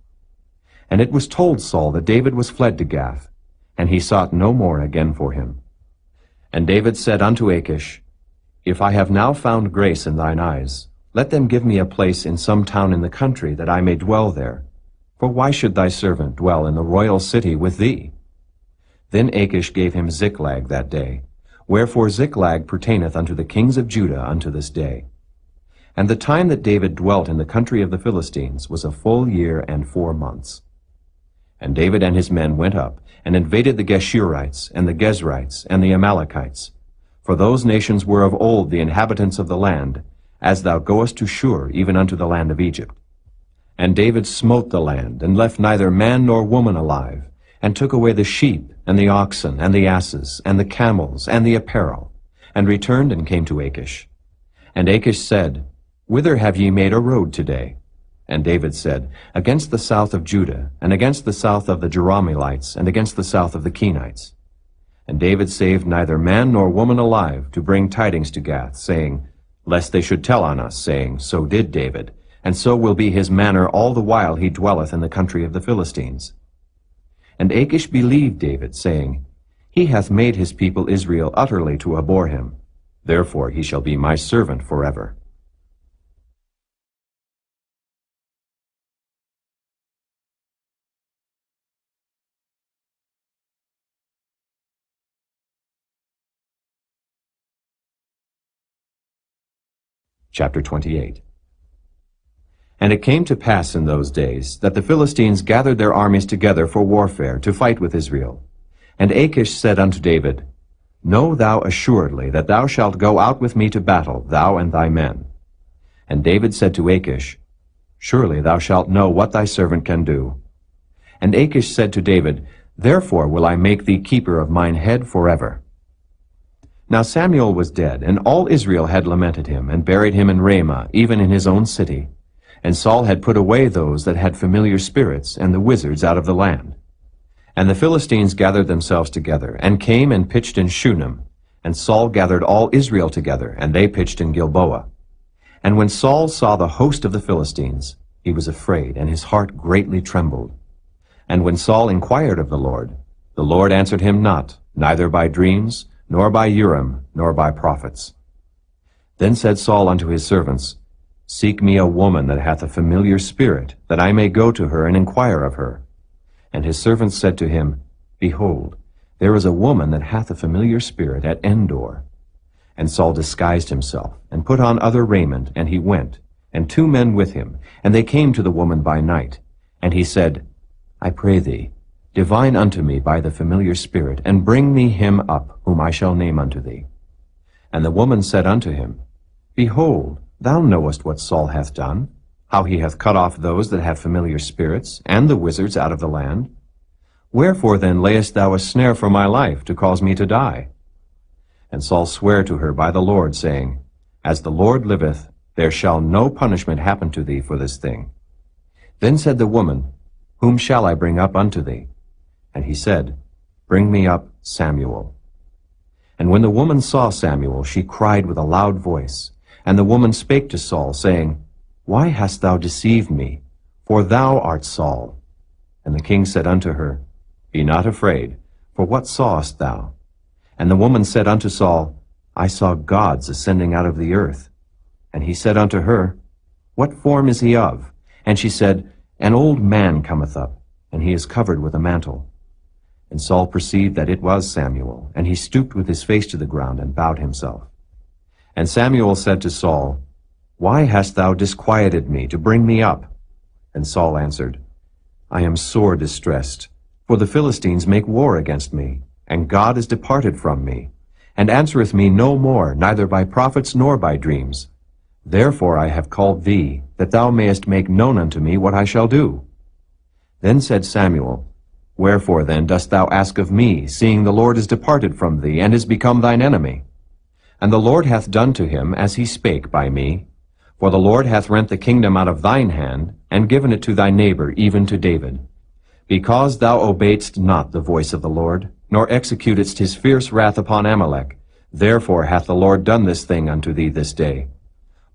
Speaker 2: And it was told Saul that David was fled to Gath, and he sought no more again for him. And David said unto Achish, If I have now found grace in thine eyes, let them give me a place in some town in the country, that I may dwell there. For why should thy servant dwell in the royal city with thee? Then Achish gave him Ziklag that day, wherefore Ziklag pertaineth unto the kings of Judah unto this day. And the time that David dwelt in the country of the Philistines was a full year and 4 months. And David and his men went up, and invaded the Geshurites, and the Gezrites, and the Amalekites. For those nations were of old the inhabitants of the land, as thou goest to Shur, even unto the land of Egypt. And David smote the land, and left neither man nor woman alive, and took away the sheep, and the oxen, and the asses, and the camels, and the apparel, and returned and came to Achish. And Achish said, Whither have ye made a road today? And David said, Against the south of Judah, and against the south of the Jerahmeelites, and against the south of the Kenites. And David saved neither man nor woman alive, to bring tidings to Gath, saying, Lest they should tell on us, saying, So did David, and so will be his manner all the while he dwelleth in the country of the Philistines. And Achish believed David, saying, He hath made his people Israel utterly to abhor him. Therefore he shall be my servant forever. Chapter 28. And it came to pass in those days that the Philistines gathered their armies together for warfare, to fight with Israel. And Achish said unto David, Know thou assuredly that thou shalt go out with me to battle, thou and thy men. And David said to Achish, Surely thou shalt know what thy servant can do. And Achish said to David, Therefore will I make thee keeper of mine head forever. Now Samuel was dead, and all Israel had lamented him, and buried him in Ramah, even in his own city. And Saul had put away those that had familiar spirits, and the wizards out of the land. And the Philistines gathered themselves together, and came and pitched in Shunem. And Saul gathered all Israel together, and they pitched in Gilboa. And when Saul saw the host of the Philistines, he was afraid, and his heart greatly trembled. And when Saul inquired of the Lord answered him not, neither by dreams, nor by Urim, nor by prophets. Then said Saul unto his servants, Seek me a woman that hath a familiar spirit, that I may go to her and inquire of her. And his servants said to him, Behold, there is a woman that hath a familiar spirit at Endor. And Saul disguised himself, and put on other raiment, and he went, and 2 men with him, and they came to the woman by night. And he said, I pray thee, divine unto me by the familiar spirit, and bring me him up, whom I shall name unto thee. And the woman said unto him, Behold, thou knowest what Saul hath done, how he hath cut off those that have familiar spirits, and the wizards out of the land. Wherefore then layest thou a snare for my life, to cause me to die? And Saul sware to her by the Lord, saying, As the Lord liveth, there shall no punishment happen to thee for this thing. Then said the woman, Whom shall I bring up unto thee? And he said, Bring me up Samuel. And when the woman saw Samuel, she cried with a loud voice. And the woman spake to Saul, saying, Why hast thou deceived me? For thou art Saul. And the king said unto her, Be not afraid, for what sawest thou? And the woman said unto Saul, I saw gods ascending out of the earth. And he said unto her, What form is he of? And she said, An old man cometh up, and he is covered with a mantle. And Saul perceived that it was Samuel, and he stooped with his face to the ground, and bowed himself. And Samuel said to Saul, Why hast thou disquieted me to bring me up? And Saul answered, I am sore distressed, for the Philistines make war against me, and God is departed from me, and answereth me no more, neither by prophets nor by dreams. Therefore I have called thee, that thou mayest make known unto me what I shall do. Then said Samuel, Wherefore then dost thou ask of me, seeing the Lord is departed from thee, and is become thine enemy? And the Lord hath done to him as he spake by me. For the Lord hath rent the kingdom out of thine hand, and given it to thy neighbor, even to David. Because thou obeyedst not the voice of the Lord, nor executedst his fierce wrath upon Amalek. Therefore hath the Lord done this thing unto thee this day.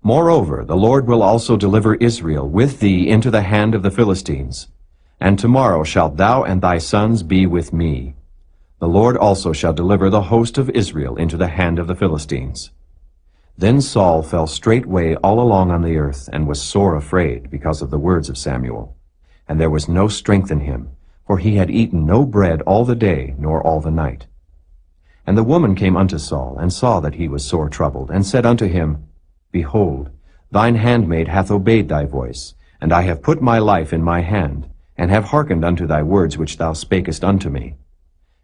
Speaker 2: Moreover, the Lord will also deliver Israel with thee into the hand of the Philistines. And tomorrow shalt thou and thy sons be with me. The Lord also shall deliver the host of Israel into the hand of the Philistines. Then Saul fell straightway all along on the earth, and was sore afraid because of the words of Samuel. And there was no strength in him, for he had eaten no bread all the day, nor all the night. And the woman came unto Saul, and saw that he was sore troubled, and said unto him, Behold, thine handmaid hath obeyed thy voice, and I have put my life in my hand, and have hearkened unto thy words which thou spakest unto me.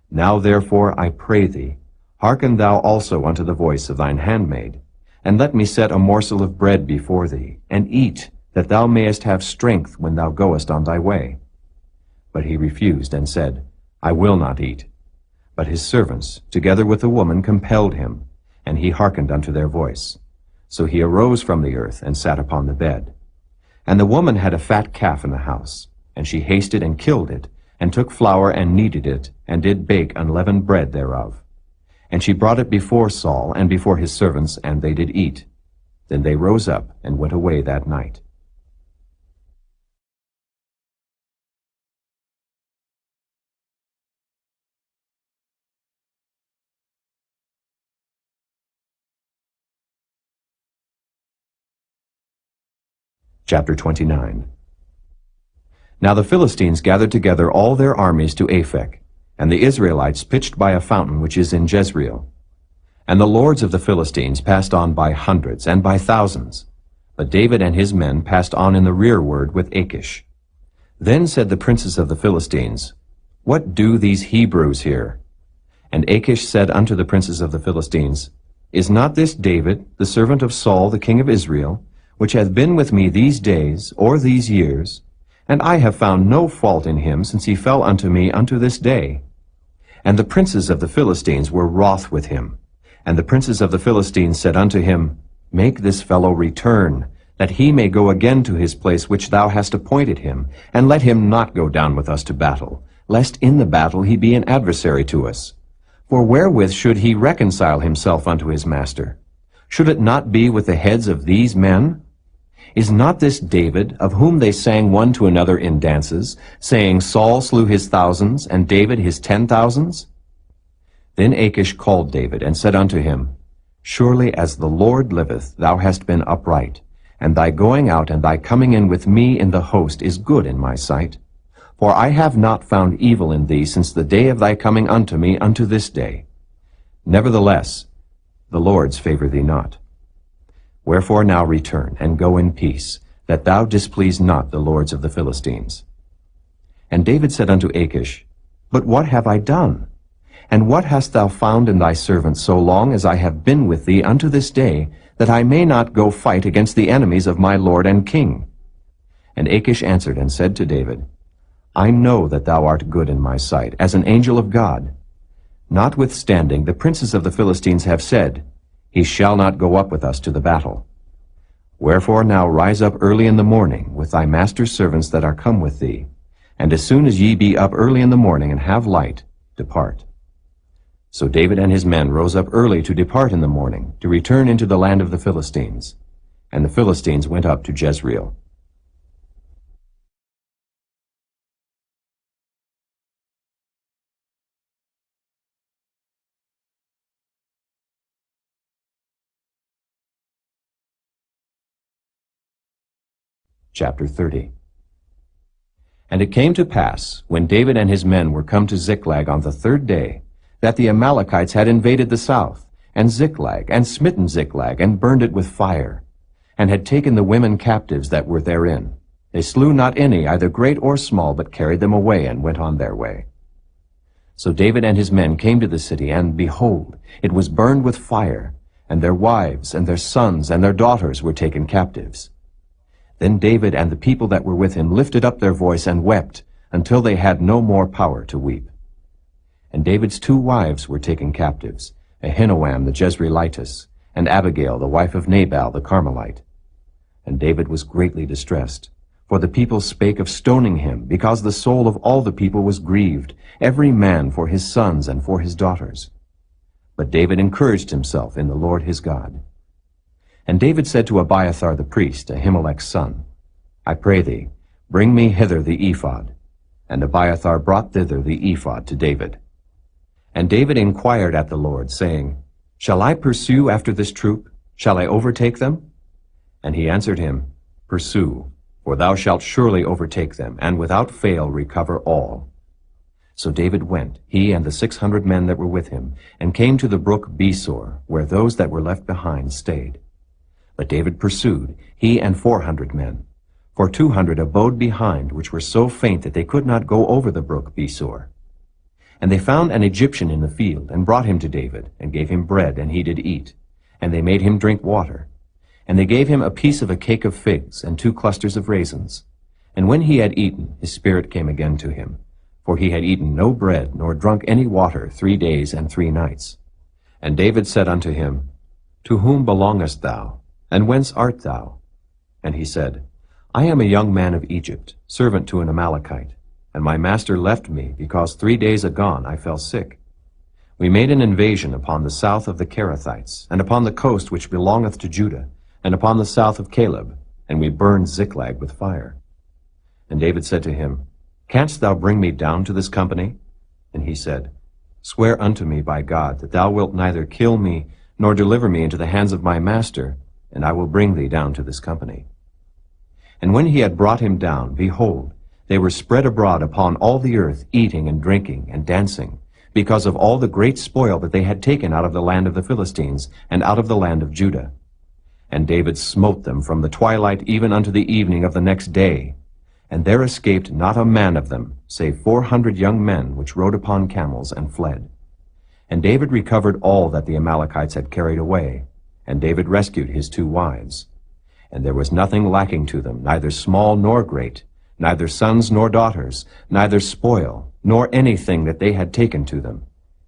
Speaker 2: Now therefore I pray thee, hearken thou also unto the voice of thine handmaid, and let me set a morsel of bread before thee, and eat, that thou mayest have strength when thou goest on thy way. But he refused, and said, I will not eat. But his servants, together with the woman, compelled him, and he hearkened unto their voice. So he arose from the earth, and sat upon the bed. And the woman had a fat calf in the house, and she hasted and killed it, and took flour and kneaded it, and did bake unleavened bread thereof. And she brought it before Saul and before his servants, and they did eat. Then they rose up and went away that night. Chapter 29. Now the Philistines gathered together all their armies to Aphek, and the Israelites pitched by a fountain which is in Jezreel. And the lords of the Philistines passed on by hundreds and by thousands, but David and his men passed on in the rearward with Achish. Then said the princes of the Philistines, What do these Hebrews here? And Achish said unto the princes of the Philistines, Is not this David, the servant of Saul the king of Israel, which hath been with me these days, or these years? And I have found no fault in him since he fell unto me unto this day. And the princes of the Philistines were wroth with him. And the princes of the Philistines said unto him, Make this fellow return, that he may go again to his place which thou hast appointed him, and let him not go down with us to battle, lest in the battle he be an adversary to us. For wherewith should he reconcile himself unto his master? Should it not be with the heads of these men? Is not this David, of whom they sang one to another in dances, saying, Saul slew his thousands, and David his 10,000s? Then Achish called David, and said unto him, Surely as the Lord liveth, thou hast been upright, and thy going out and thy coming in with me in the host is good in my sight. For I have not found evil in thee since the day of thy coming unto me unto this day. Nevertheless, the Lord's favor thee not. Wherefore now return, and go in peace, that thou displease not the lords of the Philistines. And David said unto Achish, But what have I done? And what hast thou found in thy servant so long as I have been with thee unto this day, that I may not go fight against the enemies of my lord and king? And Achish answered and said to David, I know that thou art good in my sight, as an angel of God. Notwithstanding, the princes of the Philistines have said, He shall not go up with us to the battle. Wherefore now rise up early in the morning with thy master's servants that are come with thee, and as soon as ye be up early in the morning and have light, depart. So David and his men rose up early to depart in the morning, to return into the land of the Philistines. And the Philistines went up to Jezreel. Chapter 30. And it came to pass, when David and his men were come to Ziklag on the third day, that the Amalekites had invaded the south, and Ziklag, and smitten Ziklag, and burned it with fire, and had taken the women captives that were therein. They slew not any, either great or small, but carried them away, and went on their way. So David and his men came to the city, and behold, it was burned with fire, and their wives, and their sons, and their daughters were taken captives. Then David and the people that were with him lifted up their voice and wept, until they had no more power to weep. And David's 2 wives were taken captives, Ahinoam the Jezreelitess, and Abigail the wife of Nabal the Carmelite. And David was greatly distressed, For the people spake of stoning him, because the soul of all the people was grieved, every man for his sons and for his daughters. But David encouraged himself in the Lord his God. And David said to Abiathar the priest, Ahimelech's son, I pray thee, bring me hither the ephod. And Abiathar brought thither the ephod to David. And David inquired at the Lord, saying, Shall I pursue after this troop? Shall I overtake them? And he answered him, Pursue, for thou shalt surely overtake them, and without fail recover all. So David went, he and the 600 men that were with him, and came to the brook Besor, where those that were left behind stayed. But David pursued, he and 400 men. For 200 abode behind, which were so faint that they could not go over the brook Besor. And they found an Egyptian in the field, and brought him to David, and gave him bread, and he did eat. And they made him drink water. And they gave him a piece of a cake of figs, and 2 clusters of raisins. And when he had eaten, his spirit came again to him. For he had eaten no bread, nor drunk any water 3 days and 3 nights. And David said unto him, To whom belongest thou? And whence art thou? And he said, I am a young man of Egypt, servant to an Amalekite. And my master left me, because 3 days agone I fell sick. We made an invasion upon the south of the Kerethites, and upon the coast which belongeth to Judah, and upon the south of Caleb, and we burned Ziklag with fire. And David said to him, Canst thou bring me down to this company? And he said, Swear unto me by God that thou wilt neither kill me, nor deliver me into the hands of my master, and I will bring thee down to this company. And when he had brought him down, behold, they were spread abroad upon all the earth, eating and drinking and dancing, because of all the great spoil that they had taken out of the land of the Philistines, and out of the land of Judah. And David smote them from the twilight even unto the evening of the next day. And there escaped not a man of them, save 400 young men which rode upon camels and fled. And David recovered all that the Amalekites had carried away, and David rescued his 2 wives. And there was nothing lacking to them, neither small nor great, neither sons nor daughters, neither spoil, nor anything that they had taken to them.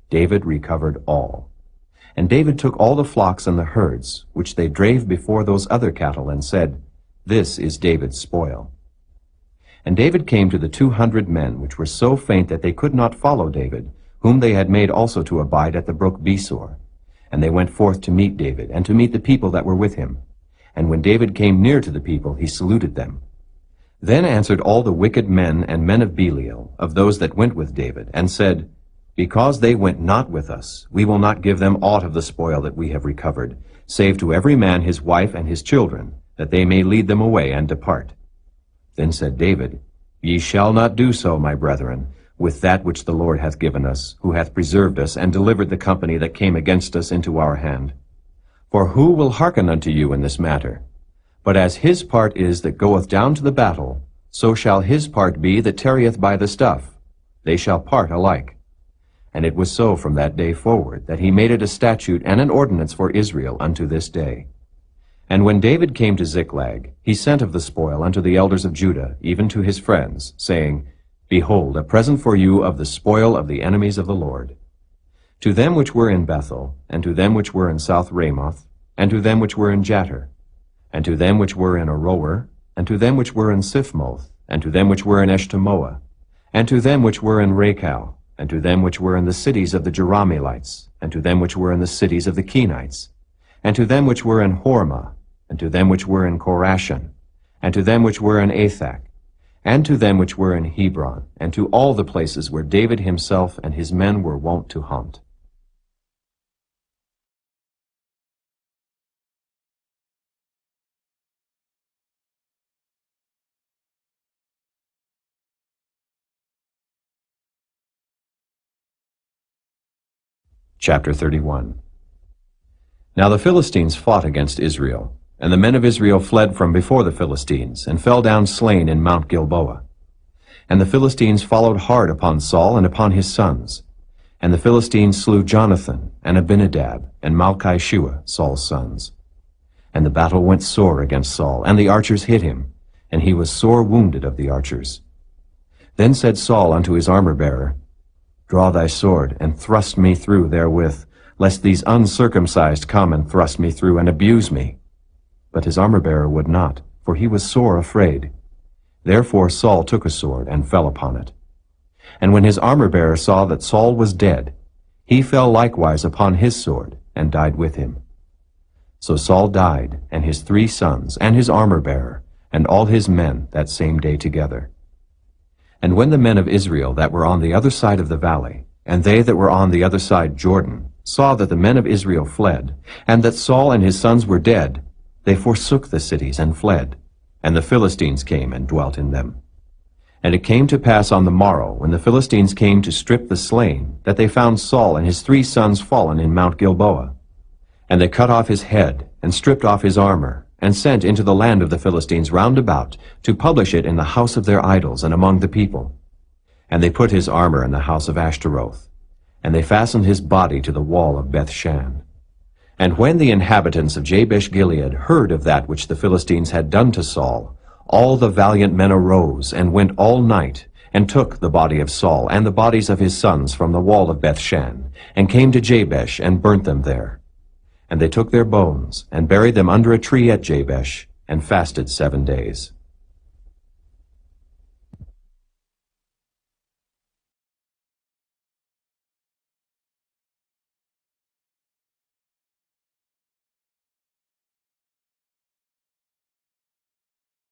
Speaker 2: David recovered all. And David took all the flocks and the herds, which they drave before those other cattle, and said, This is David's spoil. And David came to the 200 men, which were so faint that they could not follow David, whom they had made also to abide at the brook Besor. And they went forth to meet David, and to meet the people that were with him. And when David came near to the people, he saluted them. Then answered all the wicked men and men of Belial, of those that went with David, and said, Because they went not with us, we will not give them aught of the spoil that we have recovered, save to every man his wife and his children, that they may lead them away and depart. Then said David, Ye shall not do so, my brethren, with that which the Lord hath given us, who hath preserved us, and delivered the company that came against us into our hand. For who will hearken unto you in this matter? But as his part is that goeth down to the battle, so shall his part be that tarrieth by the stuff. They shall part alike. And it was so from that day forward, that he made it a statute and an ordinance for Israel unto this day. And when David came to Ziklag, he sent of the spoil unto the elders of Judah, even to his friends, saying, Behold, a present for you of the spoil of the enemies of the Lord. To them which were in Bethel, and to them which were in South Ramoth, and to them which were in Jattir, and to them which were in Aroer, and to them which were in Siphmoth, and to them which were in Eshtemoa, and to them which were in Rachau, and to them which were in the cities of the Jerahmeelites, and to them which were in the cities of the Kenites, and to them which were in Hormah, and to them which were in Korashan, and to them which were in Athak, and to them which were in Hebron, and to all the places where David himself and his men were wont to hunt. Chapter 31. Now the Philistines fought against Israel, and the men of Israel fled from before the Philistines, and fell down slain in Mount Gilboa. And the Philistines followed hard upon Saul and upon his sons. And the Philistines slew Jonathan, and Abinadab, and Malchi-Shua, Saul's sons. And the battle went sore against Saul, and the archers hit him, and he was sore wounded of the archers. Then said Saul unto his armor-bearer, Draw thy sword, and thrust me through therewith, lest these uncircumcised come and thrust me through, and abuse me. But his armor-bearer would not, for he was sore afraid. Therefore Saul took a sword and fell upon it. And when his armor-bearer saw that Saul was dead, he fell likewise upon his sword, and died with him. So Saul died, and his 3 sons, and his armor-bearer, and all his men that same day together. And when the men of Israel that were on the other side of the valley, and they that were on the other side Jordan, saw that the men of Israel fled, and that Saul and his sons were dead, they forsook the cities and fled, and the Philistines came and dwelt in them. And it came to pass on the morrow, when the Philistines came to strip the slain, that they found Saul and his 3 sons fallen in Mount Gilboa. And they cut off his head, and stripped off his armor, and sent into the land of the Philistines round about, to publish it in the house of their idols and among the people. And they put his armor in the house of Ashtaroth, and they fastened his body to the wall of Bethshan. And when the inhabitants of Jabesh-Gilead heard of that which the Philistines had done to Saul, all the valiant men arose, and went all night, and took the body of Saul and the bodies of his sons from the wall of Bethshan, and came to Jabesh, and burnt them there. And they took their bones, and buried them under a tree at Jabesh, and fasted 7 days.